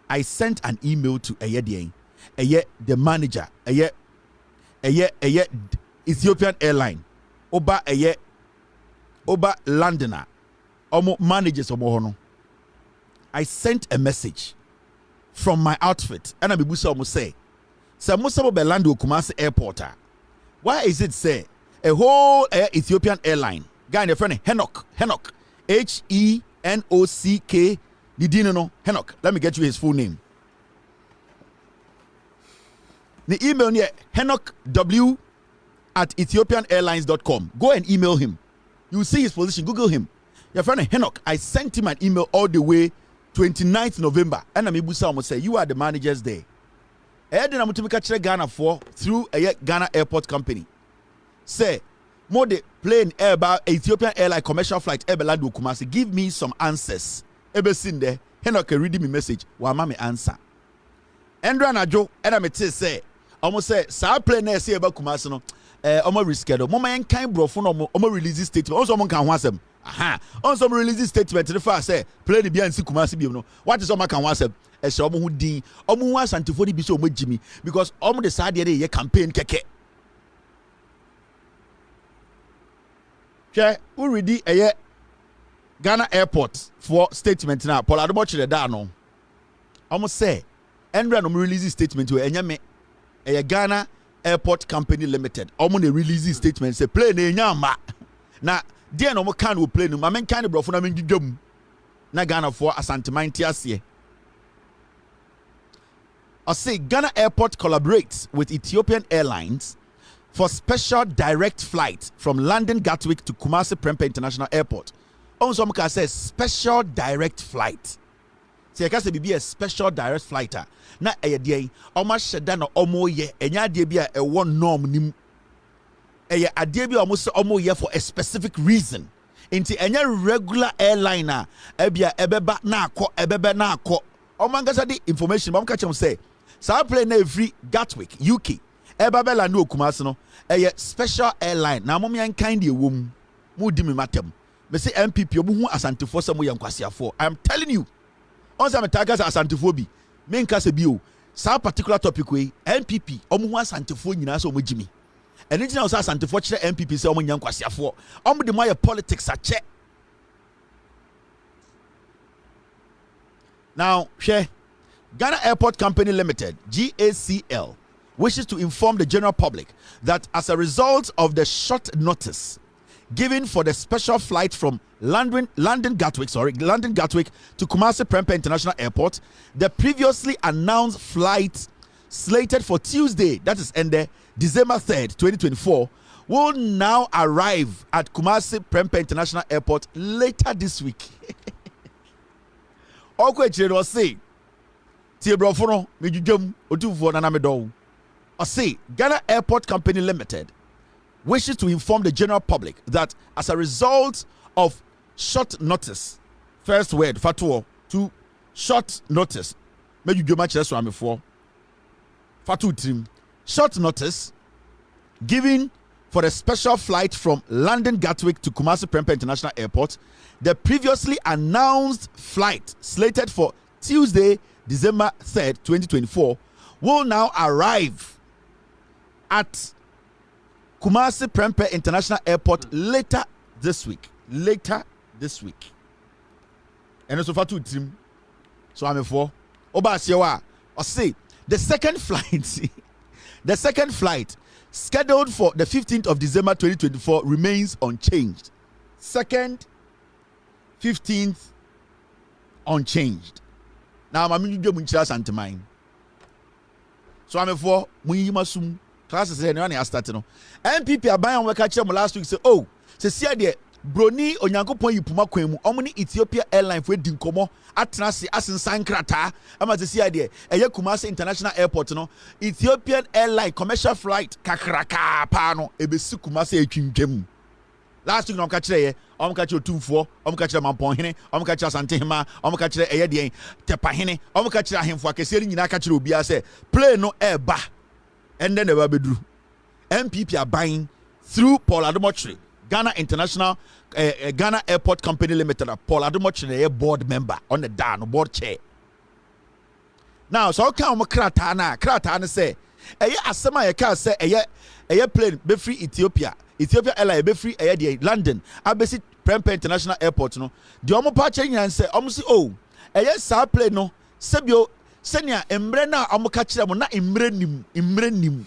I sent an email to the manager Ethiopian airline oba Londoner omo managers omo hono. I sent a message from my outfit and I be busa omo say mo be land wo Kumasi airport. Why is it say a whole Ethiopian airline guy in the friend Henok Henock no Henok, let me get you his full name. The email near henokw@ethiopianairlines.com. Go and email him. You will see his position. Google him. Your friend Henok, I sent him an email all the way 29th November. And I'm able to say you are the managers there. And then I'm going to catch Ghana for through a Ghana Airport Company. Say, more the plane air Ethiopian airline commercial flight air Belando Kumasi. Give me some answers. Ever seen there? Henok reading me message. Wa mama answer. Endra na jo. And I'm say. Almost say. Sa plane air say about Kumasi no. Omo reschedule. Mama en kind bro phone omo release statement. Also omo kan wasem. Aha. Also release statement. The first say plane bi ansi Kumasi bi no. What is omo kan wasem? Ese omo hu din. Omo hu asantifo bi so omo Jimmy because omo the side dey ye campaign keke. Okay, we ready a Ghana Airport for statement now. Paul Adobochi the da no. Almost say, Endra no release statement to enyame a Ghana Airport Company Limited. Omo the release statement say plane enyama. Na dia no mo kan wo plane no. Ma men kan the brofo na men gidwam. Na Ghana for Asante Tiasie. I say Ghana Airport collaborates with Ethiopian Airlines for special direct flight from London Gatwick to Kumasi Prempeh International Airport. Also, I say special direct flight. See, I can say be a special direct flighter. Na a day, almost shada no omo ye, enya de be a one norm nim. A day be almost omo ye for a specific reason. Into enya regular airliner, ebia ebeba na ko ebebe na ko. Omangasa the information, but I'm catching say. So I play na free Gatwick, UK. Ebabela no Kumasi no a special airline na mo me kind e wom mo di me matem me say MPP omo hu asantifo se mo ye nkwasiafo. I am telling you on some targets asantifo bi me nka se bi o sa particular topic we MPP omo hu asantifo nyina se omo gimi eni tina o sa asantifo kire MPP se omo nya nkwasiafo omo de mo ye politics a che. Now share Ghana Airport Company Limited GACL wishes to inform the general public that as a result of the short notice given for the special flight from London Gatwick to Kumasi Prempeh International Airport. The previously announced flight slated for Tuesday, that is ended December 3rd, 2024, will now arrive at Kumasi Prempeh International Airport later this week. Okwe was say, Tiebroforo, Mijum, Otuvo Nanamedo. Or say, Ghana Airport Company Limited wishes to inform the general public that as a result of short notice, first word, Fatuo, to short notice, maybe you match this one before. Fatu team, short notice given for the special flight from London Gatwick to Kumasi Prempeh International Airport. The previously announced flight slated for Tuesday, December 3rd, 2024, will now arrive at Kumasi Prempeh International Airport later this week. And also for two team. So I'm for Oba Sewa. Or say the second flight scheduled for the 15th of December 2024 remains unchanged. 15th unchanged. Now I'm going to do mine. So I'm for Muyimasum. Classes say no start no. NPP aban we ka kire mo last week say oh se sia de broni onyankopon yipuma kwan mu omni Ethiopia airline for di nkomo atena se asensan krata ama se sia de eye Kumasi International Airport no Ethiopian airline commercial flight kakraka pa no ebesi Kumasi atwintwam. Last week no ka kire ye ka kire otumfo ka kire mampon hene ka kire asantehema ka kire eye de tepa hene ka kire ahemfo akese nyina ka kire obi a say plane no eba. And then they were bedru. NPP are buying through Paul Adomochri, Ghana Airport Company Limited. Paul Adomochri, a board member on the board chair. Now, so can we Kratana say, Asama Yaka say, a plane be free Ethiopia airline be free London, Abesi Prempeh International Airport. No, the Omo Pachin and say, oh, a plane no, Sebio. Senya embrena amokachira mo na imrenim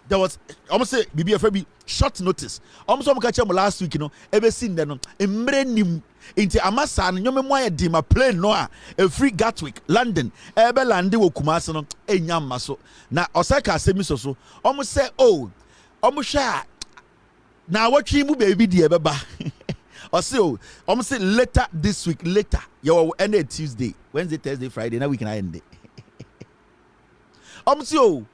there was almost say bibi afrabi short notice almost amokachira mo last week no ebe sin de no imrenim inti amasa no nyome mo ayedi ma plane no a free Gatwick London ebe lande wo Kumasi no enya maso na osaka asemi so almost say oh almost sha na watchi mu baby de ebeba or say oh almost say later this week later you end it Tuesday Wednesday Thursday Friday now we can end it. Omsio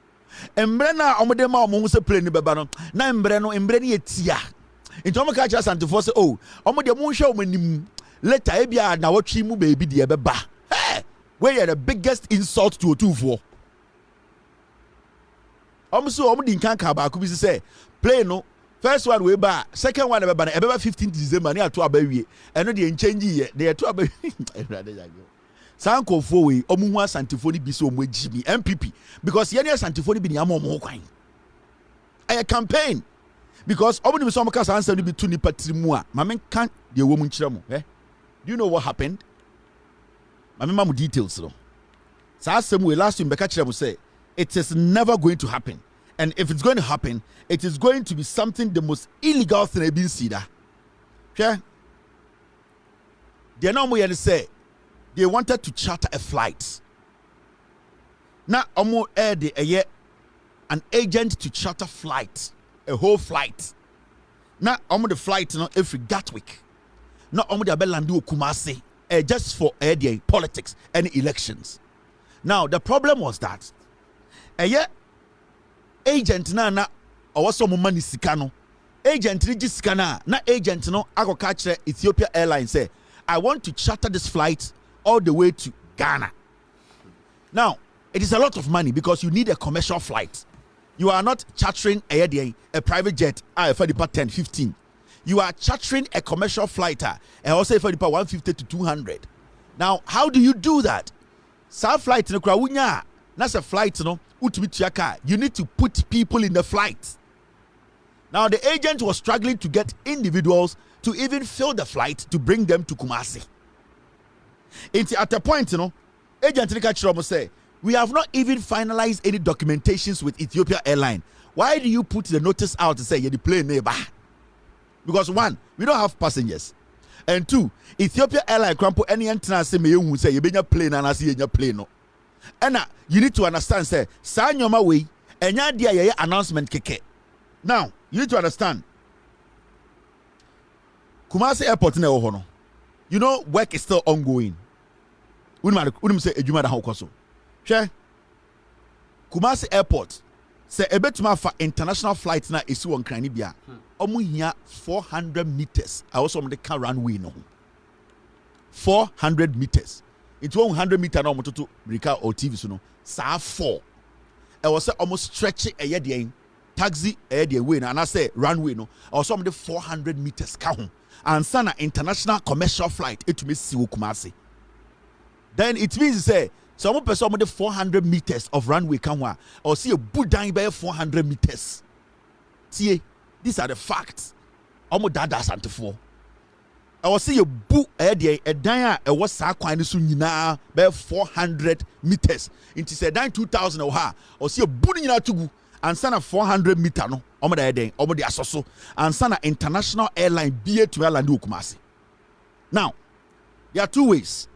embre na omode ma omo se plane beba no na embre ni etia nti omo ka cha santifo se oh omode mo hwe omanim later e bia na watwi mu baby de beba hey we are the biggest insult to otufo omso omodi nkan ka ba ko bi se plane no first one we ba second one beba na e beba 15th December ni ato abawie eno de enchange ye de ato abawie Sankofo we omuhu asantifo ni bi so omo agimi NPP because yene asantifo ni bi ni am omo kwan a campaign because omo ni so omo ka sansa ni bi tu ni patrimu a mame kan de wo mu nkire mo do you know what happened mame mamu details no sa asem we last week beka kire mo say it is never going to happen, and if it's going to happen it is going to be something the most illegal thing I've been seen da okay they now mo yene say they wanted to charter a flight. Now, Omo air an agent to charter flight, a whole flight. Now, Omo the flight, every Gatwick. Now, Omo the Abelandu Kumasi, just for politics and elections. Now, the problem was that agent na also money sikano. Agent Rijiskana, na agent no ako catch Ethiopia Airlines say, I want to charter this flight all the way to Ghana. Now, it is a lot of money because you need a commercial flight. You are not chartering a private jet for the 10, 15. You are chartering a commercial flight and also for the 150 to 200. Now, how do you do that? Sa flight no krawunya. That's a flight no. You need to put people in the flight. Now, the agent was struggling to get individuals to even fill the flight to bring them to Kumasi. At a point, agent Rikachiromo say, we have not even finalized any documentations with Ethiopia Airline. Why do you put the notice out to say you're the plane neighbor? Because one, we don't have passengers. And two, Ethiopia Airline crampo any entrance say me you say you be plane and I see your plane no. And you need to understand say sign your way and ya announcement keke. Now, you need to understand. Kumasi Airport na ho no. You know work is still ongoing. Unim say ejuma da hokoso. Hwe Kumasi Airport say ebetuma fa international flight na esi won kran ni bia. Omo hia 400 meters. I also on the car runway no. 400 meters. It's 100 meter na omo to Rika or TV so no. Sa 4. I was almost stretching a year taxi a year way and I say runway no. Also on the 400 meters ka ho. And sana international commercial flight it me si Kumasi. Then it means say some person on the 400 meters of runway ka ho or see a budan by 400 meters. See, these are the facts. Omo dada santifo. I was see a book a dan a was sa kwan so nyina be 400 meters. It is a dan 2000 or see a book nyina tugu and sana 400 meter no. Omo da den, omo de asoso and sana international airline BA to airline Kumasi. Now, there are two ways.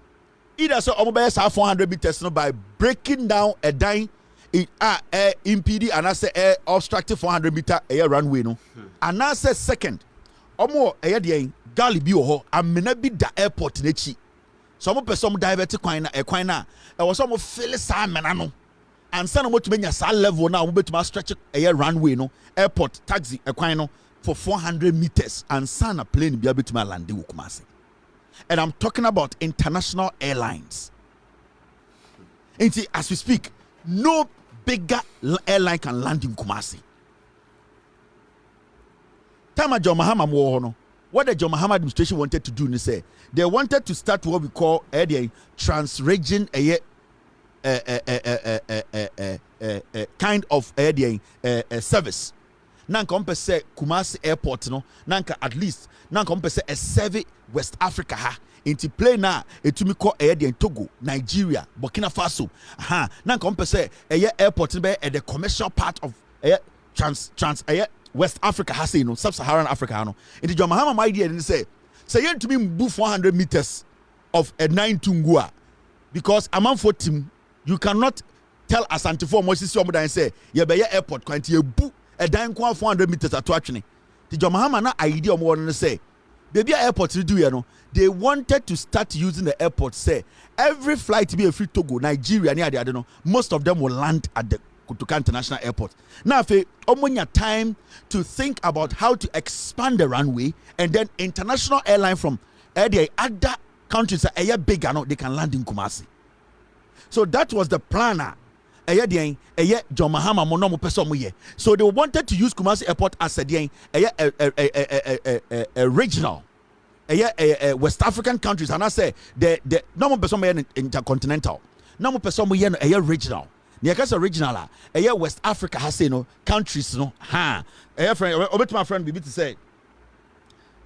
Either so omo be sa 400 meters no by breaking down a dan it air impede and I say air obstructive 400 meter air runway no. And I say second, omo air de Gali bi ho amena bi da airport nechi. So omo person divert kwan na e kwan na e was omo feel sa amena no. And say no mo tumenya sa level na omo betuma stretch air runway no airport taxi e kwan no for 400 meters and sana plane bi betuma land wo Kumasi. And I'm talking about international airlines. As we speak, no bigger airline can land in Kumasi. Tama John Mahama mo no. What the John Mahama administration wanted to do is say they wanted to start what we call a trans-region kind of service. Nanka say Kumasi Airport no. Nanka at least nanka say a serve West Africa ha. Into play na etumi call in Togo, Nigeria, Burkina Faso. Nanka say airport be at the commercial part of trans West Africa has sub-Saharan Africa no. It is John Mahama idea and say you to me move 400 meters of a 9 tungua because among 4 team you cannot tell Asante for Moses and say you be airport quantity you book a dime 400 meters at actually. The John Mahama na idea more than say baby airport to do you know they wanted to start using the airport say every flight to be a free Togo, Nigeria near the I don't know most of them will land at the Kutuka International Airport. Now, if omonya time to think about how to expand the runway and then international airline from other countries that are bigger, they can land in Kumasi. So that was the planner. John Mahama monomo pesomuye. So they wanted to use Kumasi Airport as a regional, West African countries, and I say the normal pesomuye intercontinental, normal pesomuye a regional. Niakasa original West Africa has no countries no friend my friend be to say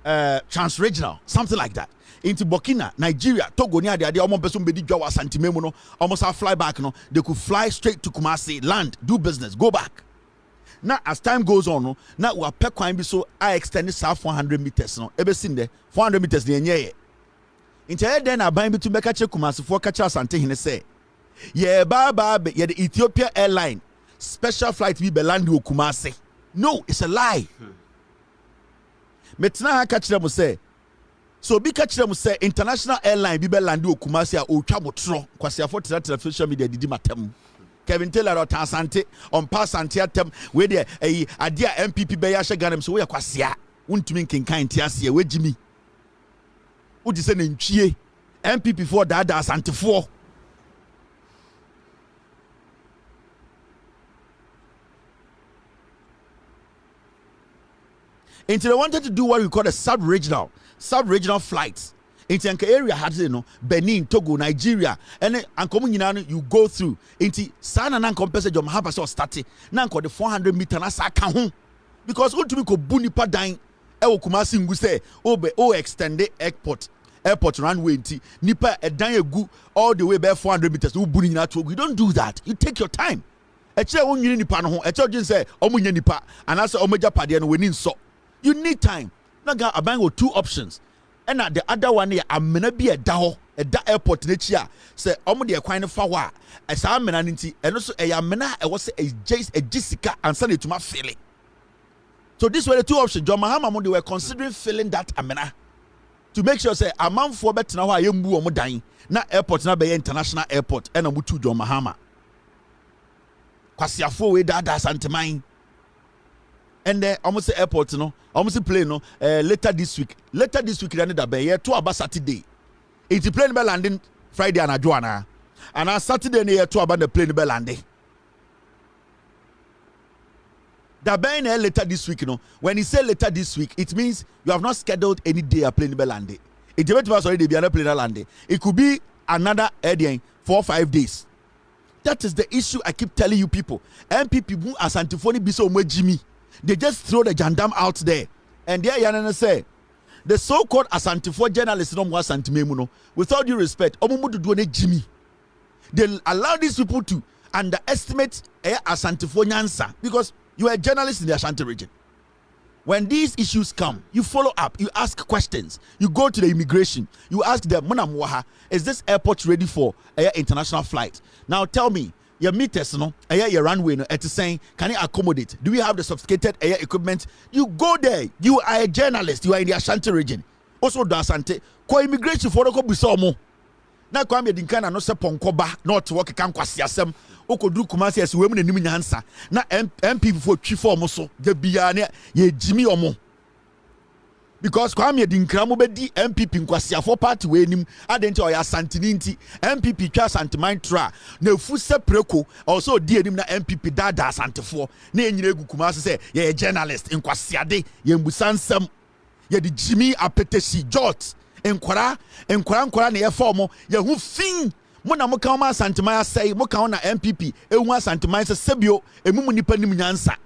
trans-regional something like that into Burkina, Nigeria, Togo near the almost person be Jawa Santimemo no almost have fly back no they could fly straight to Kumasi, land, do business, go back. Now as time goes on no now we are per kwine be so I extended south 400 meters no ebe seen there 400 meters the nye into then I buy me to make a check Kumasi for catch us and say yeah, the Ethiopia Airline special flight be Belandi Kumasi. No, it's a lie. Metna catch them say. So be catch them say international airline be Belandi Kumasi o twabotro kwasi afọ that social media didi matem. Kevin Taylor or Tansante on pass antiatem we there adia NPP be ya hye so we kwasi a untumi nkenkan tiase we jimi. Udi se na ntwie NPP for dada asantefo. Until they wanted to do what we call a sub-regional flights. Into an area had Benin, Togo, Nigeria, and you go through. Into Sana nan compensate your mahapa so starting. Nan the 400 meter na sa kahun. Because ultimately ko bunipa dying. Ewo Kumasi nguse extended airport runway nti nipa edan egu all the way by 400 meters. You don't do that. You take your time. Eche won nipa no ho. Eche say omunya nipa and as omeja pade no we so. You need time. na ga aban go two options and the other one ya amena bi eda ho eda airport n'echi a say omo de kwan no fa ho a esa amena nti eno so e ya amena e wo say a Jessica ansa na etuma fele. So these were the two options. John Mahama they were considering filling that amena to make sure say amanfo betena ho a yembu omo dan na airport na be international airport and amutu John Mahama kwasiafo we dada santeman. And then almost the airport, almost plane, later this week, that be to about Saturday. It's the plane be landing Friday and Joanna, and on Saturday near to about the plane be landing. That be later this week, when he say later this week, it means you have not scheduled any day a plane be landing. It was already be another plane landing. It could be another 4 or 5 days. That is the issue I keep telling you people. MPP who as antiphony be so much Jimmy. They just throw the jandam out there. And there Yanana say, the so-called Asante journalists don't want Santimemuno. With all due respect, Omomudu do Jimmy. They allow these people to underestimate Asante Nyansa because you are a journalist in the Ashanti region. When these issues come, you follow up, you ask questions, you go to the immigration, you ask them, Munamwaha, is this airport ready for international flight? Now tell me, your meters, your runway, it's saying, can it accommodate? Do we have the sophisticated air equipment? You go there. You are a journalist. You are in the Ashanti region. Also, the Asante. Ko immigration for the Bisomo. Na kwa me dinkana no se ponkoba not work kan kwasi asem. Okodu Kumasi as women in Niminansa. Na MP for Chiformo so. The Biane ye Jimmy Omo. Because Kwame Dinkramo bedi MPP nkwasi for party we nim adento ya santininti MPP twa santiman tra na fu sepreko also di enim na MPP dada santifo na enyina egu Kumasi say ye journalist nkwasi ade ye mbusansam ye di Jimmy apetesi jot enkwara na ye form ye hu fin mo na mo kan ma santiman asai mo kan na MPP ehu santiman se sebio emumu nipa nim nyansa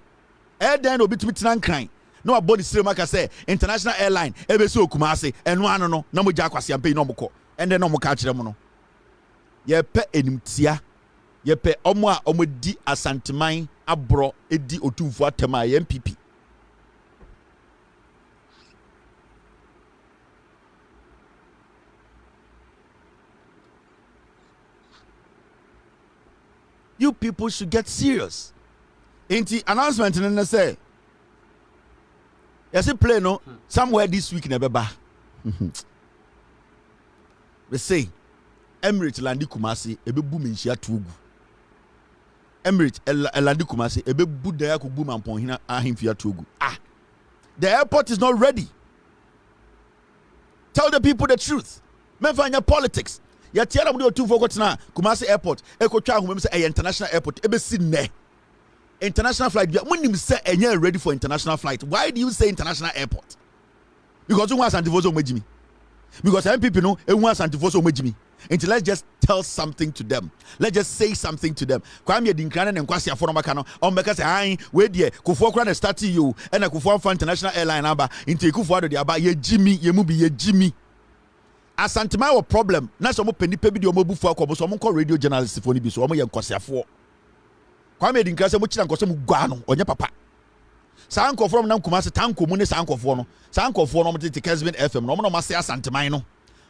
den obitumi tinan kran. No abodi sirema say international airline ebesi Kumasi eno ano no na mo gya kwase ampe no moko ende no mo ka kire mo no ye pe enimtia ye pe omo a omo di asanteman abro edi otumfu atema ye MPP. You people should get serious. Inti announcement in say yes, play no somewhere this week in Ebeba. We say Emirates landi Kumasi ebebu menshia tugu. Emirates landi Kumasi ebebu daya kubu mampon hina ahimfia tugu. The airport is not ready. Tell the people the truth. Memfanya politics. Ya tiara mu de otu focus na Kumasi airport. Eko twa ahumem say international airport ebesi ne. International flight. When you say and you're ready for international flight, why do you say international airport? Because you want Santifoso Mejimi. Because MPP know you want Santifoso Mejimi. Until let's just tell something to them. Let's just say something to them. Kwame Dinkrana and Kwasi Afonobakano. Because I wait there. Kufuor Kran start you and a Kufuor for international airline aba into Kufuor the aba ye Jimmy ye mubi ye Jimmy. Asantima wa problem. Na so mo penny pebi di omo bufu akobo so mo call radio journalist for ni bi so omo ye Kwasiafo. Kwame Dinkrana mo chira nkoso mu gwa no onye papa. Sanko from nam Kumasi tanko mu ne sankofo no. Sankofo no mo tete Kesbin FM no mo se asantiman no.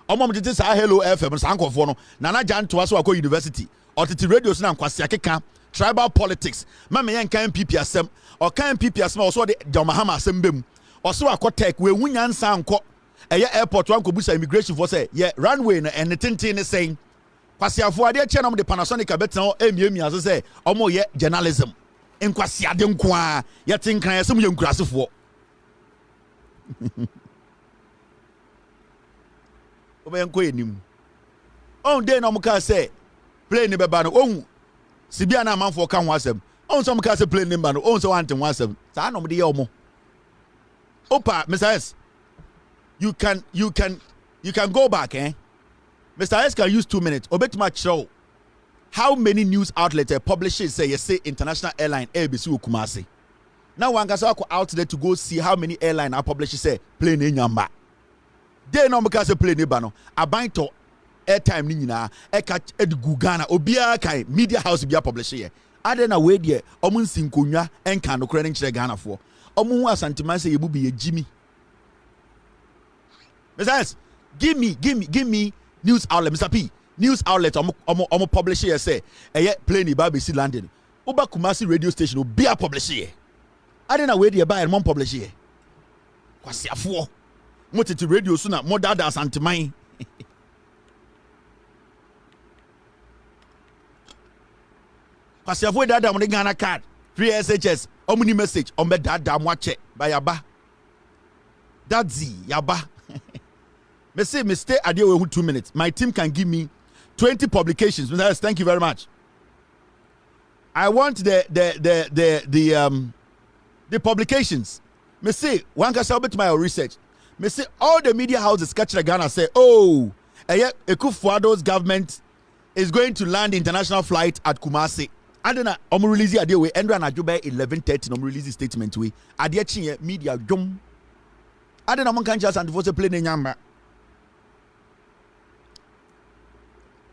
Omo mo tete sa Hello FM sankofo no. Nana Janto aso akọ university. O tete radio so na Kwasi akeka tribal politics. Mama yen kan MPP asem. O kan MPP asem o so de Mahama asem bem. O so akọ tech we hunya nsa anko. Eye airport wan ko busa immigration for say ye runway na enetenten ne saying Kwasi afuade che na mo de Panasonic abetena emiemi aso say omo ye journalism. Nkwasi ade nko a ye tinkan yesem ye nkurasefo. Oba enko enim. On dey na mo ka say plane ne beba no ohun sibia na amanfo ka ho asem. On so mo ka say plane ne beba no on so wante ho asem. Sa na mo de ye omo. Opa Mr. S, you can go back, eh? Mr. S can use 2 minutes. Obetuma show how many news outlets publishers say you say international airline ABC Kumasi. Now one can out there to go see how many airline our publishers say plane in Yamba. They no because plane in Bano. A bind to airtime ni nyina e catch Gugana obia kai media house bia publisher here. Ade na we there omun sinkonwa enka no kra nkyere Ghana for. Omun hu asantiman say yebu bi ye Jimmy. Mr. Give me news outlet, Mr. P. News outlet, I'm publish here say, plane Ibabisi landing. Uba Kumasi radio station will be a publisher. I don't know where they buy and mom publish here. What's your for? What to radio sooner, more data and mine. What's your for data on the Ghana card? 3 SHS, omni message, on the data watch it by Yaba. That's Yaba. Me say, me stay at the 2 minutes. My team can give me 20 publications. Thank you very much. I want the publications. Me say one can say my research. Me say all the media houses catch the Ghana say, oh, Ekufuado's government is going to land international flight at Kumasi. I don't know. I'm releasing a day we end on a job by 11:30. I'm releasing statement we. Adia chinye media jom. I don't know. Man can't just and force a plane in Yamba.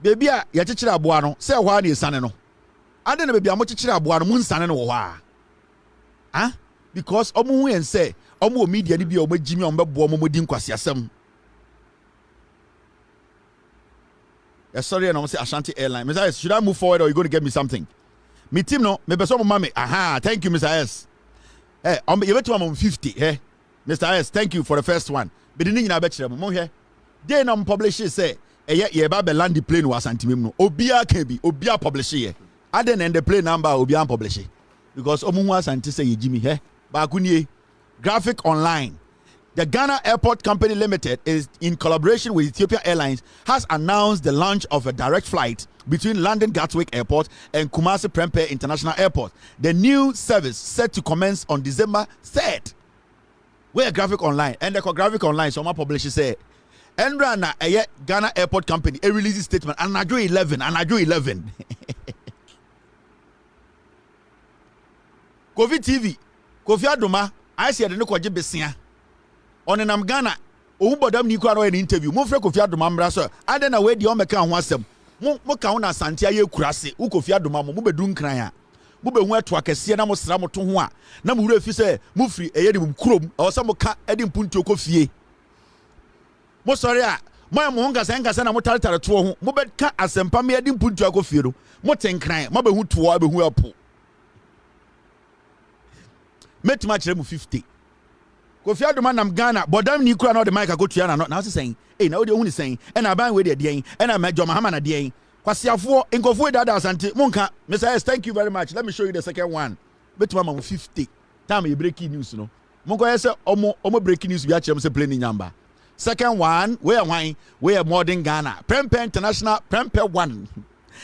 Baby, ya chichira abuano. Say why ni sane no. I don't know. Baby, I'm chichira abuano. Mun sane no wa. Huh? Because omu and say omu media ni bi omu Jimmy omu bo omu din kwasi asem. Sorry, and I'm say Ashanti Airline. Mr. S, should I move forward or you going to get me something? Me team no, me person mama. Aha, thank you, Mr. S. Hey, you bet I'm 50. Hey, Mr. S, thank you for the first one. But the thing I bet you, mo here. Then I'm publishing say, ye ba be land the plane was antimim no. Obia kebi, obia publish here. I then end the plane number obia publish because omu was anti say Jimmy. Hey, ba kunye. Graphic Online. The Ghana Airport Company Limited is in collaboration with Ethiopia Airlines has announced the launch of a direct flight between London Gatwick Airport and Kumasi Prempeh International Airport. The new service set to commence on December 3rd. Where Graphic Online and the Graphic Online so my publisher say Endra na Ghana Airport Company a release statement and I do 11 COVID TV Kofi Adoma I see the no kwaje besia on nam Ghana o bodam ni kwa no an interview mo frɛ Kofi Adoma mbra so ade na we di o meka ho asɛm mo ka ho na asante aye kurase wo Kofi Adoma mo bedu nkran a mo be hu ato akɛse na mo sra mo to ho a na mo wura fi sɛ mo firi eye de mo kurom o sɛ mo ka ede mpunti okofie mo sɔre a mo nkasa na mo taretare to ho mo be ka asɛmpa me ede mpunti okofie no mo tenkran mo be hu to be hu apo metima kyerɛ mo 50 Kofi Adoma nam Ghana bodam ni kura na the mic akotua na no na saying na wo de hu ni saying and aban we de dean and na Major Mahama na dean kwasiafo nkofo dada asante monka Mr. S, thank you very much. Let me show you the second one. Betima ma 50 time you breaking news no monko yese omo breaking news bi a kyerem se plane nyamba. Second one we are modern Ghana Prempeh International Prempeh 1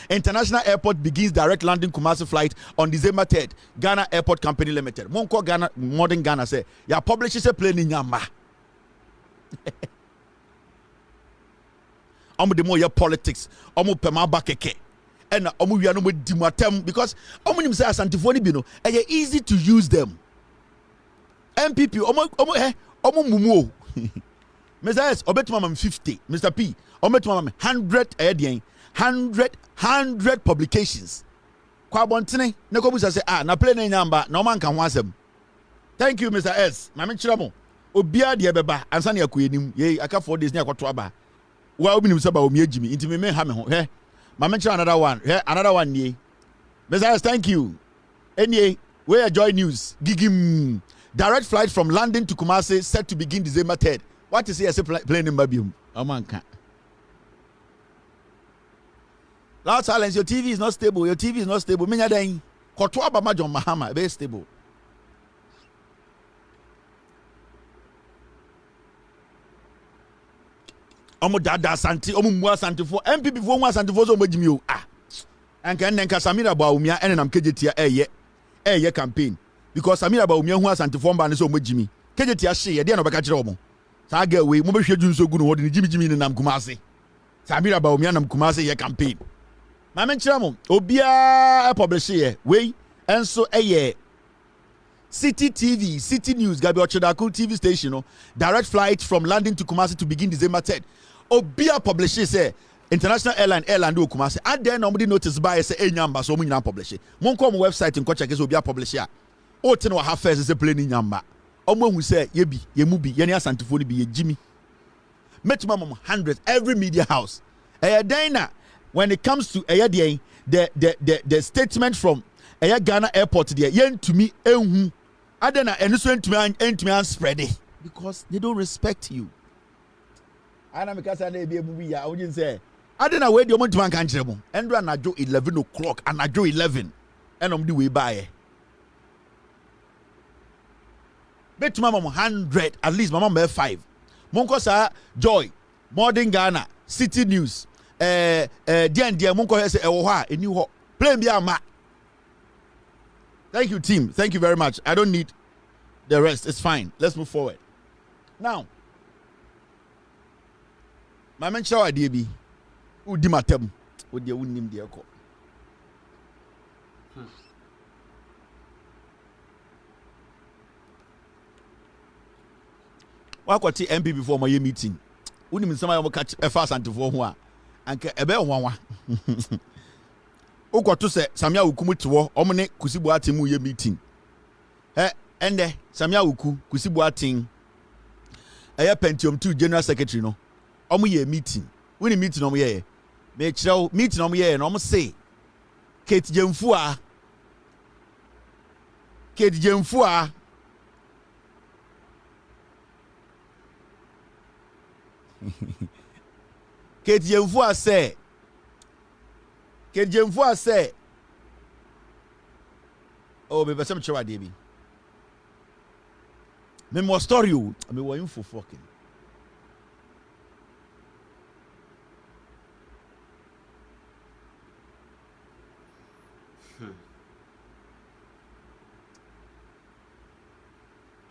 International Airport begins direct landing Kumasi flight on December 3rd. Ghana Airport Company Limited. Monko Ghana modern Ghana say ya publishes a plane in Yamba. Omo de mo ya politics. Omo pema bakeke. And omo wi anu mo di matem because omo nim say asantifo ni bi no. E easy to use them. NPP omo mumu. Mr. S obetuma 50. Mr. P obetuma 100 100 publications. Kwa bontene ne ko busa say na plane nyamba na o man kan ho asem. Thank you Mr. S. Mame chiramo. Obia de beba ansa na yakoyenim. Ye aka 4 days na yakoto aba. Wa obi nim say ba o me agimi. Inti me ha me ho. He. Mame chira another one. He another one nie. Mr. S, thank you. Any we Joy News. Gigim. Direct flight from London to Kumasi set to begin December 3rd. What is here plane in Babium? O man kan. Loud silence, your TV is not stable. Your TV is not stable. Minya den koto aba Major Mahama be stable. Omo dada santi, omo mua santi for NPP for mua santi for so mojimi o. Anka nnenka Samira Baumia enenam kejetia eye campaign because Samira Baumia hu santi for mba ne so mojimi. Kejetia hye ye de na obeka kire omo. Sa ga we mo be hwe junso gu no ho de jimi ne nam Kumasi. Samira Baumia nam Kumasi ye campaign. Mame nchiramo obia publish here we enso City TV City News Gabi Ochedaku TV station no direct flight from London to Kumasi to begin December 3rd. Obia publish say international airline do Kumasi and then nobody notice by say nyamba so munyina publish monko mo website nko check say obia publish a o tin wa ha first say plane nyamba omo hu say ye bi ye mu bi ye ne asantifo ni bi ye jimi Metumam hundreds every media house. Dana, when it comes to the statement from Ghana airport there, yen to me Adena and so to me spread it because they don't respect you. And I'm because I be a movie. I wouldn't say Adena where the moment man can't travel. And I do 11 o'clock and I do 11 and I'm the way by. Bet to mama 100 at least mama may 5. Monko sa Joy, Modern Ghana, City News, Dian Monko has a new play me a ma. Thank you, team. Thank you very much. I don't need the rest. It's fine. Let's move forward. Now, my man show idea be who di matem with the wouldn't the echo. What got MP before my meeting? Wouldn't somebody will catch a fast and to for one and a bell one. O got to say Samia Ukumu to Omne Kusibuatimu ye meeting. Ende Samia Uku Kusibuating a Pentium 2 General Secretary no. Omu ye meeting. When meeting on ye. Make sure meeting on ye and almost say Kate Jemfua Kate Jemfua Kate Jemfua say Kate Jemfua say oh me some chowa debi me more story you me wa info fucking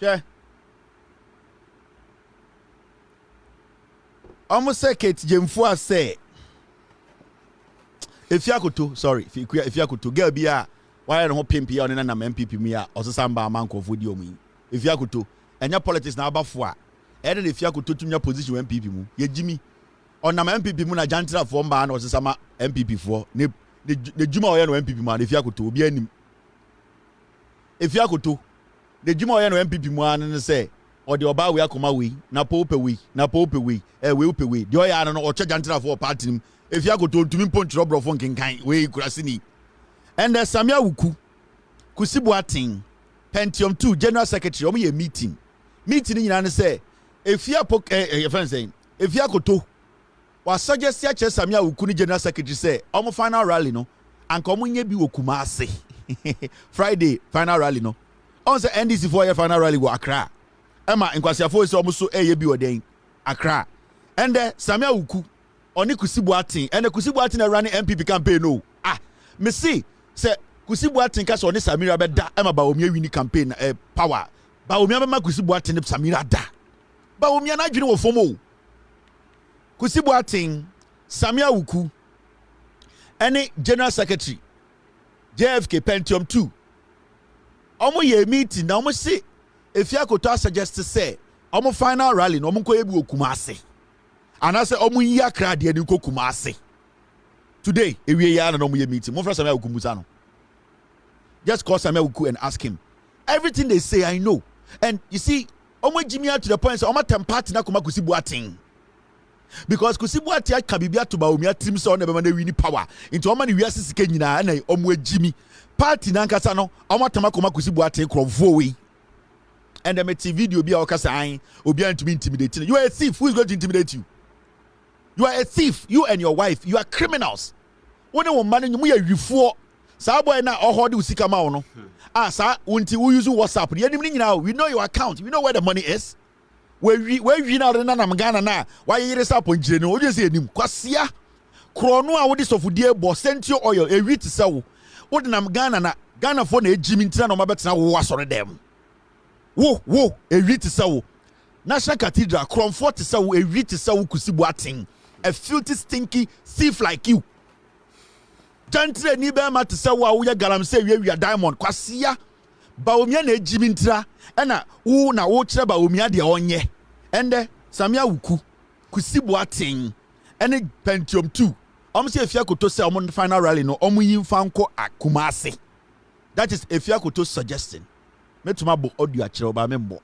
yeah. Almost say Kate Jemfua say if you could to sorry if you could to girl be a why no pimp ya on na MPP me a osesamba man ko video me if you could to enya politics na abafo a and if you could to nya position MPP mu ye jimi on na MPP mu na jantra for mba na osesama MPP for ne juma oye no MPP mu if you could to obi anim if you could to the juma oye no MPP mu an say or the oba we akoma we na pope we we upe we the oya no o jantra for party if you go to me punch rubber phone kinkan we kurasini and the Samia Wuku Kusibuating Pentium 2 General Secretary omo ye meeting nyina say if you your friend saying if you go to wa suggest ya Samia Wuku ni General Secretary say omo final rally no anka omo nye bi okuma ase Friday final rally no on say NDC for your final rally go Accra Emma nkwasiafo say omo so ye bi oden Accra and the Samia Wuku oni Kusibuating and the Kusibuating running MPP campaign no me see say Kusibuating ka so oni Samira be da Emma ba omi wini campaign power ba omi ma Kusibuating Samira da ba omi na dwene wo fomo Kusibuating Samia Wuku any General Secretary JFK Pentium 2 omo ye meeting na omo see if you could suggest to say omo final rally no omo ko ebi okumase and I say omo yi Accra de ni ko Kumasi today ewie ya na omo ye meeting mo fra Samia Wuku musano just call Samia Wuku and ask him everything they say I know and you see omo jimi out to the point say omo tempat na kuma Kusibuating because Kusibuating ka bibia to ba omi atim so na be ma na wini power into omo na wiase sika nyina na omo jimi party na nkasa no omo tema kuma Kusibuating krofo we and them TV video be okasa an obi antumi intimidate you are a thief who is going to intimidate you. You are a thief. You and your wife. You are criminals. When you manage, you are refor. Sa boy na ohodi usika ma ono. Sa unti we use WhatsApp. We know your account. We know where the money is. Where we now na Ghana na. Why you resa pon jire no? Oje say nim. Kwasia. Krono a wodi sofudie bo sentio oil e wi te sawo. Wodi na Ghana na. Ghana for na ejimi ntina no mabetena wo asore dem. Wo e wi te sawo. National Cathedral Cromfort te sawo e wi te sawo Kusibuating. A filthy, stinky thief like you. Jantre ni be ma te se wa wo ya galamse wi diamond kwasia ba omia na ejimintra na wo na wo kire ba omia de onye ende Samia Wuku Kusibuating ene Pentium 2 se efia koto se omo final rally no omo yimfa nko Kumasi that is efia koto suggesting metuma bo audio akire ba membo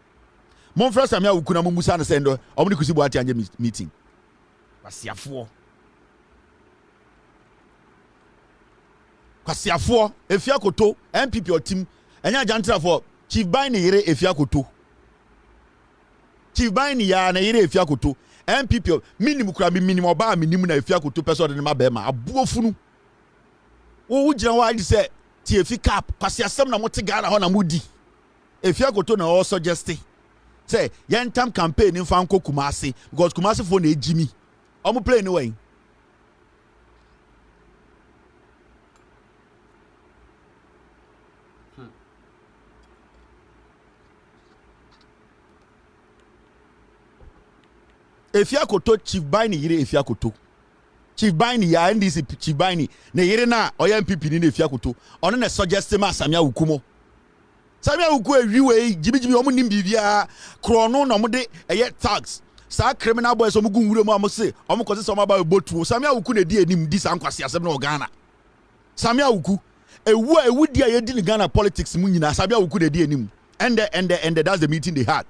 Monfra Samia Ukuna Mumusa and Sendo, Omnikusi Boati meeting. Kwasiafo. Kwasiafo, Efiakoto, NPP or team, and ya jantra for Chief Bini Yere Efiakoto. Chief Bini ya na Yere Efiakoto, NPP, minimum ba minimum Efiakoto person in my bema, a buofunu. O would you why say TFI cap, Kwasiasam na Motigana on a moody. Efiakoto na also suggesting. Say, Yantam campaign in Fanko Kumasi, because Kumasi for Jimmy. I'm playing away. If you are Chief Bini, if you are Chief Bini, ya NDC Chief Bini, ne yere na Eeii NPP ni if you are on a suggested ma Samia Ukumo. Samia Uku everywhere, Jimmy Omu Nimbia, Chrono, no mode, tax. Sa criminal boys omugu ngure mo amose omukoze so maba botu Samia Uku ne di enim di san kwase asem no Ghana Samia Uku ewu di ayedi ni Ghana politics mu nyina Samia Uku ne di enim and that's the meeting they had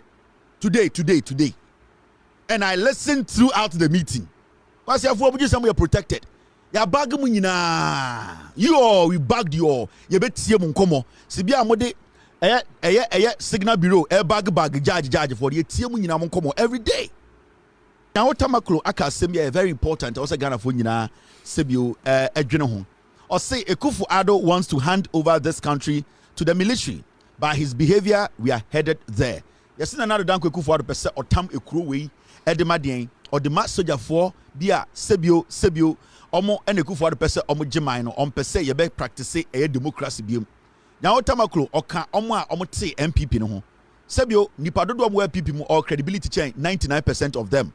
today and I listened throughout the meeting kwase afo obuji some you protected ya bag mu nyina we bagged you ye betie mu nkomo sibia mode signal bureau bag judge for the tie mu nyina mu nkomo every day. Now, Tamaklo aka semia very important. Also, Ghana for nyina sebio edwene ho. Or say Akufo-Addo wants to hand over this country to the military. By his behavior, we are headed there. Yes, another danko Akufo-Addo pese otam ekuro we edemaden or the mass soldier for bia sebio omo ene Akufo-Addo pese omo jiman no on pese ye be practice democracy biom. Now, Tamaklo oka omo a omo te NPP no ho. Sebio nipa dodo omo NPP mu or credibility change 99% of them.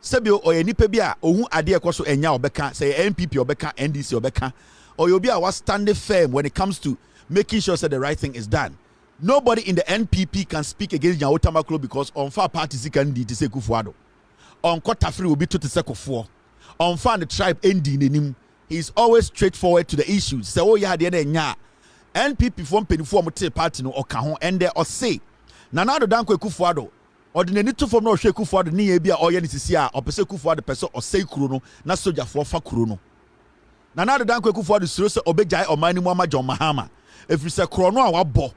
Sebio or any pebia or ade ekoso enya obeka say NPP obeka NDC obeka or you'll be our standing firm when it comes to making sure that the right thing is done. Nobody in the NPP can speak against Nyawo Tamaklo because on far parties can di to say Akufo-Addo. On Kotafri will be to seko for. On far the tribe endi nenim. He's always straightforward to the issues. Say oh yeah the nya NPP from penifo mo party no oka ho and there or say Nanado danko Akufo-Addo or the need to form no shake for the near be or yenisia or pese Akufo-Addo person or say Kurono, na soja for fa Kurono. Nanado danko Akufo-Addo suro se obejai or mani mwama John Mahama. If you say Kurono a bo,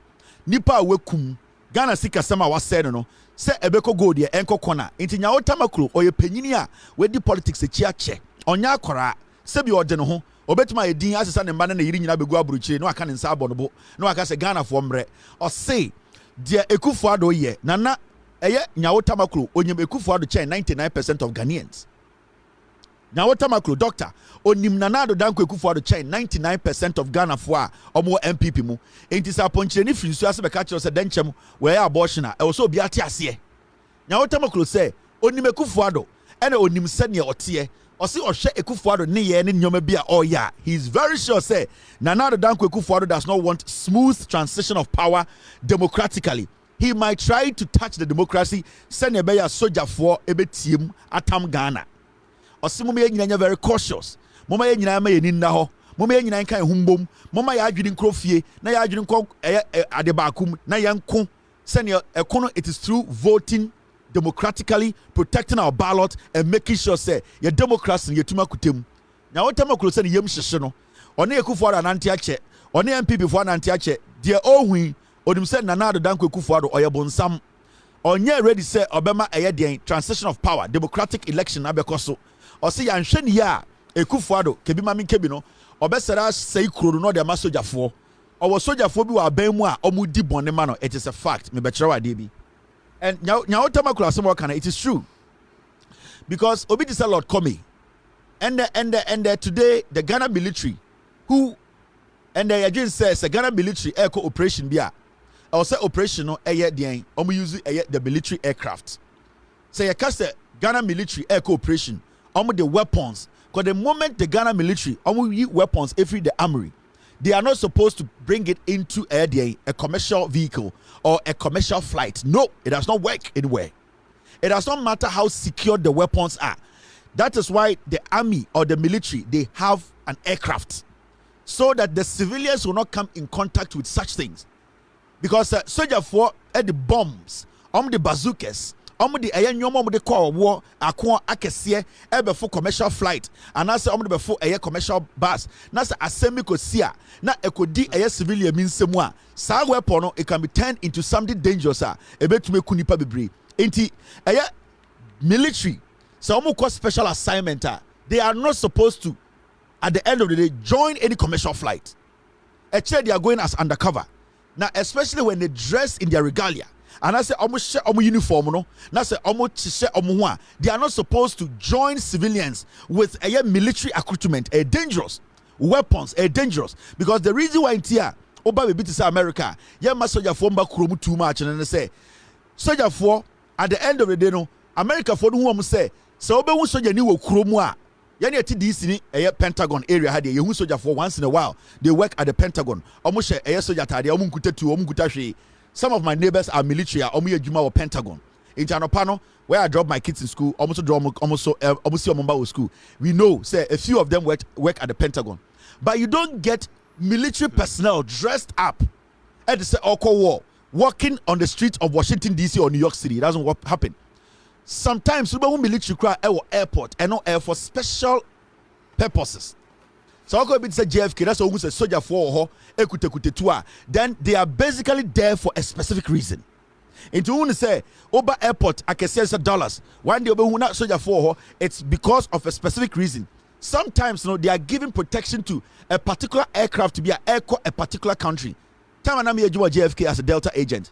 nipa wekum, Ghana sika sama was said no, se ebeko go de enko kona, inti Nyawo Tamaklo or ye penyinia, where the politics a chiache, on ya kora, sebi or deno, obetuma edin asesa ne mba na yiri nyina begu aburuchire no aka ne nsa abonobo no aka se Ghana for mre or say dia Akufo-Addo ye nana eye Nyawo Tamaklo onyem Akufo-Addo chain 99% of Ghanaians. Nyawo Tamaklo doctor onim nanado danko Akufo-Addo chain 99% of Ghana for omo MPP mu enti sa ponchire ni finsu ase be ka kire se denchem we abortion e so obi ate ase. Nyawo Tamaklo say onim Akufo-Addo ene onim se ne ote Osi ohwe Akufo-Addo ne ye ne nyoma bia oya. He's very sure say nanado danko Akufo-Addo does not want smooth transition of power democratically. He might try to touch the democracy send a beya soldier for ebetiem atam Ghana. Osi mo me nyina very cautious. Mama ye nyina ma ye ninna ho. Mama ye nyina kan humbom. Mama ya adwini nkrofie na ya adwini nko adebakum na yanko send ekono it is through voting democratically, protecting our ballot and making sure say your democracy yetuma kutem. Now what time say yem hyehye no. One Akufo-Addo anante ache. One MPP for anante ache. Dear ohui odim say nanado danko Akufo-Addo oyebonsam. Onye ready say obema eye transition of power, democratic election abekoso. O say yanhwe ni ya Akufo-Addo kebi mami kebi no. Obesera say kuro no de ma sojafo. Owo sojafo bi wa ban mu a omudi bone ma no. It is a fact. Me betray wa de bi. And Nyawo Tamaklo asemo kana it is true. Because obi dis Lord Commey and today the Ghana military who and the agent says the Ghana military air operation bia or say operation no air den use the military aircraft. Say you cast the Ghana military air operation the weapons because the moment the Ghana military use weapons every the armory they are not supposed to bring it into a commercial vehicle or a commercial flight. No, it does not work anywhere. It does not matter how secure the weapons are. That is why the army or the military, they have an aircraft so that the civilians will not come in contact with such things. Because soldier for the bombs the bazookas, the air nyom the call war, aqua akese, ebe for commercial flight, and I say before a commercial bus. Nasa asemiko sia, na ekodi a civilian means semwa. Sa weapon, it can be turned into something dangerous, a bit to make kunipa bebre. Inti a military, so special assignment, they are not supposed to, at the end of the day, join any commercial flight. Actually, they are going as undercover. Now, especially when they dress in their regalia. And I say, uniform, no. Now, say, they are not supposed to join civilians with a military accoutrement, a dangerous weapons, a dangerous. Because the reason why it's here, Oba be to America, soldier for Mbakurumu too much, and they say, soldier for at the end of the day, no, America for whom say, so Oba who soldier new Kurumua. Yani ati DC ni Pentagon area had you soldier for once in a while. They work at the Pentagon. Almost a soldier tadi, some of my neighbors are military, or Pentagon. In Janopano, where I drop my kids in school, almost school. We know, say a few of them work at the Pentagon. But you don't get military personnel dressed up at the Oko War, walking on the streets of Washington DC or New York City. It doesn't happen. Sometimes military cry airport and not air for special purposes. So I could say JFK, that's almost a soldier for then they are basically there for a specific reason. And to say Oba Airport, I can say dollars. One day not soldier for it's because of a specific reason. Sometimes they are giving protection to a particular aircraft to be a particular country. Time and JFK as a Delta agent.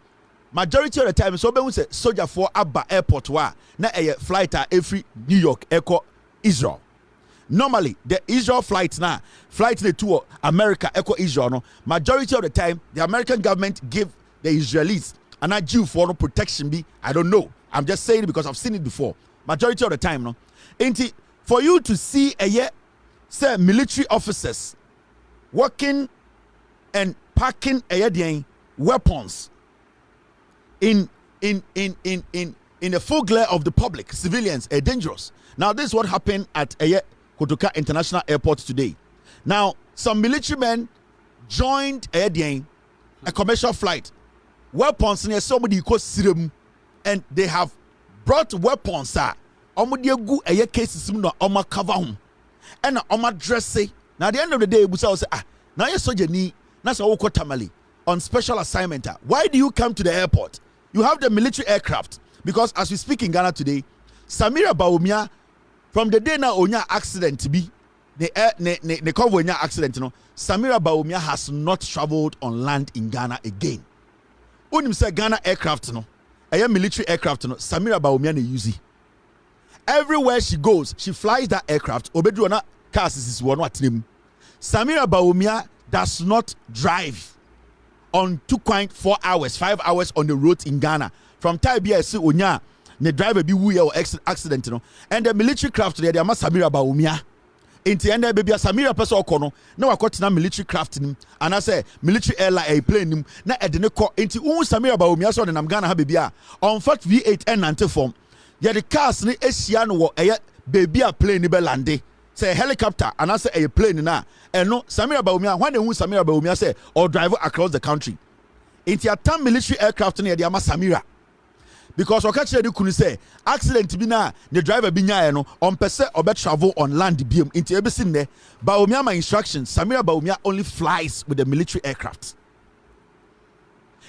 Majority of the time, so we say soldier for Abba Airport wa na a flight every New York echo Israel. Normally, the Israel flight to America echo Israel. No, majority of the time, the American government give the Israelis and I due for no protection. I don't know. I'm just saying it because I've seen it before. Majority of the time, no. Ain't for you to see say military officers working and packing weapons in the full glare of the public, civilians are dangerous. Now, this is what happened at Kotoka International Airport today. Now, some military men joined a commercial flight. Weapons near somebody called Sirim, and they have brought weapons. Cases no cover home and dress. Now, at the end of the day, we say, now you're so genie, that's all tamale on special assignment. Why do you come to the airport? You have the military aircraft because as we speak in Ghana today, Samira Bawumia, from the day now onya accident to be the convoy accident, Samira Bawumia has not traveled on land in Ghana again. Unim say Ghana aircraft a military aircraft Samira Bawumia ne use. Everywhere she goes, she flies that aircraft. Obedruana cars is one what name. Samira Bawumia does not drive on 2.4 hours, 5 hours on the road in Ghana. From Taibia, see Onya, the driver be or accident, and the military craft there, they are Samira Bawumia. In the end, baby, Samira person okono. No, I got na military craft him, and I say military airline a plane him. Na edene ko into Samira Bawumia so the Ghana ha baby on fact V8 N90 form. Yeah, the cars ni Asian wo baby a plane ni be lande. Say a helicopter and I say a plane na and no Samira Bawumia when they Samira Bawumia say or drive across the country into a time military aircraft near the Samira because or catch you could say accident be na the driver be no on per se or travel on land beam into everything there. Bawumia my instructions Samira Bawumia only flies with the military aircraft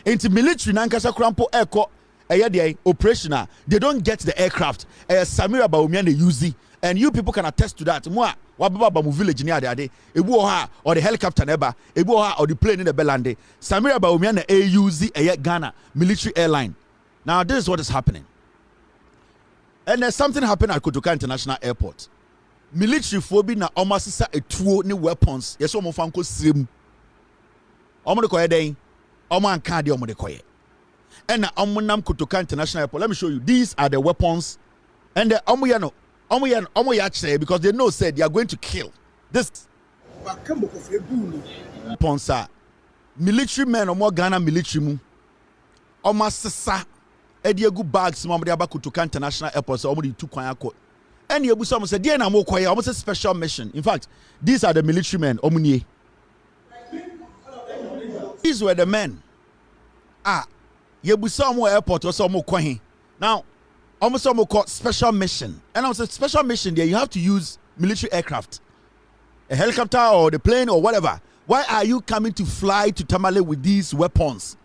into military nankasa crampo airco operational they don't get the aircraft Samira Bawumia they use. And you people can attest to that. Moi, wababa village near the or the helicopter never, or the plane in the Belande. Samira Bawumia na AUZ Ghana military airline. Now this is what is happening. And there's something happened at Kotoka International Airport. Military phobia na almost a two new weapons. Yes, omo fanko sim. Omo de koye den. Omo anka de omo de koye. And na omo nam Kotoka International Airport. Let me show you. These are the weapons. And the omo yano. Because they know said they are going to kill this sponsor military men or more Ghana military mu almost sisa ediegu bags mama de Kotoka International Airport so almost 2 kwan akọ and you some said dey na mo koye almost a special mission. In fact, these are the military men these were the men yebusa mo airport or some kwahi. Now, almost some called special mission. And I was a special mission there, you have to use military aircraft, a helicopter or the plane or whatever. Why are you coming to fly to Tamale with these weapons?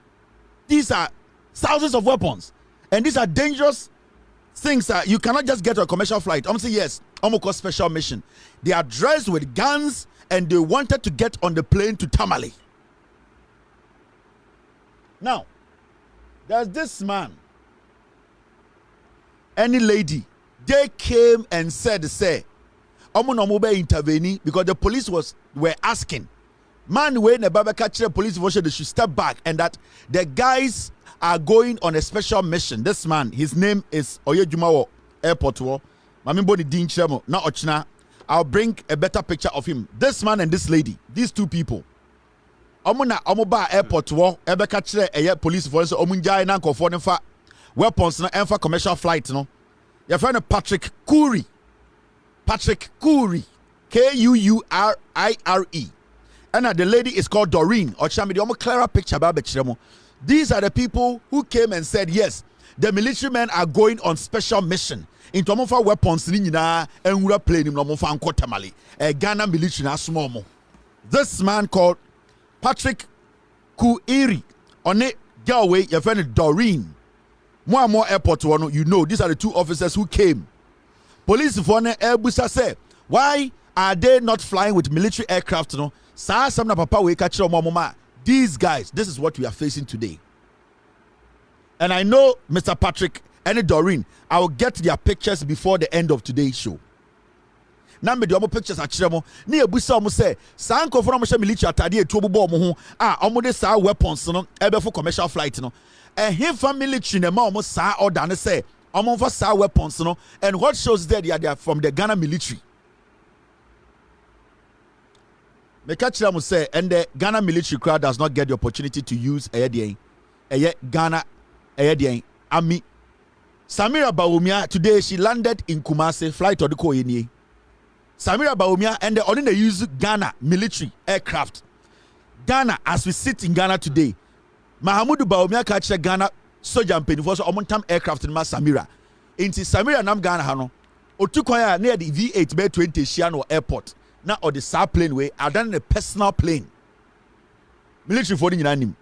These are thousands of weapons, and these are dangerous things that you cannot just get on a commercial flight. I'm saying yes, almost called special mission. They are dressed with guns and they wanted to get on the plane to Tamale. Now, there's this man, any lady, they came and said, say, intervening because the police were asking. Man, when the Baba catch the police version, they should step back, and that the guys are going on a special mission. This man, his name is Oyejumawo Airport. Now, I'll bring a better picture of him. This man and this lady, these two people. Omoba Airport wo ebe catch the police force omunjai na nkofo ne fa weapons na enfa commercial flight no. Your friend Patrick Curry. K-U-U-R-I-R-E. And the lady is called Doreen. Or Chamidi, I'm a clearer picture about Bechiremo. These are the people who came and said, yes, the military men are going on special mission. Into Amofa weapons, and we're playing him Nomofa Tamale. A Ghana military na small. This man called Patrick Kuiri. On it, get away, your friend Doreen. More and more airport one, you know, these are the two officers who came. Police for Airbusa say, why are they not flying with military aircraft? No, these guys, this is what we are facing today. And I know Mr. Patrick and Doreen, I will get their pictures before the end of today's show. Now me the pictures at Chiremo. Ni ebusa omo say, sanko for omo military atade etuobo bo omo ho. Omo de sa weapons no, ebe for commercial flight no. And him from military ne ma omo sa order ne say, omo for sa weapons no. And what shows there they are from the Ghana military. Me catch them say, and the Ghana military crowd does not get the opportunity to use Ghana Army. Samira Bawumia today she landed in Kumasi, flight or the Koyeni. Samira Bawumia and they only use Ghana military aircraft. Ghana, as we sit in Ghana today, Mahamudu Bawumia catch Ghana soldier and penny for so time aircraft in Samira. Into Samira Nam Ghana Hano, Otukoya near the V8 Bay 20 Shiano Airport. Now or the SAR plane way, I've done a personal plane. Military for the name.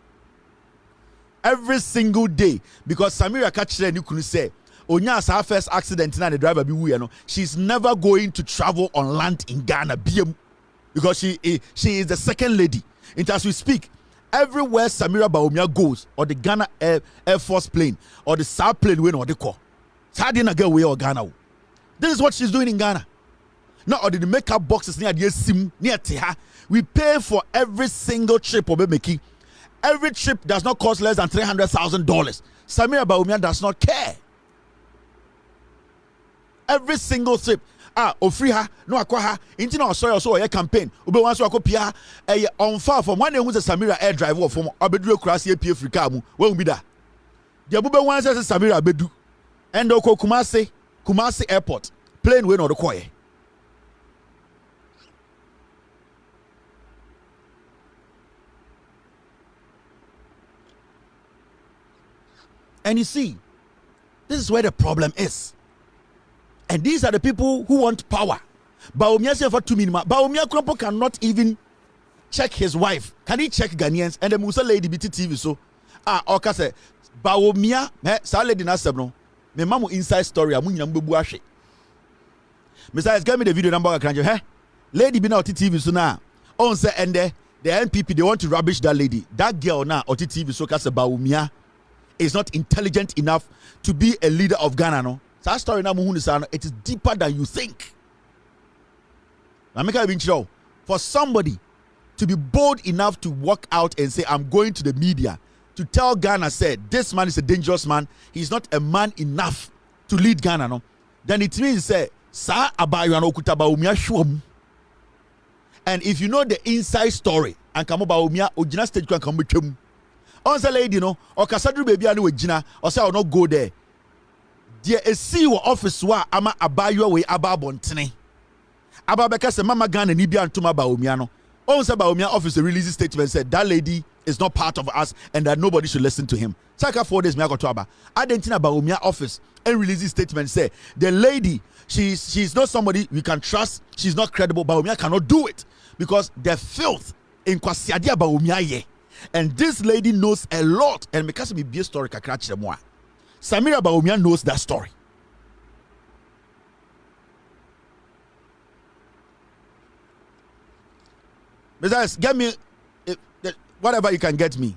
Every single day, because Samira catch the you say, Onya sa first accident and the driver be we no. She's never going to travel on land in Ghana, because she is the second lady. And as we speak, everywhere Samira Bawumia goes, or the Ghana Air Force plane, or the SAR plane way or the call. Sadina get away or Ghana. This is what she's doing in Ghana. Not or the makeup boxes near the sim near Teha. We pay for every single trip or making. Every trip does not cost less than $300,000. Samira Bawumia does not care. Every single trip. Ofri ha, no akwaha, inti na osoyo so your campaign. Ube wan so akopia on far from one who's a Samira air driver from Abedru Krasi AP Africa mu. Won bi da. The Ube wan say Samira Abedu. And oko Kumasi Airport. Plane way no the koye. And you see, this is where the problem is. And these are the people who want power. Bawumia say for 2 minutes. Bawumia Krompo cannot even check his wife. Can he check Ghanaians? And the Musa lady BT TV so. Oka say Bawumia sa lady na sebno. Me mamu inside story amunyam bebu ahwe. Mr. Get me the video number kan lady bi na oti TV so na. On say and the NPP they want to rubbish that lady. That girl na oti TV so ka say Bawumia is not intelligent enough to be a leader of Ghana. No, that story now it is deeper than you think. For somebody to be bold enough to walk out and say, I'm going to the media to tell Ghana, said this man is a dangerous man, he's not a man enough to lead Ghana, no, then it means say, Sa Abayo Okuta Bawumia Shwam. And if you know the inside story, and come about Bawumia, Ojina stage can come with him. On the lady, no, or Casadru baby, I know Gina, or say, I'll not go there. Dear, a CEO office wa ama abayo we ababontene. Ababeka se mama Ghana Nibia and Tuma Bawumiano. Also, Bawumia office released a statement said that lady is not part of us and that nobody should listen to him. Saka 4 days, I didn't know Bawumia office and released a statement say the lady, she's not somebody we can trust. She's not credible. Bawumia cannot do it because the filth in Kwasiadia Bawumia ye. And this lady knows a lot. And because we be a story kakra chemwa. Samira Bawumia knows that story. Besides, get me whatever you can get me.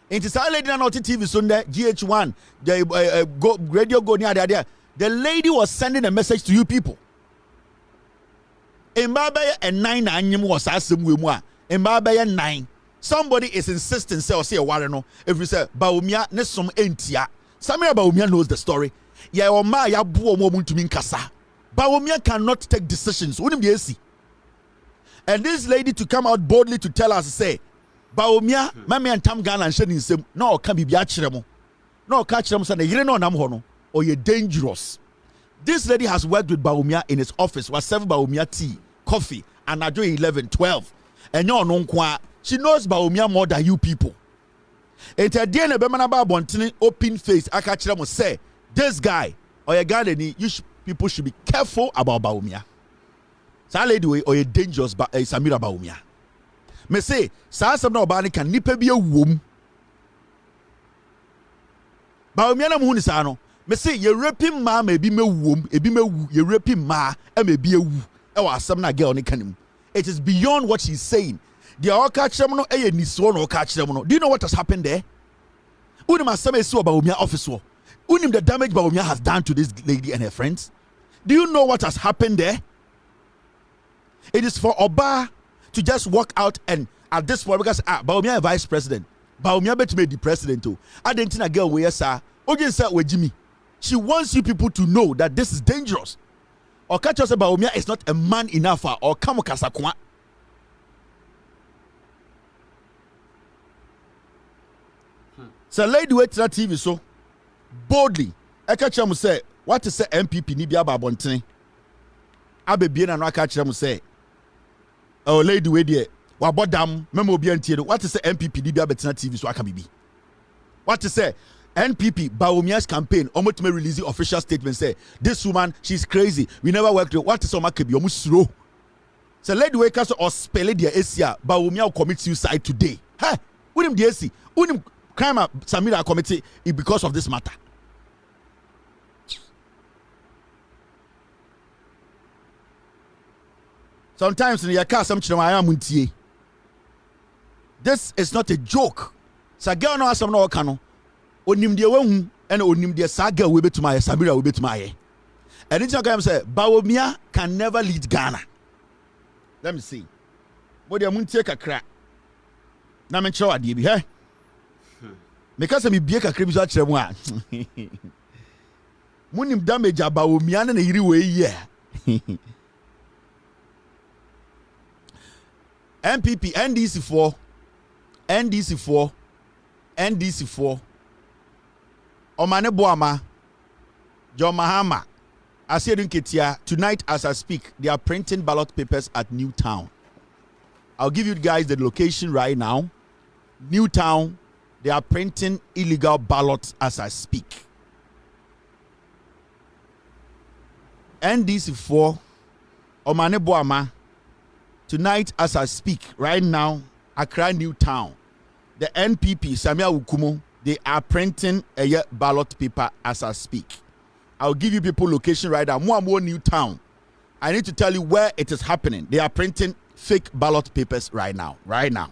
Into lady na not TV Sunday GH1 the radio go near there. The lady was sending a message to you people. In Baba and 9 anyum was asem we mu a. In Baba 9. Somebody is insisting say a wareno. If you say Bawumia ne som entia. Samira Bawumia knows the story. Ya o ma ya buo mo muntumi nkasa. Bawumia cannot take decisions. Wouldn't be easy. And this lady to come out boldly to tell us, say, Bawumia, mami and Tam Ghana and Shedding him, no, can be biachiremo. No, catch them, son, you know, Namhono, or you're dangerous. This lady has worked with Bawumia in his office, was serving Bawumia tea, coffee, and I do 11, 12. And you're non qua, she knows Bawumia more than you people. It's a DNA Bemanaba Bontini, open face, I catch them, say, this guy, or your garden, people should be careful about Bawumia. Sa lady way or a dangerous Samira Bawumia. Me say, sa sabna obani kan nipa bi awom. Bawumia na muhu ni sa no. Me say ye raping ma me bi me wom, e bi me wu, ye raping ma e me bi ewu. E wa asam na girl ni kanim. It is beyond what she's saying. The all catch them no e ni so no catch them no. Do you know what has happened there? Unim asam e so Bawumia office wo. Unim the damage Bawumia has done to this lady and her friends. Do you know what has happened there? It is for Oba to just walk out and at this point because Bawumia is vice president. Bawumia bet me the president too. I didn't think a girl where sir. Ogen said with Jimmy. She wants you people to know that this is dangerous. Or catch us Bawumia is not a man enough or kamokasakwa. So lady wait to that TV so boldly. I catch them say what is the NPP ni bia babontin. Abe bien and I catch them say. Oh, lady, wait there. What about them? Memo be what is the NPP? Did you TV so I can be? What is say? NPP Bawumia's campaign almost may release the official statement say this woman she's crazy. We never worked with what is on my kebi almost slow. So lady wake us or spell it the Asia Bawumia will commit suicide today. Hey, unim the AC, unim crime Samira committee because of this matter. Sometimes in your car, this is not a joke. So girl no asam no kano. Onim de wehu and onim de saga we bet my Samira we bet my. And it's not say Bawumia can never lead Ghana. Let me see. What do you take a crack? Na me show adi bi he. Because me bie kakra bi so akere mu a. Munim damage Bawumia na yiri we ye. NPP, NDC4, Omane Boama, John Mahama, Asiedun Ketia. Tonight, as I speak, they are printing ballot papers at Newtown. I'll give you guys the location right now. Newtown, they are printing illegal ballots as I speak. NDC4, Omane Boama. Tonight, as I speak, right now, Accra Newtown, the NPP, Samia Ukumo, they are printing a ballot paper as I speak. I'll give you people location right now. More Newtown. I need to tell you where it is happening. They are printing fake ballot papers right now. Right now.